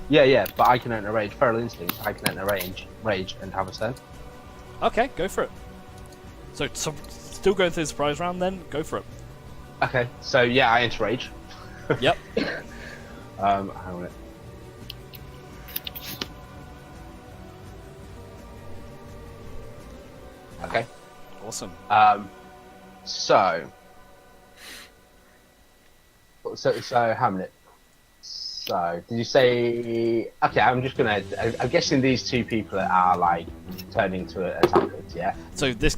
[SPEAKER 5] Yeah, but I can enter Rage. Feral Instinct, I can enter Rage and have a turn.
[SPEAKER 1] Okay, go for it. So, still going through the surprise round then? Go for it.
[SPEAKER 5] Okay, so yeah, I enter Rage.
[SPEAKER 1] Yep.
[SPEAKER 5] Hang on a minute. Okay.
[SPEAKER 1] Awesome.
[SPEAKER 5] So how many? So did you say? Okay, I'm guessing these two people are like turning to attackers, yeah.
[SPEAKER 1] So this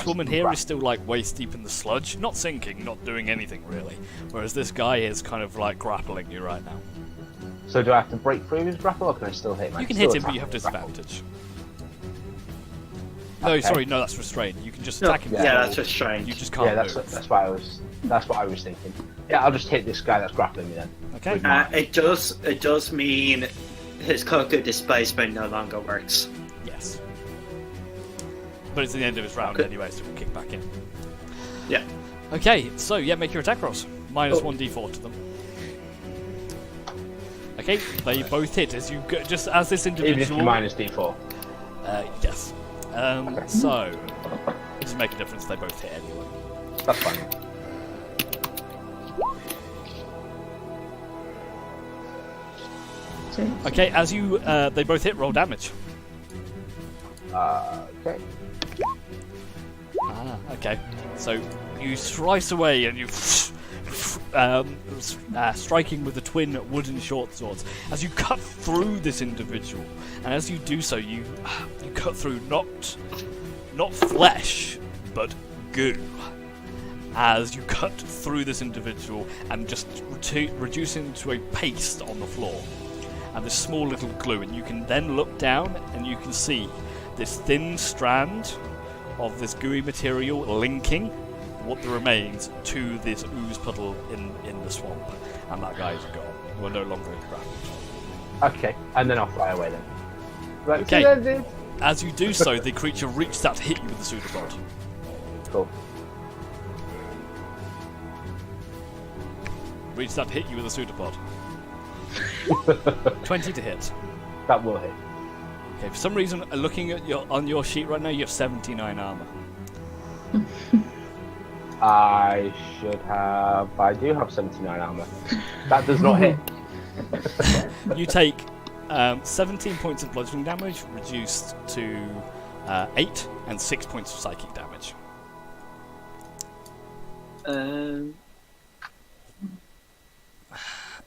[SPEAKER 1] woman here is still like waist deep in the sludge, not sinking, not doing anything really. Whereas this guy is kind of like grappling you right now.
[SPEAKER 5] So do I have to break through his grapple, or can I still hit him?
[SPEAKER 1] You can hit him, but you have disadvantage. No,
[SPEAKER 5] Okay.
[SPEAKER 1] sorry, no, that's restrained. You can just
[SPEAKER 4] No,
[SPEAKER 1] attack him.
[SPEAKER 4] yeah, that's restrained.
[SPEAKER 1] You just can't
[SPEAKER 5] Yeah,
[SPEAKER 1] move.
[SPEAKER 5] that's what I was thinking. Yeah, I'll just hit this guy that's grappling me then.
[SPEAKER 1] Okay.
[SPEAKER 5] With my-
[SPEAKER 4] It does mean his cognitive displacement no longer works.
[SPEAKER 1] Yes. But it's the end of his round
[SPEAKER 4] Okay.
[SPEAKER 1] anyway, so we'll kick back in.
[SPEAKER 4] Yeah.
[SPEAKER 1] Okay, so yeah, make your attack rolls. Minus
[SPEAKER 4] Oh.
[SPEAKER 1] 1d4 to them. Okay, they both hit as you go, just as this
[SPEAKER 5] Even if
[SPEAKER 1] individual.
[SPEAKER 5] you minus D4.
[SPEAKER 1] Yes.
[SPEAKER 5] Okay.
[SPEAKER 1] So it doesn't make a difference. They both hit anyway.
[SPEAKER 5] That's fine.
[SPEAKER 3] So,
[SPEAKER 1] Okay, as you they both hit, roll damage.
[SPEAKER 5] Okay.
[SPEAKER 1] Okay. So you slice away and you striking with the twin wooden short swords as you cut through this individual, and as you do so, you cut through not flesh but goo. As you cut through this individual and just reduce him to a paste on the floor, and this small little glue, and you can then look down and you can see this thin strand of this gooey material linking what the remains to this ooze puddle in the swamp, and that guy's gone. We're no longer grappled.
[SPEAKER 5] Okay, and then I'll fly away then. Right,
[SPEAKER 1] Okay.
[SPEAKER 5] see you then, dude.
[SPEAKER 1] As you do so, the creature reaches out to hit you with the pseudopod.
[SPEAKER 5] Cool.
[SPEAKER 1] Reaches out to hit you with a pseudopod. 20 to hit.
[SPEAKER 5] That will hit.
[SPEAKER 1] Okay, for some reason, looking at on your sheet right now, you have 79 armor.
[SPEAKER 5] I do have 79 armor. That does not hit.
[SPEAKER 1] You take 17 points of bludgeoning damage, reduced to 8, and 6 points of psychic damage.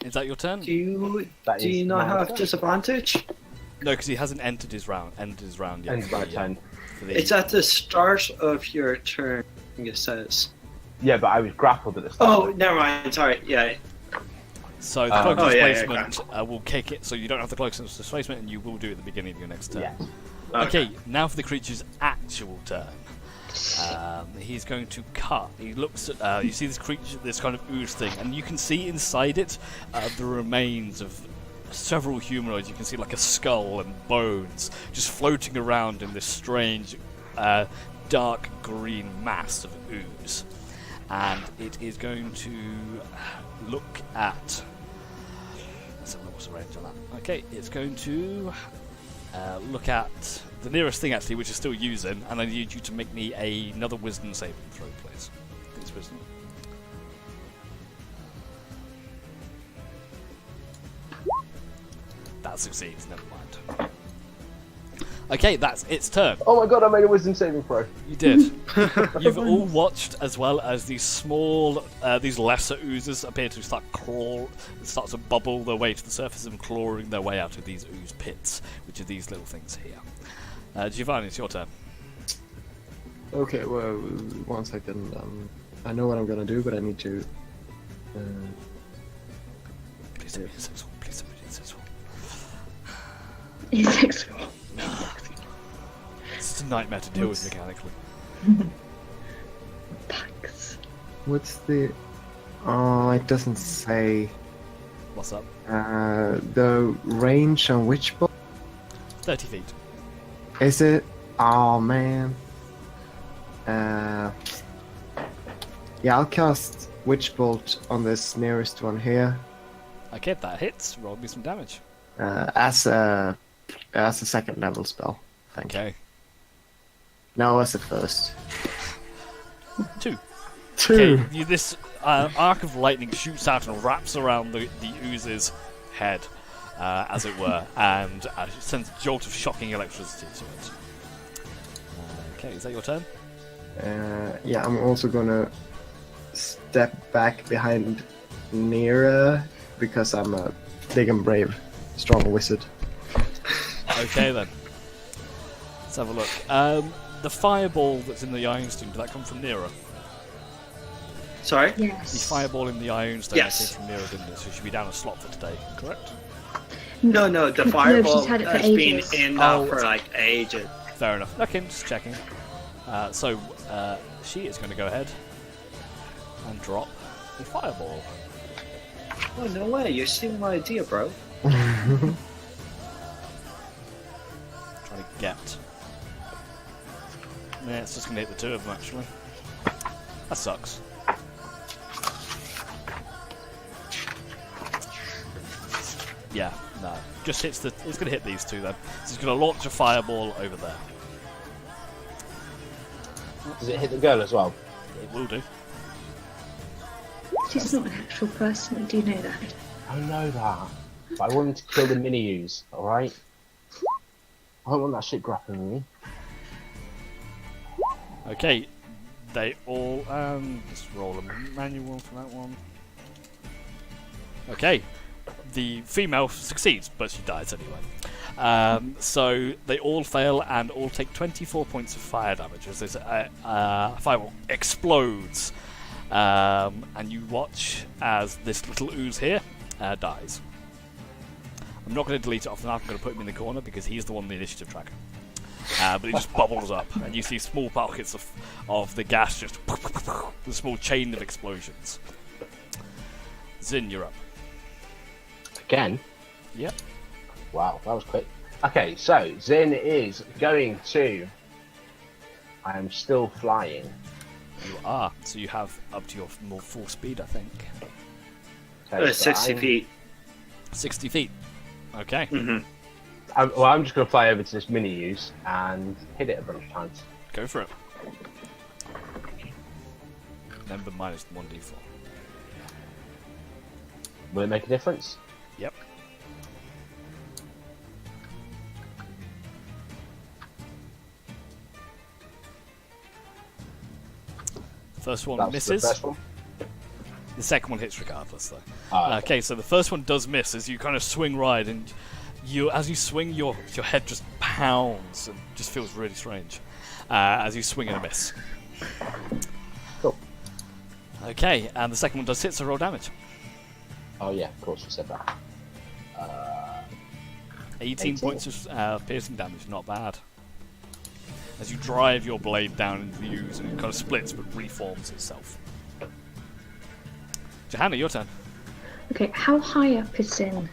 [SPEAKER 1] Is that your turn?
[SPEAKER 4] Do you
[SPEAKER 5] That
[SPEAKER 4] do
[SPEAKER 5] is
[SPEAKER 4] you not
[SPEAKER 5] my
[SPEAKER 4] have
[SPEAKER 5] turn.
[SPEAKER 4] disadvantage?
[SPEAKER 1] No, because he hasn't entered his round yet.
[SPEAKER 5] Ends my turn.
[SPEAKER 1] For the-
[SPEAKER 4] It's at the start of your turn. It says.
[SPEAKER 5] Yeah, but I was grappled at the start.
[SPEAKER 4] Oh, never mind. Sorry. Yeah.
[SPEAKER 1] So the cloak
[SPEAKER 4] Oh, yeah,
[SPEAKER 1] displacement will kick it, so you don't have the cloak displacement, and you will do it at the beginning of your next turn.
[SPEAKER 5] Yes.
[SPEAKER 1] Okay, now for the creature's actual turn. He's going to cut. He looks at. You see this creature, this kind of ooze thing, and you can see inside it the remains of several humanoids. You can see like a skull and bones just floating around in this strange, dark green mass of ooze. And it is going to look at. Let's have a look what's the range on that. Okay, it's going to look at the nearest thing actually, which is still using, and I need you to make me another wisdom saving throw, please. Please, wisdom. That succeeds. Never mind. Okay, that's its turn.
[SPEAKER 5] Oh my god, I made a wisdom saving throw.
[SPEAKER 1] You did. You've all watched as well as these small, these lesser oozes appear to start to bubble their way to the surface and clawing their way out of these ooze pits, which are these little things here. Giovanni, it's your turn.
[SPEAKER 2] Okay, well, 1 second. I know what I'm gonna do, but I need to.
[SPEAKER 1] Please don't be successful. Please don't be successful.
[SPEAKER 3] Asexual.
[SPEAKER 1] It's a nightmare to deal with mechanically.
[SPEAKER 3] Thanks.
[SPEAKER 2] What's the? Oh, it doesn't say.
[SPEAKER 1] What's up?
[SPEAKER 2] The range on which bolt?
[SPEAKER 1] 30 feet.
[SPEAKER 2] Is it? Oh man. Yeah, I'll cast Witch Bolt on this nearest one here.
[SPEAKER 1] Okay, that hits. Roll me some damage.
[SPEAKER 2] As a second level spell. Thank you.
[SPEAKER 1] Okay.
[SPEAKER 2] No, as a first.
[SPEAKER 1] 2.
[SPEAKER 2] 2.
[SPEAKER 1] Okay, this arc of lightning shoots out and wraps around the ooze's head, as it were, and sends a jolt of shocking electricity to it. Okay, is that your turn?
[SPEAKER 2] Yeah, I'm also gonna step back behind Nira because I'm a big and brave, strong wizard.
[SPEAKER 1] Okay then. Let's have a look. The fireball that's in the Iron Stone, did that come from Nira?
[SPEAKER 4] Sorry.
[SPEAKER 1] The
[SPEAKER 3] Yes.
[SPEAKER 1] fireball in the Iron Stone
[SPEAKER 4] Yes.
[SPEAKER 1] came from Nira, didn't it? So it should be down a slot for today, correct?
[SPEAKER 4] No, the fireball
[SPEAKER 3] she's had it for
[SPEAKER 4] has been
[SPEAKER 3] ages.
[SPEAKER 4] in that
[SPEAKER 1] Oh,
[SPEAKER 4] for like ages.
[SPEAKER 1] Fair enough. Okay, just checking. So she is going to go ahead and drop the fireball.
[SPEAKER 4] Oh no way! You're stealing my idea, bro.
[SPEAKER 1] Trying to get. Yeah, it's just going to hit the two of them actually. That sucks. Yeah, no. Just hits the. It's going to hit these two then. So it's going to launch a fireball over there.
[SPEAKER 5] Does it hit the girl as well?
[SPEAKER 1] It will do.
[SPEAKER 3] She's not an actual person, do you know that?
[SPEAKER 5] I know that. But I want him to kill the mini-use, alright? I don't want that shit grappling me.
[SPEAKER 1] Okay, they all. Let's roll a manual for that one. Okay, the female succeeds, but she dies anyway. So they all fail and all take 24 points of fire damage as this fireball explodes. And you watch as this little ooze here dies. I'm not going to delete it off the map, I'm going to put him in the corner because he's the one on the initiative tracker. but it just bubbles up, and you see small pockets of the gas just a small chain of explosions. Zin, you're up.
[SPEAKER 5] Again?
[SPEAKER 1] Yep.
[SPEAKER 5] Wow, that was quick. Okay, so Zin is going to... I am still flying.
[SPEAKER 1] You are, so you have up to your more full speed, I think.
[SPEAKER 5] Okay, so
[SPEAKER 4] 60 feet.
[SPEAKER 1] 60 feet. Okay.
[SPEAKER 4] Mm-hmm.
[SPEAKER 5] I'm just going to fly over to this mini use and hit it a bunch of times.
[SPEAKER 1] Go for it. Remember, minus 1d4.
[SPEAKER 5] Will it make a difference?
[SPEAKER 1] Yep. First one
[SPEAKER 5] That's
[SPEAKER 1] misses.
[SPEAKER 5] the first one.
[SPEAKER 1] The second one hits regardless, though.
[SPEAKER 5] Ah,
[SPEAKER 1] Okay, so the first one does miss as you kind of swing right, and as you swing, your head just pounds and just feels really strange as you swing and a miss.
[SPEAKER 5] Cool.
[SPEAKER 1] Okay, and the second one does hit, so roll damage.
[SPEAKER 5] Oh yeah, of course you said that.
[SPEAKER 1] 18 points of piercing damage, not bad. As you drive your blade down into the ooze, and it kind of splits but reforms itself. Johanna, your turn.
[SPEAKER 3] Okay, how high up is Sin?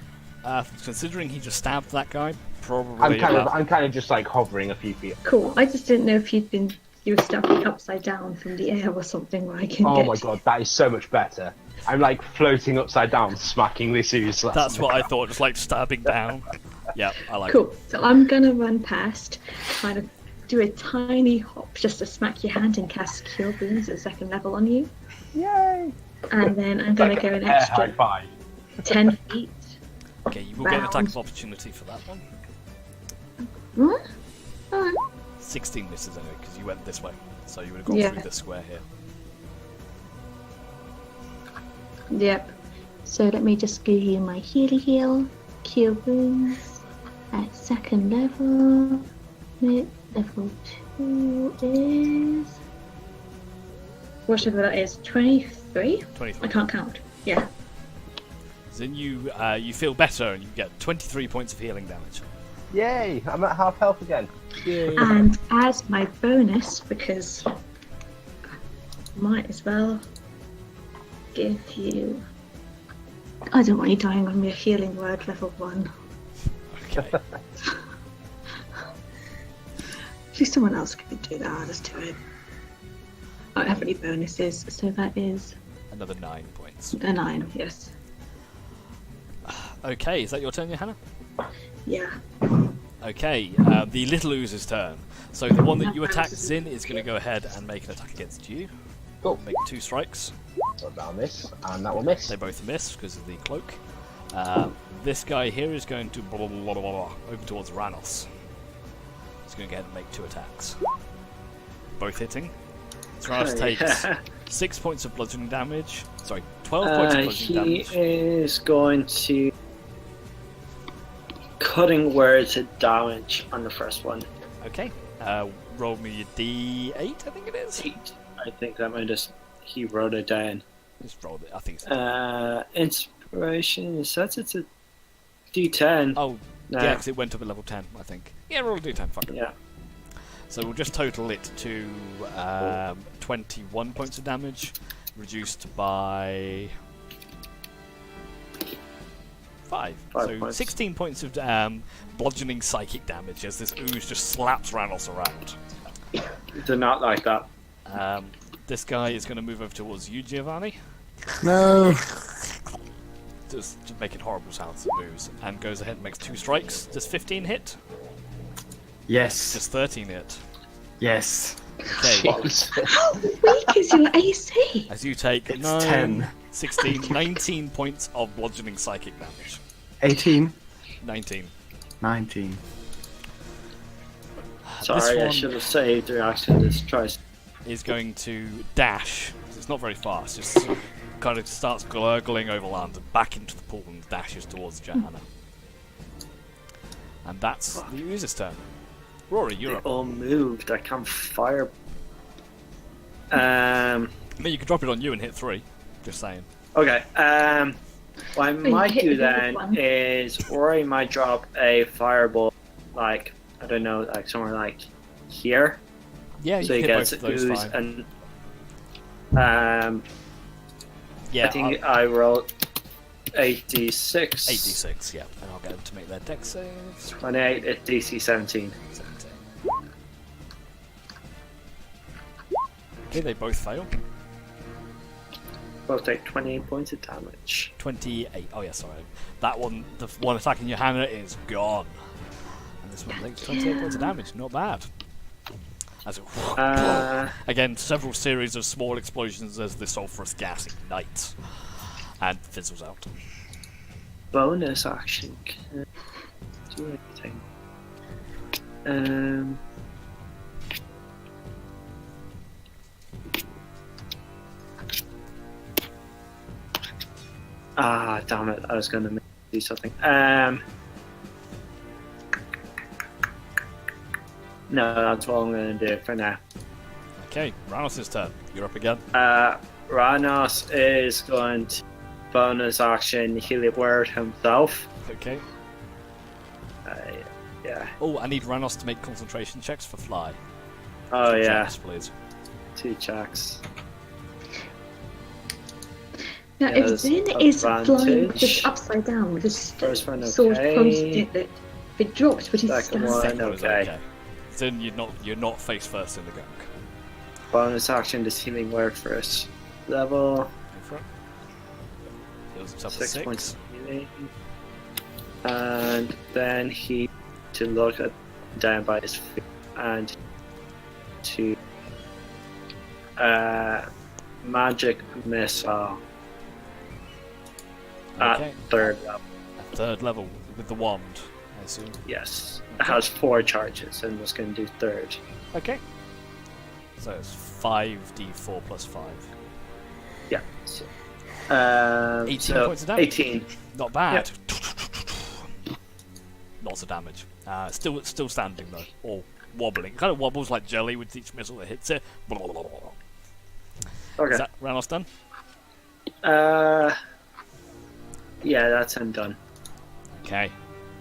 [SPEAKER 1] Considering he just stabbed that guy, probably
[SPEAKER 5] I'm kind of just like hovering a few feet.
[SPEAKER 3] Cool. I just didn't know if you were stuck upside down from the air or something where I can
[SPEAKER 5] Oh
[SPEAKER 3] get.
[SPEAKER 5] my god, that is so much better. I'm like floating upside down, smacking this ooze.
[SPEAKER 1] That's what I thought, just like stabbing down. Yeah, I like
[SPEAKER 3] Cool.
[SPEAKER 1] it.
[SPEAKER 3] So I'm gonna run past, kind of do a tiny hop just to smack your hand and cast Cure Wounds at 2nd level on you.
[SPEAKER 5] Yay!
[SPEAKER 3] And then I'm gonna go an
[SPEAKER 5] High
[SPEAKER 3] extra
[SPEAKER 5] five.
[SPEAKER 3] 10 feet.
[SPEAKER 1] Okay, you will get an attack
[SPEAKER 3] Round.
[SPEAKER 1] of opportunity for that one.
[SPEAKER 3] What? Alright.
[SPEAKER 1] 16 misses anyway, because you went this way. So you would have gone
[SPEAKER 3] Yeah.
[SPEAKER 1] through this square here.
[SPEAKER 3] Yep. So let me just give you my heal. Cure Wounds at 2nd level. Level 2 is... whatever that is, 23?
[SPEAKER 1] 23.
[SPEAKER 3] I can't count. Yeah.
[SPEAKER 1] Then you feel better and you get 23 points of healing damage.
[SPEAKER 5] Yay! I'm at half health again. Yay!
[SPEAKER 3] And as my bonus, because I might as well give you... I don't want you dying on me a healing word, level 1.
[SPEAKER 1] Okay.
[SPEAKER 3] If someone else could do that, I'll just do it. I don't have any bonuses, so that is
[SPEAKER 1] Another 9 points.
[SPEAKER 3] a 9, yes.
[SPEAKER 1] Okay, is that your turn, Johanna?
[SPEAKER 3] Yeah.
[SPEAKER 1] Okay, the little ooze's turn. So the one that you attacked, Zin, is going to go ahead and make an attack against you.
[SPEAKER 5] Cool.
[SPEAKER 1] Make 2 strikes.
[SPEAKER 5] So that'll miss, and that will miss.
[SPEAKER 1] They both miss because of the cloak. This guy here is going to over towards Ranos. He's going to go ahead and make 2 attacks. Both hitting. So Ranos takes 6 points of bludgeoning damage. Sorry, 12 points of bludgeoning
[SPEAKER 4] He
[SPEAKER 1] damage.
[SPEAKER 4] is going to cutting words of damage on the first one.
[SPEAKER 1] Okay, roll me a d8, I think it is.
[SPEAKER 4] 8. I think that might just he wrote it down.
[SPEAKER 1] Just roll it, I think it's
[SPEAKER 4] Inspiration, it says it's a D10.
[SPEAKER 1] Oh,
[SPEAKER 4] Nah.
[SPEAKER 1] yeah, because it went up at level 10, I think. Yeah, roll a d10, fuck it.
[SPEAKER 4] Yeah.
[SPEAKER 1] So we'll just total it to 21 points of damage, reduced by 5.
[SPEAKER 4] Five
[SPEAKER 1] So
[SPEAKER 4] points.
[SPEAKER 1] 16 points of bludgeoning psychic damage as this ooze just slaps Ranos around.
[SPEAKER 4] Did not like that.
[SPEAKER 1] This guy is going to move over towards you, Giovanni,
[SPEAKER 2] No.
[SPEAKER 1] just making horrible sounds and moves, and goes ahead and makes 2 strikes. Does 15 hit?
[SPEAKER 2] Yes.
[SPEAKER 1] Does 13 hit?
[SPEAKER 2] Yes.
[SPEAKER 1] Okay.
[SPEAKER 3] How weak is your AC?
[SPEAKER 1] As you take
[SPEAKER 2] It's
[SPEAKER 1] 9,
[SPEAKER 2] 10.
[SPEAKER 1] 16, 19 points of bludgeoning psychic damage.
[SPEAKER 2] 18.
[SPEAKER 1] 19.
[SPEAKER 2] 19.
[SPEAKER 4] Sorry, I
[SPEAKER 1] one-
[SPEAKER 4] should have saved the reaction to this choice.
[SPEAKER 1] Is going to dash. It's not very fast. Just kind of starts gurgling over land and back into the pool and dashes towards Johanna. And that's the user's turn. Rory, you're
[SPEAKER 4] They
[SPEAKER 1] up.
[SPEAKER 4] all moved. I can't fire.
[SPEAKER 1] I mean, you can drop it on you and hit 3. Just saying.
[SPEAKER 4] Okay. What I might
[SPEAKER 3] hit
[SPEAKER 4] do
[SPEAKER 3] the other
[SPEAKER 4] then
[SPEAKER 3] one.
[SPEAKER 4] is Rory might drop a fireball, like I don't know, like somewhere like here.
[SPEAKER 1] Yeah,
[SPEAKER 4] So
[SPEAKER 1] you
[SPEAKER 4] he
[SPEAKER 1] hit
[SPEAKER 4] gets
[SPEAKER 1] both of those
[SPEAKER 4] ooze
[SPEAKER 1] fine.
[SPEAKER 4] and
[SPEAKER 1] Yeah,
[SPEAKER 4] I think I rolled 86.
[SPEAKER 1] 86, yeah. And I'll get them to make their dex saves.
[SPEAKER 4] 28 at DC 17.
[SPEAKER 1] 17. Okay, they both fail.
[SPEAKER 4] Both take 28 points of damage.
[SPEAKER 1] 28. Oh, yeah, sorry. That one, the one attacking Johanna is gone. And this one takes 28 points of damage. Not bad. As it, again, several series of small explosions as the sulfurous gas ignites and fizzles out.
[SPEAKER 4] Bonus action. Can't do anything. Damn it! I was going to do something. No, that's what I'm going to do for now.
[SPEAKER 1] Okay, Ranos' turn. You're up again.
[SPEAKER 4] Ranos is going to bonus action heal word himself.
[SPEAKER 1] Okay.
[SPEAKER 4] Yeah.
[SPEAKER 1] Oh, I need Ranos to make concentration checks for fly.
[SPEAKER 4] Oh, yeah.
[SPEAKER 1] Checks, please.
[SPEAKER 4] 2 checks.
[SPEAKER 3] Now, if
[SPEAKER 4] Yes,
[SPEAKER 3] Zin is flying
[SPEAKER 4] advantage.
[SPEAKER 3] just upside down with his
[SPEAKER 4] First one,
[SPEAKER 3] sword
[SPEAKER 4] okay.
[SPEAKER 3] pointing at it, if it drops, but he's
[SPEAKER 4] Second
[SPEAKER 3] standing.
[SPEAKER 4] one.
[SPEAKER 1] Second one is
[SPEAKER 4] okay.
[SPEAKER 1] Then you're not face first in the gunk.
[SPEAKER 4] Bonus action, this healing word first level.
[SPEAKER 1] Go for it. Heals himself to
[SPEAKER 4] 6 points
[SPEAKER 1] 6.
[SPEAKER 4] of healing. And then he to look at down by his feet and to magic missile
[SPEAKER 1] Okay.
[SPEAKER 4] at 3rd level.
[SPEAKER 1] At 3rd level with the wand, I assume.
[SPEAKER 4] Yes. It has 4 charges and was going to do 3rd.
[SPEAKER 1] Okay. So it's 5d4 plus 5.
[SPEAKER 4] Yeah. So,
[SPEAKER 1] 18
[SPEAKER 4] so
[SPEAKER 1] points of damage.
[SPEAKER 4] 18.
[SPEAKER 1] Not bad. Lots of damage. Still standing though, or wobbling. It kind of wobbles like jelly with each missile that hits it.
[SPEAKER 4] Okay.
[SPEAKER 1] Is that Ranos done?
[SPEAKER 4] Yeah, that's him done.
[SPEAKER 1] Okay.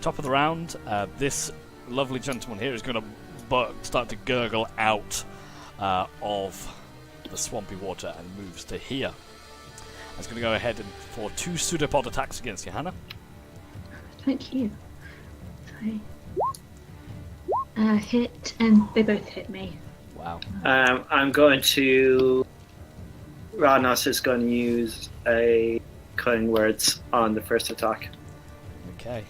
[SPEAKER 1] Top of the round. This lovely gentleman here is going to start to gurgle out of the swampy water and moves to here. He's going to go ahead and for 2 pseudopod attacks against Johanna.
[SPEAKER 3] Thank you. Hit, and they both hit me.
[SPEAKER 1] Wow.
[SPEAKER 4] I'm going to. Ranos is going to use a cutting words on the first attack.
[SPEAKER 1] Okay.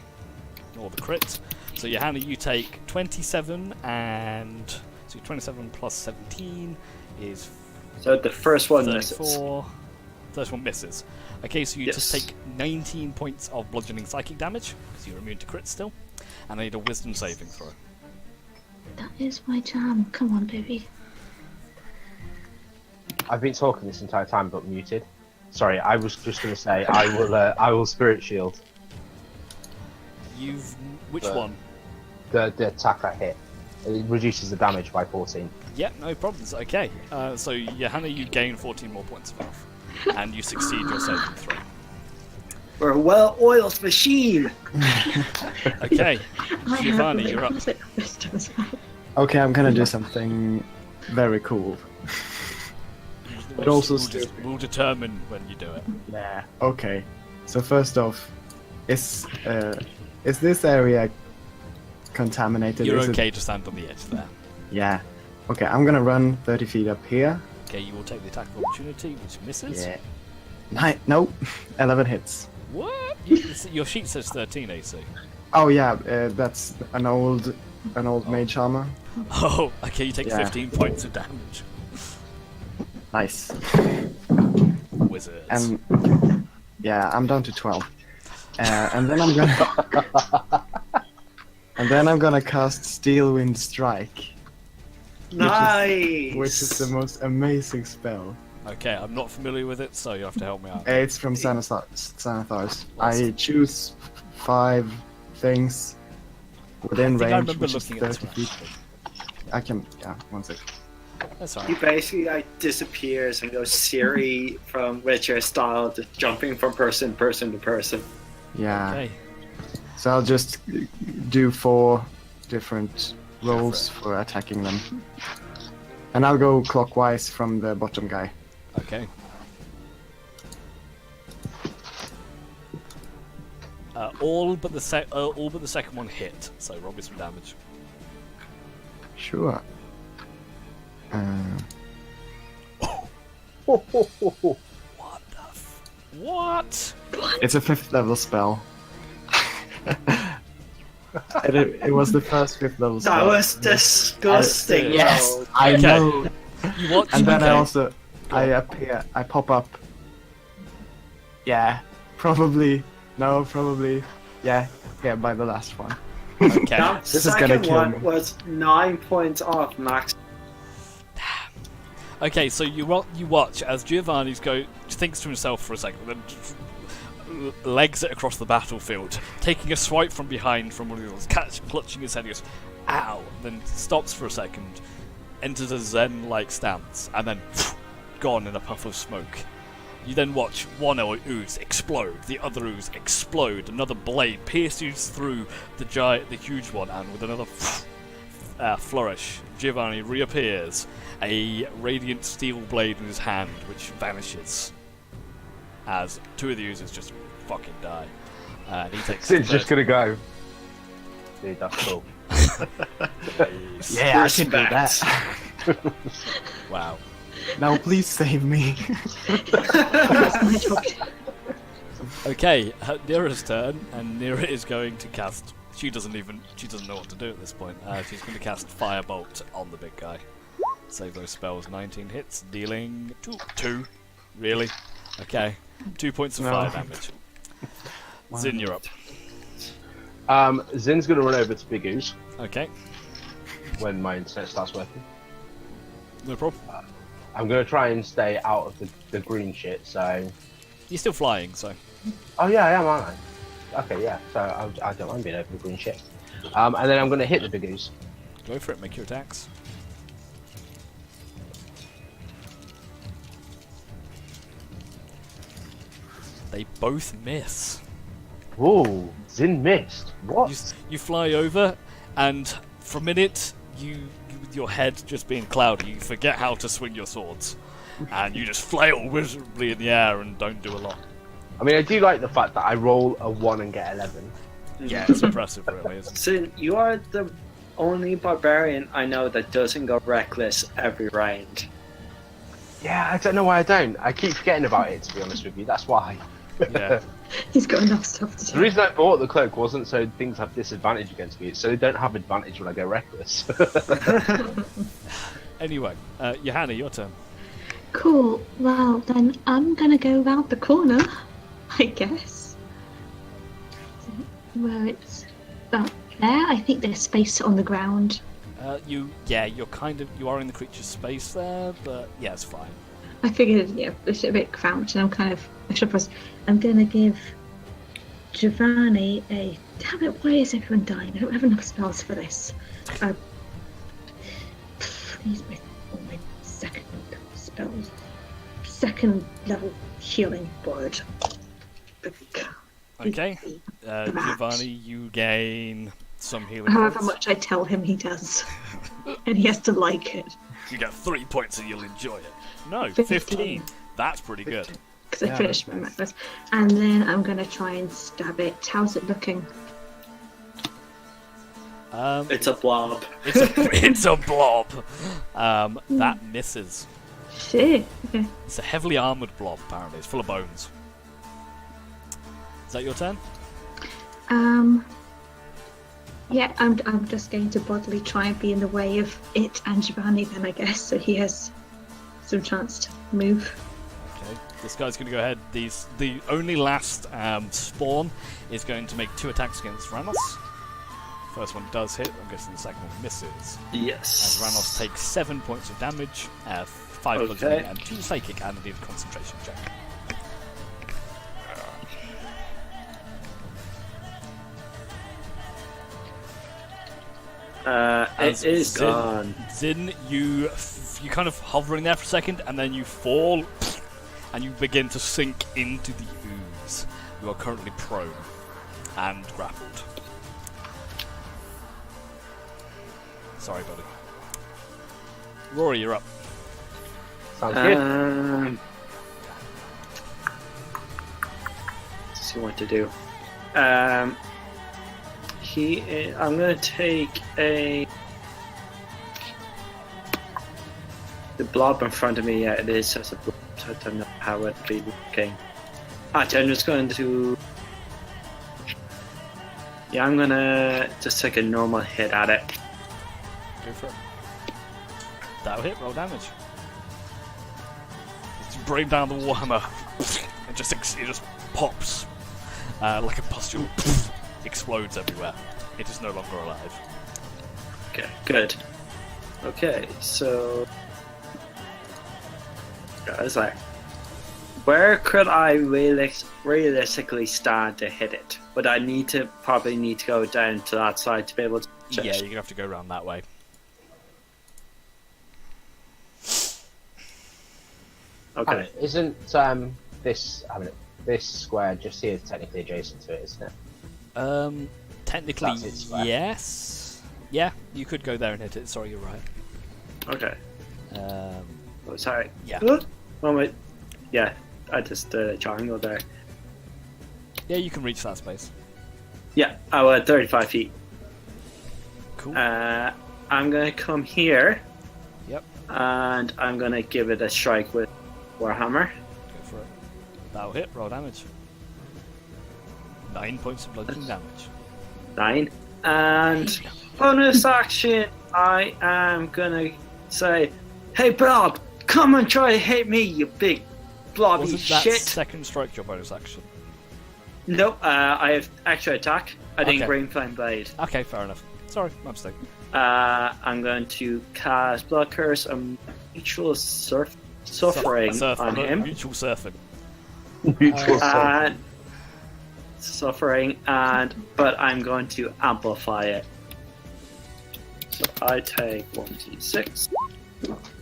[SPEAKER 1] All the crits. So Johanna, you take 27 and so 27 plus 17 is
[SPEAKER 4] So the first one misses.
[SPEAKER 1] 34. First one misses. Okay, so you just
[SPEAKER 4] Yes.
[SPEAKER 1] take 19 points of bludgeoning psychic damage because you're immune to crits still, and I need a wisdom saving throw.
[SPEAKER 3] That is my jam. Come on, baby.
[SPEAKER 5] I've been talking this entire time, but muted. Sorry, I was just going to say I will spirit shield
[SPEAKER 1] Which
[SPEAKER 5] The-
[SPEAKER 1] one?
[SPEAKER 5] the attack I hit. It reduces the damage by 14.
[SPEAKER 1] Yep, no problems. Okay, so Johanna, you gain 14 more points of health, and you succeed your saving throw.
[SPEAKER 4] We're a well-oiled machine.
[SPEAKER 1] Okay,
[SPEAKER 3] I
[SPEAKER 1] Giovanni,
[SPEAKER 3] have
[SPEAKER 1] you're up.
[SPEAKER 3] wisdom as well.
[SPEAKER 2] Okay, I'm gonna do something very cool. But also stupid.
[SPEAKER 1] We'll determine when you do it.
[SPEAKER 2] Yeah. Okay. So first off, is this area contaminated?
[SPEAKER 1] You're
[SPEAKER 2] Is it-
[SPEAKER 1] okay to stand on the edge there.
[SPEAKER 2] Yeah. Okay, I'm gonna run 30 feet up here.
[SPEAKER 1] Okay, you will take the attack of opportunity, which misses.
[SPEAKER 2] Yeah. Nope. 11 hits.
[SPEAKER 1] What? Your sheet says 13 AC.
[SPEAKER 2] Oh yeah, that's an old mage armor.
[SPEAKER 1] Oh, okay, you take
[SPEAKER 2] Yeah.
[SPEAKER 1] 15 points of damage.
[SPEAKER 2] Nice.
[SPEAKER 1] Wizards.
[SPEAKER 2] And yeah, I'm down to 12. And then I'm gonna cast Steel Wind Strike,
[SPEAKER 4] Nice.
[SPEAKER 2] which is the most amazing spell.
[SPEAKER 1] Okay, I'm not familiar with it, so you have to help me out.
[SPEAKER 2] It's from Xanathars. I choose 5 things within
[SPEAKER 1] I think I
[SPEAKER 2] range,
[SPEAKER 1] remember
[SPEAKER 2] which is
[SPEAKER 1] looking at
[SPEAKER 2] 30
[SPEAKER 1] this
[SPEAKER 2] feet. I can, yeah, 1 sec.
[SPEAKER 1] That's
[SPEAKER 4] He
[SPEAKER 1] alright.
[SPEAKER 4] basically like disappears and goes Siri from Witcher style, just jumping from person to person.
[SPEAKER 2] Yeah.
[SPEAKER 1] Okay.
[SPEAKER 2] So I'll just do 4 different rolls for attacking them. And I'll go clockwise from the bottom guy.
[SPEAKER 1] Okay. All but the second one hit. So roll me some damage.
[SPEAKER 2] Sure.
[SPEAKER 1] What the What?
[SPEAKER 2] It's a 5th level spell. It was the first 5th level spell.
[SPEAKER 4] That was disgusting.
[SPEAKER 2] Yes,
[SPEAKER 4] Bro.
[SPEAKER 2] I
[SPEAKER 1] Okay.
[SPEAKER 2] know.
[SPEAKER 1] You watch,
[SPEAKER 2] And then
[SPEAKER 1] okay.
[SPEAKER 2] I pop up. Yeah, probably. No, probably. Yeah, by the last one.
[SPEAKER 1] Okay.
[SPEAKER 4] That
[SPEAKER 2] This is gonna
[SPEAKER 4] second
[SPEAKER 2] kill
[SPEAKER 4] one
[SPEAKER 2] me.
[SPEAKER 4] was 9 points off max.
[SPEAKER 1] Okay, so you watch as Giovanni thinks to himself for a second, then legs it across the battlefield, taking a swipe from behind from one of yours, clutching his head, he goes, ow, then stops for a second, enters a zen-like stance, and then gone in a puff of smoke. You then watch one ooze explode, the other ooze explode, another blade pierces through the huge one, and with another flourish, Giovanni reappears, a radiant steel blade in his hand, which vanishes as two of the oozes just fucking die. And he takes.
[SPEAKER 5] Sid's just gonna go. Dude, that's cool.
[SPEAKER 2] Yeah, I can do that.
[SPEAKER 1] Wow.
[SPEAKER 2] Now please save me.
[SPEAKER 3] That's my job.
[SPEAKER 1] Okay, Nira's turn, and Nira is going to cast. She doesn't know what to do at this point. She's going to cast Firebolt on the big guy. Save those spells. 19 hits, dealing two. Really? Okay. 2 points of fire damage. Zin, you're up.
[SPEAKER 5] Zin's gonna run over to Big Ooze
[SPEAKER 1] Okay.
[SPEAKER 5] when my internet starts working.
[SPEAKER 1] No problem.
[SPEAKER 5] I'm gonna try and stay out of the green shit, so...
[SPEAKER 1] You're still flying, so.
[SPEAKER 5] Oh yeah, I am, aren't I? Okay, yeah, so I don't mind being over the green shit. And then I'm gonna hit the Big Ooze.
[SPEAKER 1] Go for it, make your attacks. They both miss.
[SPEAKER 5] Whoa, Zin missed. What?
[SPEAKER 1] You fly over, and for a minute, you with your head just being cloudy, you forget how to swing your swords. And you just flail miserably in the air and don't do a lot.
[SPEAKER 5] I mean, I do like the fact that I roll a 1 and get 11.
[SPEAKER 1] Yeah, it's impressive, really, isn't it?
[SPEAKER 4] Sin, you are the only barbarian I know that doesn't go reckless every round.
[SPEAKER 5] Yeah, I don't know why I don't. I keep forgetting about it, to be honest with you. That's why.
[SPEAKER 1] Yeah.
[SPEAKER 3] He's got enough stuff to
[SPEAKER 5] The
[SPEAKER 3] do.
[SPEAKER 5] reason I bought the cloak wasn't so things have disadvantage against me. It's so they don't have advantage when I go reckless.
[SPEAKER 1] Anyway, Johanna, your turn.
[SPEAKER 3] Cool. Well, then I'm gonna go round the corner, I guess. Where it's about there. I think there's space on the ground.
[SPEAKER 1] You are in the creature's space there, but yeah, it's fine.
[SPEAKER 3] I figured, yeah, it's a bit crouched, and I'm gonna give Giovanni a. Damn it! Why is everyone dying? I don't have enough spells for this. These are all my second spells. Second level healing word.
[SPEAKER 1] Okay. Giovanni, you gain some healing
[SPEAKER 3] However
[SPEAKER 1] points.
[SPEAKER 3] much I tell him, he does, and he has to like it.
[SPEAKER 1] You get 3 points and you'll enjoy it. No,
[SPEAKER 3] 15.
[SPEAKER 1] 15. That's pretty good.
[SPEAKER 3] Because I finished my necklace. And then I'm going to try and stab it. How's it looking?
[SPEAKER 4] It's a blob.
[SPEAKER 1] It's a blob. That misses.
[SPEAKER 3] Shit. Okay.
[SPEAKER 1] It's a heavily armoured blob, apparently. It's full of bones. Is that your turn?
[SPEAKER 3] Yeah, I'm just going to bodily try and be in the way of it and Giovanni then, I guess, so he has some chance to move.
[SPEAKER 1] Okay. This guy's going to go ahead. The only last spawn is going to make 2 attacks against Ranos. First one does hit. I'm guessing the second one misses.
[SPEAKER 4] Yes.
[SPEAKER 1] And Ranos takes 7 points of damage, 5 bludgeoning, and 2 psychic, and indeed a concentration check.
[SPEAKER 4] It is gone.
[SPEAKER 1] Zin, you kind of hovering there for a second, and then you fall, and you begin to sink into the ooze. You are currently prone and grappled. Sorry, buddy. Rory, you're up.
[SPEAKER 5] Sounds good.
[SPEAKER 4] Let's see what to do. I'm gonna take the blob in front of me. Yeah, it is just a blob, so I don't know how it'd be working. Actually, I'm just going to. Yeah, I'm gonna just take a normal hit at it.
[SPEAKER 1] Go for it. That'll hit. Roll damage. Just bring down the warhammer. It just pops like a pustule. Explodes everywhere. It is no longer alive.
[SPEAKER 4] Okay, good. Okay, so I was like, where could I realistically stand to hit it? Would I probably need to go down to that side to be able to touch it?
[SPEAKER 1] Yeah, you're gonna have to go around that way.
[SPEAKER 4] Okay.
[SPEAKER 5] Isn't this square just here technically adjacent to it, isn't it?
[SPEAKER 1] Technically,
[SPEAKER 5] That's its square.
[SPEAKER 1] yes. Yeah, you could go there and hit it. Sorry, you're right.
[SPEAKER 4] Okay.
[SPEAKER 1] Um,
[SPEAKER 4] Oh, sorry.
[SPEAKER 1] Yeah.
[SPEAKER 4] Oh, wait. Yeah, I just triangle there.
[SPEAKER 1] yeah, you can reach that space.
[SPEAKER 4] Yeah, I was 35 feet.
[SPEAKER 1] Cool.
[SPEAKER 4] I'm gonna come here.
[SPEAKER 1] Yep.
[SPEAKER 4] And I'm gonna give it a strike with Warhammer.
[SPEAKER 1] Go for it. That'll hit. Roll damage. 9 points of bludgeoning damage.
[SPEAKER 4] 9. And bonus action, I am gonna say, "Hey Bob, come and try to hit me, you big blobby
[SPEAKER 1] Wasn't that
[SPEAKER 4] shit."
[SPEAKER 1] second strike your bonus action?
[SPEAKER 4] Nope, I have extra attack. I didn't
[SPEAKER 1] Okay.
[SPEAKER 4] green flame blade.
[SPEAKER 1] Okay, fair enough. Sorry, my mistake.
[SPEAKER 4] I'm going to cast Blood Curse and Mutual Suffering on him.
[SPEAKER 1] Mutual surfing.
[SPEAKER 5] Mutual
[SPEAKER 4] And suffering, but I'm going to amplify it. So I take 1d6.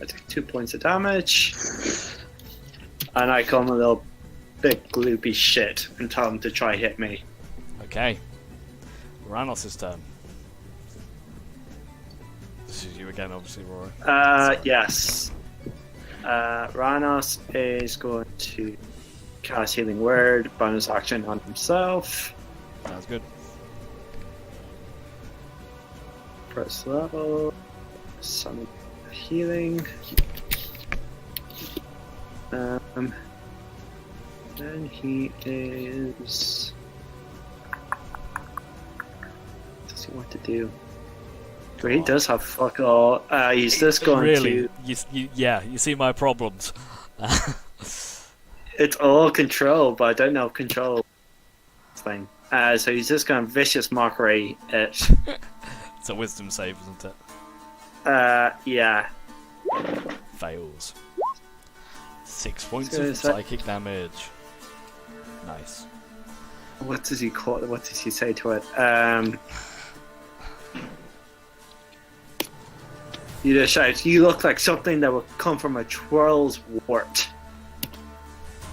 [SPEAKER 4] I take 2 points of damage, and I call him a little big gloopy shit and tell him to try hit me.
[SPEAKER 1] Okay. Ranos' turn. This is you again, obviously, Rory.
[SPEAKER 4] Yes. Ranos is going to cast Healing Word, bonus action on himself.
[SPEAKER 1] Sounds good.
[SPEAKER 4] First level. Summon healing. Then he is. Does he want to do? Well, he does have fuck all. He's just going
[SPEAKER 1] really,
[SPEAKER 4] to.
[SPEAKER 1] you see my problems.
[SPEAKER 4] It's all control, but I don't know control thing. So he's just going to vicious mockery it.
[SPEAKER 1] It's a wisdom save, isn't it?
[SPEAKER 4] Yeah.
[SPEAKER 1] Fails. 6 points
[SPEAKER 4] So
[SPEAKER 1] of
[SPEAKER 4] is that-
[SPEAKER 1] psychic damage. Nice.
[SPEAKER 4] What does he call it? What does he say to it? You just shout, "You look like something that would come from a troll's wart."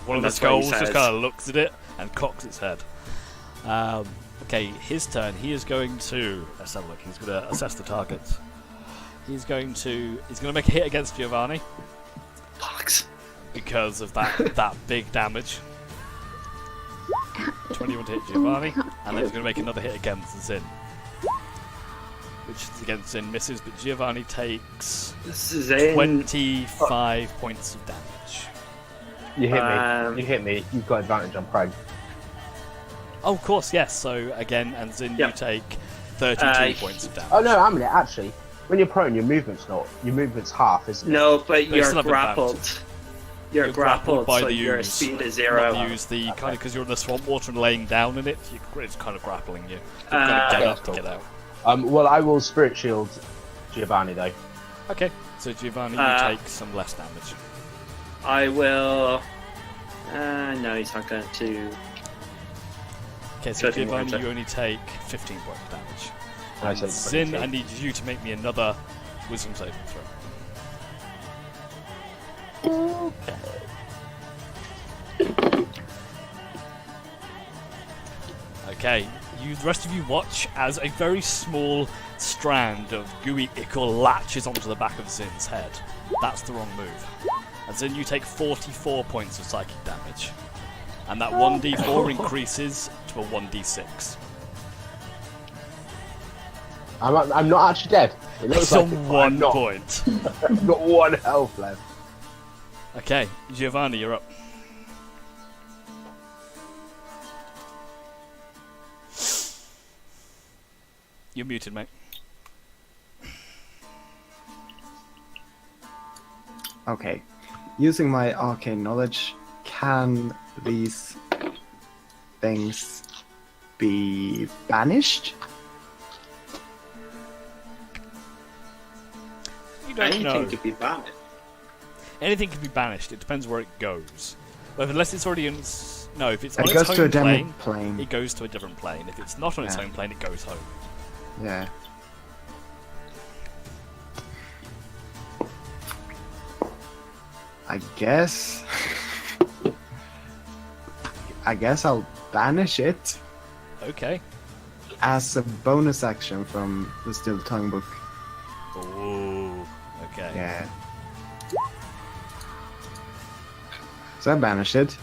[SPEAKER 1] One of the
[SPEAKER 4] That's what he
[SPEAKER 1] skulls just
[SPEAKER 4] says.
[SPEAKER 1] kind of looks at it and cocks its head. Okay, his turn. He is going to. Let's have a look. He's going to assess the targets. He's going to make a hit against Giovanni
[SPEAKER 4] Bollocks.
[SPEAKER 1] because of that big damage. 21 to hit Giovanni, and then he's going to make another hit against Zin. Which is against Zin misses, but Giovanni takes
[SPEAKER 4] This is in.
[SPEAKER 1] 25 points of damage.
[SPEAKER 5] You hit me. You hit me. You've got advantage on prone.
[SPEAKER 1] Oh, of course, yes. So again, and Zin,
[SPEAKER 4] Yep.
[SPEAKER 1] you take 32 points of damage.
[SPEAKER 5] Oh no, I'm gonna actually. When you're prone, your movement's half, isn't it?
[SPEAKER 4] No, but
[SPEAKER 1] you
[SPEAKER 4] you're
[SPEAKER 1] still have
[SPEAKER 4] grappled.
[SPEAKER 1] advantage.
[SPEAKER 4] You're grappled,
[SPEAKER 1] by
[SPEAKER 4] so
[SPEAKER 1] the
[SPEAKER 4] your
[SPEAKER 1] ooze.
[SPEAKER 4] speed is
[SPEAKER 1] Not
[SPEAKER 4] 0.
[SPEAKER 1] the use the kind of because you're in the swamp water and laying down in it. It's kind of grappling you. You've got to get up to get out.
[SPEAKER 5] Well, I will spirit shield Giovanni though.
[SPEAKER 1] Okay, so Giovanni, you take some less damage.
[SPEAKER 4] I will. No, he's not going to.
[SPEAKER 1] Okay, so
[SPEAKER 4] 13
[SPEAKER 1] Giovanni,
[SPEAKER 4] points.
[SPEAKER 1] you only take 15 points of damage.
[SPEAKER 5] And I
[SPEAKER 1] And
[SPEAKER 5] said
[SPEAKER 1] Zin,
[SPEAKER 5] 22.
[SPEAKER 1] I need you to make me another wisdom saving throw. Okay, the rest of you watch as a very small strand of gooey ichor latches onto the back of Zin's head. That's the wrong move. And Zin, you take 44 points of psychic damage. And that 1d4 increases to a 1d6.
[SPEAKER 5] I'm not actually dead. It looks
[SPEAKER 1] It's
[SPEAKER 5] like
[SPEAKER 1] on 1
[SPEAKER 5] not.
[SPEAKER 1] point.
[SPEAKER 5] I've got 1 health left.
[SPEAKER 1] Okay, Giovanni, you're up. You're muted, mate.
[SPEAKER 2] Okay. Using my arcane knowledge, can these things be banished?
[SPEAKER 1] You don't
[SPEAKER 4] Anything
[SPEAKER 1] know.
[SPEAKER 4] could be banned.
[SPEAKER 1] Anything can be banished. It depends where it goes. But unless it's already in... No, if it's on
[SPEAKER 2] It
[SPEAKER 1] its
[SPEAKER 2] goes to a
[SPEAKER 1] home plane,
[SPEAKER 2] different plane.
[SPEAKER 1] it goes to a different plane. If it's not on its
[SPEAKER 2] Yeah.
[SPEAKER 1] home plane, it goes home.
[SPEAKER 2] Yeah. I guess. I guess I'll banish it
[SPEAKER 1] Okay.
[SPEAKER 2] as a bonus action from the Still Tongue book.
[SPEAKER 1] Ooh. Okay.
[SPEAKER 2] Yeah. So I banish it,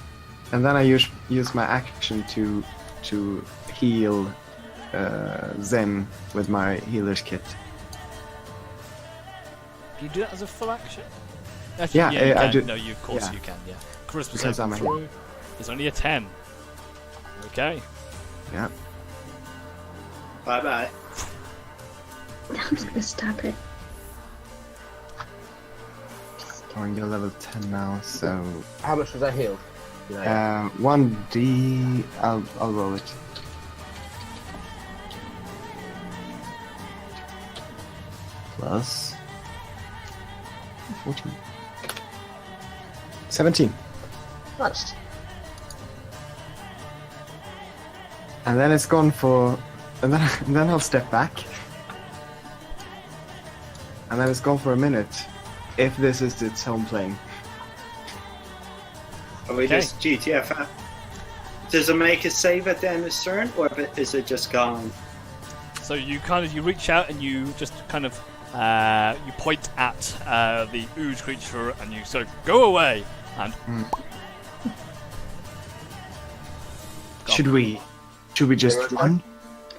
[SPEAKER 2] and then I use my action to heal Zen with my healer's kit.
[SPEAKER 1] Do you do that as a full action? Actually,
[SPEAKER 2] Yeah,
[SPEAKER 1] you
[SPEAKER 2] I
[SPEAKER 1] can.
[SPEAKER 2] do-
[SPEAKER 1] No, you of course
[SPEAKER 2] yeah.
[SPEAKER 1] you can. Yeah. Charisma
[SPEAKER 2] Because
[SPEAKER 1] saving
[SPEAKER 2] I'm a
[SPEAKER 1] throw. It's only a 10. Okay.
[SPEAKER 2] Yeah.
[SPEAKER 4] Bye bye.
[SPEAKER 3] I'm just gonna stab it.
[SPEAKER 2] Oh, you're level 10 now, so
[SPEAKER 5] How much was I healed? You know,
[SPEAKER 2] 1d. I'll roll it. Plus 14. 17.
[SPEAKER 5] nice.
[SPEAKER 2] And then it's gone for. And then I'll step back. And then it's gone for a minute. If this is its home plane.
[SPEAKER 4] Are we
[SPEAKER 1] Okay.
[SPEAKER 4] just GTFF? Does it make a save at the end of the turn, or is it just gone?
[SPEAKER 1] So you reach out and you just kind of you point at the ooze creature and you sort of go away and
[SPEAKER 2] Should we just run?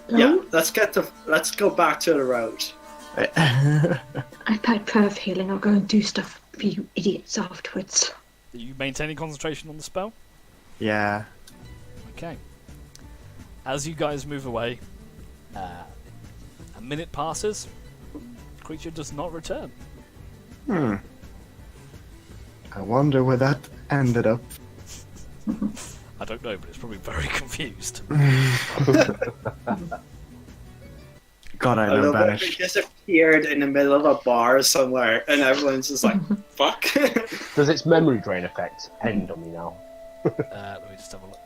[SPEAKER 4] Yeah, let's go back to the road.
[SPEAKER 3] I've had perf healing. I'll go and do stuff for you idiots afterwards.
[SPEAKER 1] Are you maintaining concentration on the spell?
[SPEAKER 2] Yeah.
[SPEAKER 1] Okay. As you guys move away, a minute passes. The creature does not return.
[SPEAKER 2] I wonder where that ended up.
[SPEAKER 1] I don't know, but it's probably very confused.
[SPEAKER 2] God, I
[SPEAKER 4] I
[SPEAKER 2] know
[SPEAKER 4] love it. It
[SPEAKER 2] banish.
[SPEAKER 4] just appeared in the middle of a bar somewhere, and everyone's just like, "Fuck."
[SPEAKER 5] Does its memory drain effect end on me now?
[SPEAKER 1] Let me just have a look.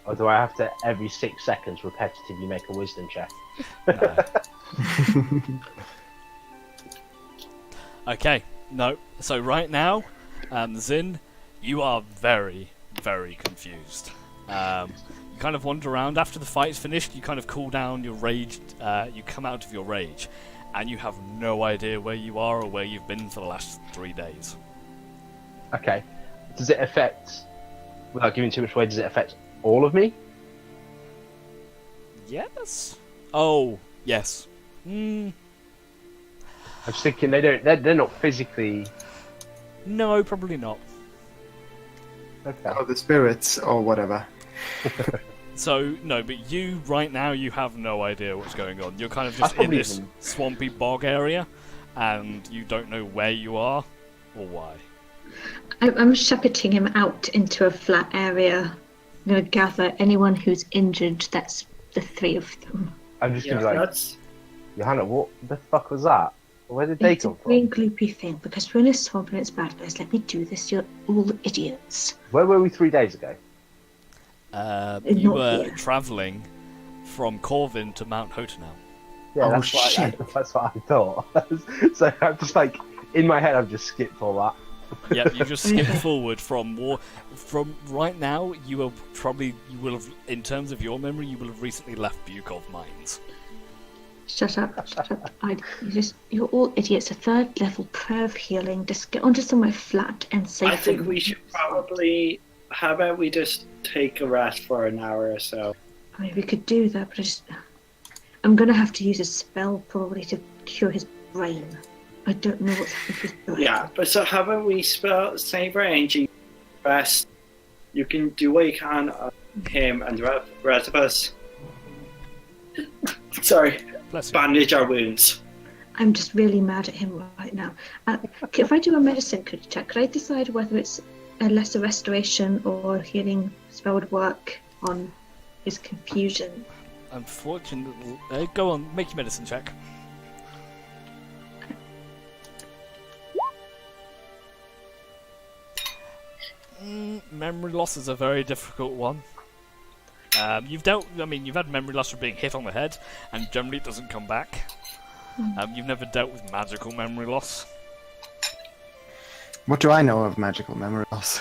[SPEAKER 5] Or do I have to, every 6 seconds, repetitively make a wisdom check?
[SPEAKER 1] Okay, no. So right now, Zin, you are very, very confused. You kind of wander around. After the fight's finished, you kind of cool down your rage. You come out of your rage, and you have no idea where you are or where you've been for the last 3 days.
[SPEAKER 5] Okay. Does it affect, without giving too much away, does it affect all of me?
[SPEAKER 1] Yes. Oh, yes.
[SPEAKER 5] I'm just thinking they're not physically...
[SPEAKER 1] No, probably not.
[SPEAKER 5] Okay.
[SPEAKER 2] Oh, the spirits or whatever.
[SPEAKER 1] So, no, but you, right now, you have no idea what's going on. You're kind of
[SPEAKER 5] That's
[SPEAKER 1] just in
[SPEAKER 5] probably
[SPEAKER 1] this
[SPEAKER 5] even-
[SPEAKER 1] swampy bog area, and you don't know where you are or why.
[SPEAKER 3] I'm shepherding him out into a flat area. I'm going to gather anyone who's injured. That's the 3 of them.
[SPEAKER 5] I'm just
[SPEAKER 4] Yeah,
[SPEAKER 5] going to be like,
[SPEAKER 4] that's
[SPEAKER 5] Johanna, what the fuck was that? Where did they
[SPEAKER 3] It's a
[SPEAKER 5] come
[SPEAKER 3] green
[SPEAKER 5] from?
[SPEAKER 3] gloopy thing because we're in a swamp and it's bad, guys. Let me do this. You're all idiots.
[SPEAKER 5] Where were we 3 days ago?
[SPEAKER 1] You
[SPEAKER 3] Not
[SPEAKER 1] were
[SPEAKER 3] here.
[SPEAKER 1] travelling from Corvin to Mount Hotanel.
[SPEAKER 5] Yeah,
[SPEAKER 2] Oh,
[SPEAKER 5] that's
[SPEAKER 2] shit.
[SPEAKER 5] that's what I thought. So I'm just like In my head, I've just skipped all that.
[SPEAKER 1] Yep, you just skipped forward from war. From right now, you will have, in terms of your memory, you will have recently left Bukov Mines.
[SPEAKER 3] Shut up, shut up. You're all idiots. A third level prayer of healing. Just get onto somewhere flat and safe.
[SPEAKER 4] I think we should probably. How about we just take a rest for an hour or so?
[SPEAKER 3] I mean, we could do that, but I'm going to have to use a spell probably to cure his brain. I don't know what's happening to his brain.
[SPEAKER 4] Yeah, but so how about we save range, you rest, you can do what you can on him and the rest of us. Sorry,
[SPEAKER 1] Bless you.
[SPEAKER 4] bandage our wounds.
[SPEAKER 3] I'm just really mad at him right now. If I do a medicine check, could I decide whether it's a lesser restoration or healing spell would work on his confusion?
[SPEAKER 1] Unfortunately, go on, make your medicine check. Memory loss is a very difficult one. You've had memory loss from being hit on the head, and generally it doesn't come back. You've never dealt with magical memory loss.
[SPEAKER 2] What do I know of magical memory loss?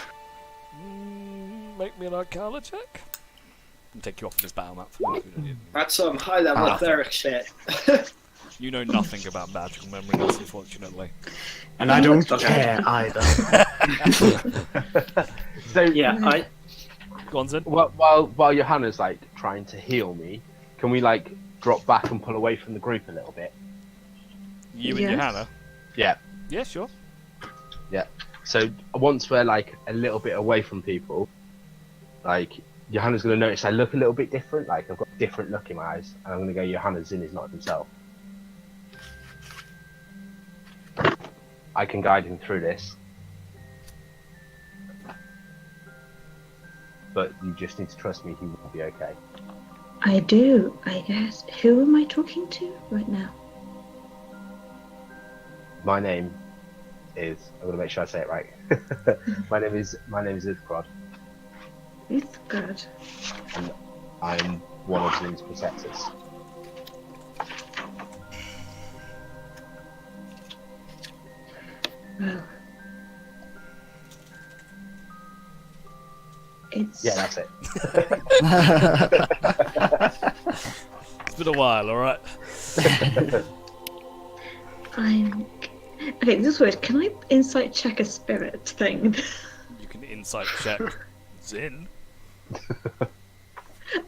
[SPEAKER 1] Make me an Arcana check. And take you off this battle map. For those who don't know.
[SPEAKER 4] That's some high level cleric shit.
[SPEAKER 1] You know nothing about magical memory loss, unfortunately.
[SPEAKER 2] And I don't care either.
[SPEAKER 5] So
[SPEAKER 4] Yeah,
[SPEAKER 1] Go on, Zin.
[SPEAKER 5] while Johanna's like trying to heal me, can we like drop back and pull away from the group a little bit?
[SPEAKER 1] You and
[SPEAKER 3] Yes.
[SPEAKER 1] Johanna?
[SPEAKER 5] Yeah.
[SPEAKER 1] Yeah, sure.
[SPEAKER 5] Yeah. So once we're like a little bit away from people, like Johanna's gonna notice I look a little bit different. Like I've got a different look in my eyes, and I'm gonna go. Johanna's Zin is not himself. I can guide him through this, but you just need to trust me. He will be okay.
[SPEAKER 3] I do, I guess. Who am I talking to right now?
[SPEAKER 5] My name is. I'm gonna make sure I say it right. My name is Idkrod,
[SPEAKER 3] It's good.
[SPEAKER 5] and I'm one of Zin's protectors.
[SPEAKER 3] Well, it's
[SPEAKER 5] Yeah, that's it.
[SPEAKER 1] It's been a while, alright?
[SPEAKER 3] I'm okay. This is weird. Can I insight check a spirit thing?
[SPEAKER 1] You can insight check Zin.
[SPEAKER 3] Okay,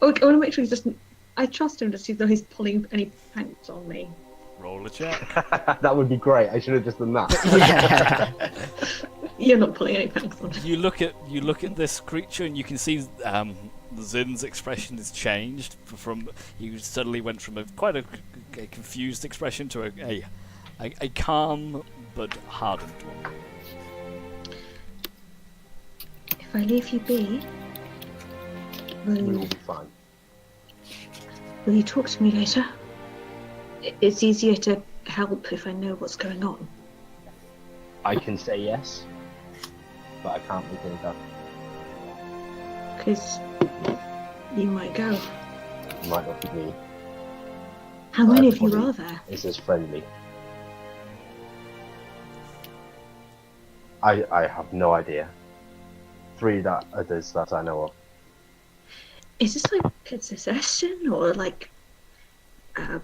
[SPEAKER 3] I want to make sure he doesn't. I trust him to see though he's pulling any pranks on me.
[SPEAKER 1] Roll a check.
[SPEAKER 5] That would be great. I should have just done that.
[SPEAKER 2] Yeah.
[SPEAKER 3] You're not pulling any pranks on me.
[SPEAKER 1] You look at this creature and you can see Zin's expression has changed. You suddenly went from quite a confused expression to a calm but hardened one.
[SPEAKER 3] If I leave you be,
[SPEAKER 5] We will
[SPEAKER 3] will
[SPEAKER 5] be fine.
[SPEAKER 3] you talk to me later? It's easier to help if I know what's going on.
[SPEAKER 5] I can say yes, but I can't make any doubt.
[SPEAKER 3] Because you might go.
[SPEAKER 5] It might not be me.
[SPEAKER 3] How many of you
[SPEAKER 5] Everybody
[SPEAKER 3] are there?
[SPEAKER 5] is as friendly. I have no idea. 3 others that I know of.
[SPEAKER 3] Is this like a possession or like a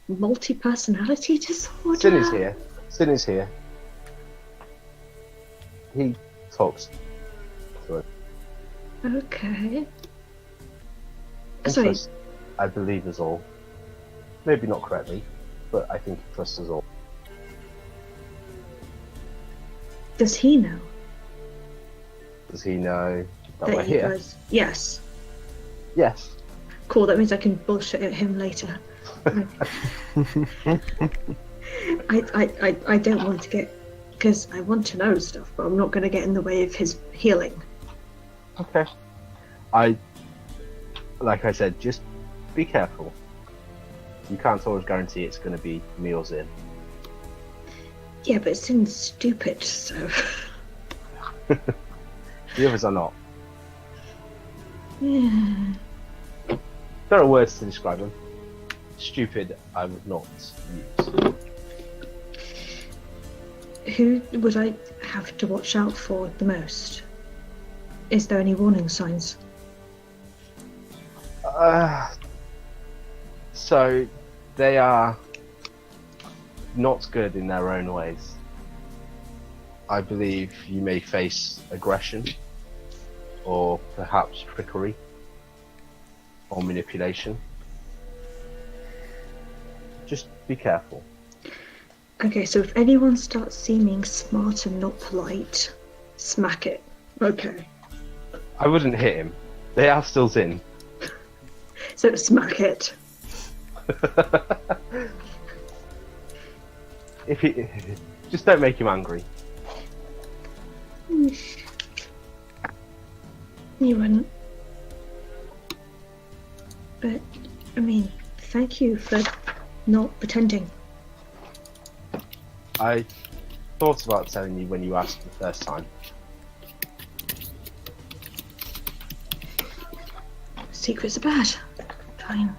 [SPEAKER 3] multi-personality disorder?
[SPEAKER 5] Sin is here. Sin is here. He talks to us.
[SPEAKER 3] Okay.
[SPEAKER 5] He
[SPEAKER 3] Sorry.
[SPEAKER 5] trusts, I believe us all. Maybe not correctly, but I think he trusts us all.
[SPEAKER 3] Does he know
[SPEAKER 5] Does he know that
[SPEAKER 3] that
[SPEAKER 5] we're
[SPEAKER 3] you
[SPEAKER 5] here?
[SPEAKER 3] guys? Yes.
[SPEAKER 5] Yes.
[SPEAKER 3] Cool. That means I can bullshit at him later. I don't want to get, because I want to know stuff, but I'm not going to get in the way of his healing.
[SPEAKER 5] Okay. Like I said, just be careful. You can't always guarantee it's going to be me or Zin.
[SPEAKER 3] Yeah, but it seems stupid, so.
[SPEAKER 5] The others are not.
[SPEAKER 3] Yeah.
[SPEAKER 5] There are words to describe them. Stupid, I would not use.
[SPEAKER 3] Who would I have to watch out for the most? Is there any warning signs?
[SPEAKER 5] So they are not good in their own ways. I believe you may face aggression, or perhaps trickery, or manipulation. Just be careful.
[SPEAKER 3] Okay, so if anyone starts seeming smart and not polite, smack it. Okay.
[SPEAKER 5] I wouldn't hit him. They are still in.
[SPEAKER 3] So smack it.
[SPEAKER 5] If he, just don't make him angry.
[SPEAKER 3] You wouldn't. But, I mean, thank you for not pretending.
[SPEAKER 5] I thought about telling you when you asked the first time.
[SPEAKER 3] Secrets are bad. Fine.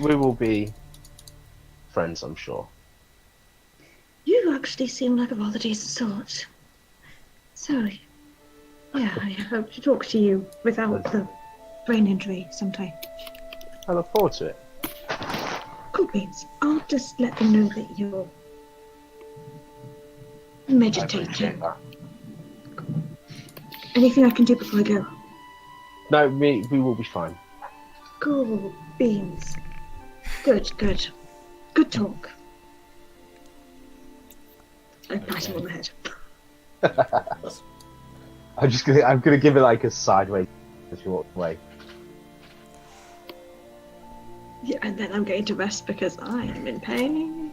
[SPEAKER 5] We will be friends, I'm sure.
[SPEAKER 3] You actually seem like a rather decent sort. So, yeah, I hope to talk to you without the brain injury sometime.
[SPEAKER 5] I look forward to it.
[SPEAKER 3] Cool beans. I'll just let them know that you're
[SPEAKER 5] I appreciate
[SPEAKER 3] meditating.
[SPEAKER 5] that.
[SPEAKER 3] Anything I can do before I go?
[SPEAKER 5] No, we will be fine.
[SPEAKER 3] Cool beans. Good, good. Good talk. I pat him on the head.
[SPEAKER 5] I'm gonna give it like a sideways as you walk away.
[SPEAKER 3] Yeah, and then I'm going to rest because I am in pain.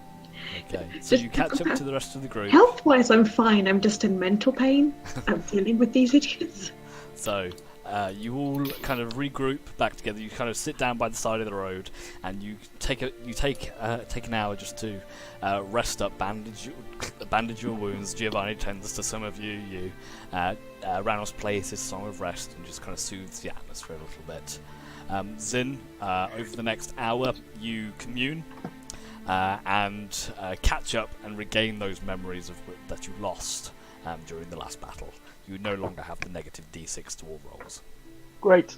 [SPEAKER 1] Okay, so you catch up to the rest of the group.
[SPEAKER 3] Health-wise, I'm fine. I'm just in mental pain. I'm dealing with these idiots.
[SPEAKER 1] So you all kind of regroup back together. You kind of sit down by the side of the road, and you take an hour just to rest up, bandage your wounds. Giovanni tends to some of you. Ranos plays his song of rest and just kind of soothes the atmosphere a little bit. Zin, over the next hour, you commune and catch up and regain those memories that you lost during the last battle. You no longer have the negative d6 to all rolls.
[SPEAKER 5] Great.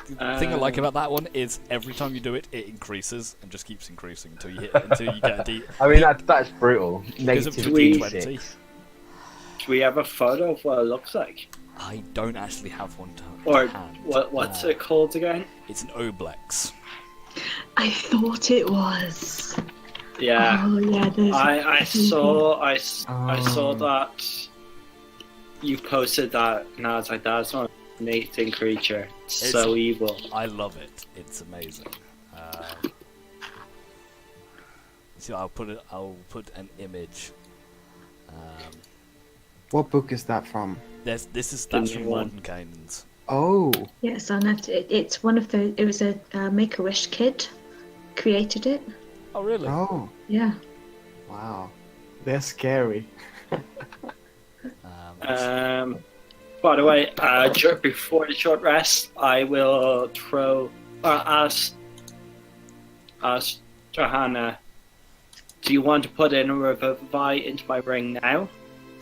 [SPEAKER 1] The thing I like about that one is every time you do it, it increases and just keeps increasing until you get a d.
[SPEAKER 5] I mean, that's brutal.
[SPEAKER 1] Goes up to
[SPEAKER 5] Negative
[SPEAKER 1] a d20.
[SPEAKER 5] D6.
[SPEAKER 4] Do we have a photo of what it looks like?
[SPEAKER 1] I don't actually have one to
[SPEAKER 4] Or
[SPEAKER 1] hand.
[SPEAKER 4] what's it called again?
[SPEAKER 1] It's an oblex.
[SPEAKER 3] I thought it was.
[SPEAKER 4] Yeah.
[SPEAKER 3] Oh yeah, there's.
[SPEAKER 4] I saw that you posted that, and I was like, that's not a Nathan creature. It's so evil.
[SPEAKER 1] I love it. It's amazing. So I'll put an image.
[SPEAKER 2] What book is that from?
[SPEAKER 1] That's
[SPEAKER 4] new
[SPEAKER 1] from
[SPEAKER 4] one.
[SPEAKER 1] Mordenkainen's.
[SPEAKER 2] Oh,
[SPEAKER 3] Yes, and it's one of the. It was a Make-A-Wish kid created it.
[SPEAKER 1] Oh really?
[SPEAKER 2] oh,
[SPEAKER 3] Yeah.
[SPEAKER 2] wow. They're scary.
[SPEAKER 4] By the way, before the short rest, I will ask Johanna, do you want to put in a Revivify into my ring now?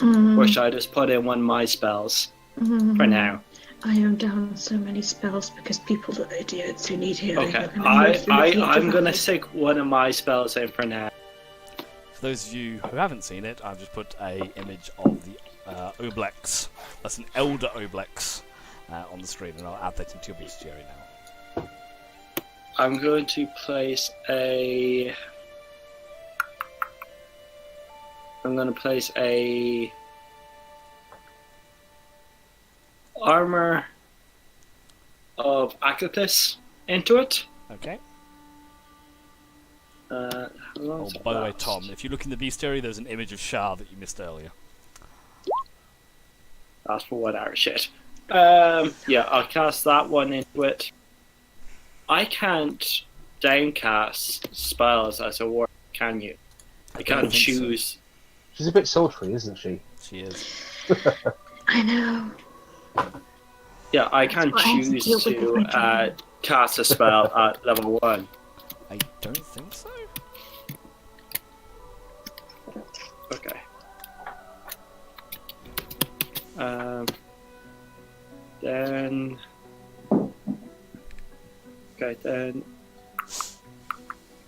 [SPEAKER 4] Or should I just put in one of my spells for now?
[SPEAKER 3] I am down on so many spells because people are idiots who need healing.
[SPEAKER 4] Okay,
[SPEAKER 3] and I'm mostly looking at
[SPEAKER 4] I'm gonna
[SPEAKER 3] Giovanni.
[SPEAKER 4] stick one of my spells in for now.
[SPEAKER 1] For those of you who haven't seen it, I've just put a image of the oblex. That's an elder oblex on the screen, and I'll add that into your bestiary now.
[SPEAKER 4] I'm going to place a. Armor of Acathis into it.
[SPEAKER 1] Okay.
[SPEAKER 4] How long
[SPEAKER 1] Oh,
[SPEAKER 4] does it
[SPEAKER 1] by the way,
[SPEAKER 4] last?
[SPEAKER 1] Tom, if you look in the bestiary, there's an image of Shah that you missed earlier.
[SPEAKER 4] That's for 1 hour shit. Yeah, I'll cast that one into it. I can't downcast spells as a warrior, can you? I
[SPEAKER 1] don't
[SPEAKER 4] can't
[SPEAKER 1] think so.
[SPEAKER 4] choose.
[SPEAKER 5] She's a bit sultry, isn't she?
[SPEAKER 1] She is.
[SPEAKER 3] I know.
[SPEAKER 4] Yeah, I can't
[SPEAKER 3] what I have to
[SPEAKER 4] choose
[SPEAKER 3] deal with
[SPEAKER 4] to
[SPEAKER 3] with my
[SPEAKER 4] cast a spell at level 1.
[SPEAKER 1] I don't think so.
[SPEAKER 4] Okay. Then. Okay, then.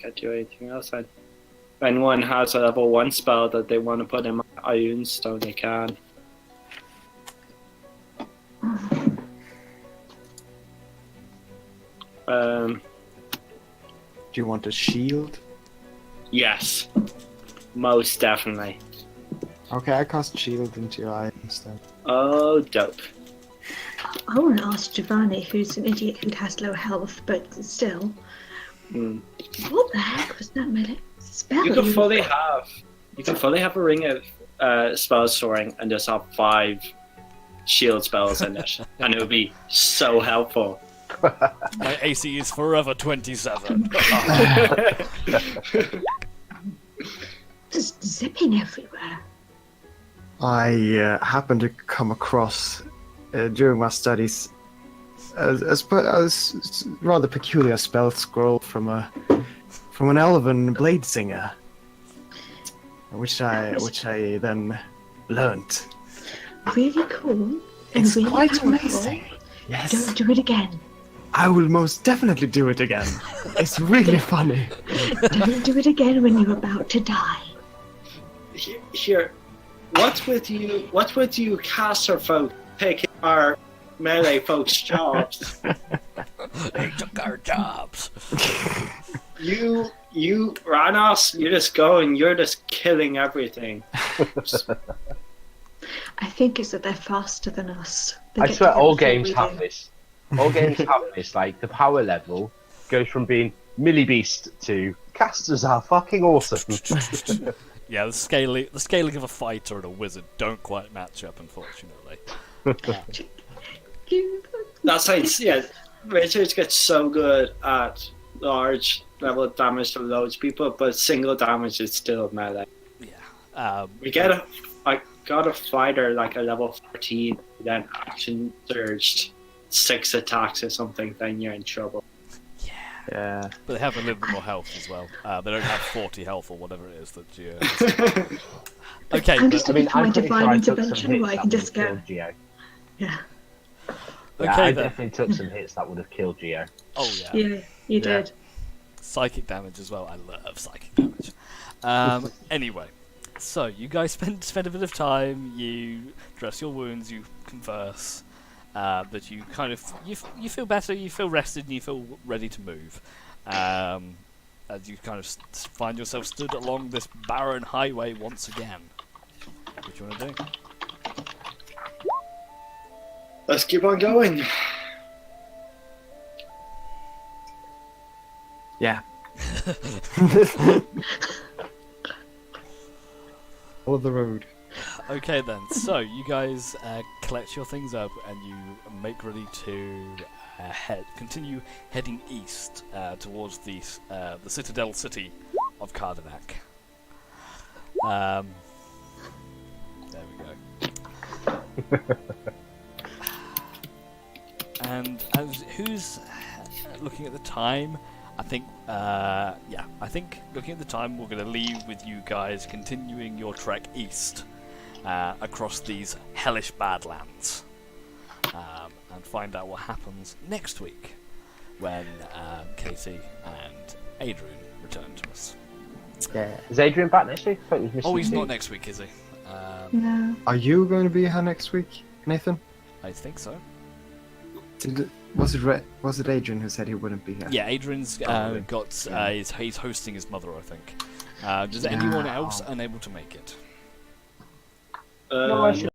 [SPEAKER 4] Can't do anything else. Then. If anyone has a level 1 spell that they want to put in my Iron Stone, they can.
[SPEAKER 2] Do you want a shield?
[SPEAKER 4] Yes. Most definitely.
[SPEAKER 2] Okay, I cast shield into your eye instead.
[SPEAKER 4] Oh, dope.
[SPEAKER 3] I want to ask Giovanni, who's an idiot who has low health, but still.
[SPEAKER 4] Hmm.
[SPEAKER 3] What the heck was that melee spell?
[SPEAKER 4] You can fully have a ring of spell storing and just have 5 shield spells in it, and it would be so helpful.
[SPEAKER 1] My AC is forever 27.
[SPEAKER 3] Just zipping everywhere.
[SPEAKER 2] I happened to come across during my studies a rather peculiar spell scroll from an elven blade singer, which I then learnt.
[SPEAKER 3] Really cool. And
[SPEAKER 2] It's
[SPEAKER 3] really
[SPEAKER 2] quite
[SPEAKER 3] powerful.
[SPEAKER 2] amazing. Yes,
[SPEAKER 3] Don't do it again.
[SPEAKER 2] I will most definitely do it again. It's really funny.
[SPEAKER 3] Don't do it again when you're about to die.
[SPEAKER 4] Here, what's with you caster folk taking our melee folks' jobs?
[SPEAKER 1] They took our jobs.
[SPEAKER 4] You Ranos, you're just going, you're just killing everything.
[SPEAKER 3] I think it's that they're faster than us. They
[SPEAKER 5] I
[SPEAKER 3] get
[SPEAKER 5] swear
[SPEAKER 3] to
[SPEAKER 5] all
[SPEAKER 3] before
[SPEAKER 5] games
[SPEAKER 3] we
[SPEAKER 5] have
[SPEAKER 3] do.
[SPEAKER 5] this. All games have this. Like, the power level goes from being Millibeast to casters are fucking awesome.
[SPEAKER 1] Yeah, the scaling of a fighter and a wizard don't quite match up, unfortunately.
[SPEAKER 4] That's like, yeah, wizards get so good at large level of damage to loads of people, but single damage is still melee.
[SPEAKER 1] Yeah.
[SPEAKER 4] I got a fighter like a level 14, then action surged 6 attacks or something, then you're in trouble.
[SPEAKER 2] Yeah.
[SPEAKER 1] But they have a little bit more health as well. They don't have 40 health or whatever it is that you. Okay,
[SPEAKER 3] I'm
[SPEAKER 1] but,
[SPEAKER 3] just
[SPEAKER 5] I mean,
[SPEAKER 3] looking for my
[SPEAKER 5] I'm pretty sure
[SPEAKER 3] divine
[SPEAKER 5] I took some
[SPEAKER 3] intervention
[SPEAKER 5] hits
[SPEAKER 3] where I
[SPEAKER 5] that
[SPEAKER 3] can
[SPEAKER 5] would have
[SPEAKER 3] just go.
[SPEAKER 5] killed Geo.
[SPEAKER 3] Yeah.
[SPEAKER 5] Yeah,
[SPEAKER 1] okay
[SPEAKER 5] I
[SPEAKER 1] then.
[SPEAKER 5] definitely took some hits that would have killed Geo.
[SPEAKER 1] Oh yeah.
[SPEAKER 3] Yeah, you did.
[SPEAKER 1] Psychic damage as well. I love psychic damage. Anyway, so you guys spend a bit of time. You dress your wounds. You converse. But you kind of you feel better. You feel rested, and you feel ready to move. As you kind of find yourself stood along this barren highway once again. What do you want to do?
[SPEAKER 4] Let's keep on going.
[SPEAKER 2] Yeah. Follow the road.
[SPEAKER 1] Okay then, so you guys collect your things up and you make ready to continue heading east towards the citadel city of Cardenac. There we go. And who's looking at the time? I think looking at the time, we're going to leave with you guys continuing your trek east across these hellish badlands and find out what happens next week when Katie and Adrian return to us.
[SPEAKER 2] Yeah.
[SPEAKER 5] Is Adrian back next week? I thought he was missing
[SPEAKER 1] Oh, he's
[SPEAKER 5] two.
[SPEAKER 1] not next week, is he?
[SPEAKER 3] No.
[SPEAKER 2] Are you going to be here next week, Nathan?
[SPEAKER 1] I think so.
[SPEAKER 2] Was it Adrian who said he wouldn't be here?
[SPEAKER 1] Yeah, Adrian's
[SPEAKER 2] Probably.
[SPEAKER 1] got he's hosting his mother, I think. Does anyone else unable to make it?
[SPEAKER 5] No, I should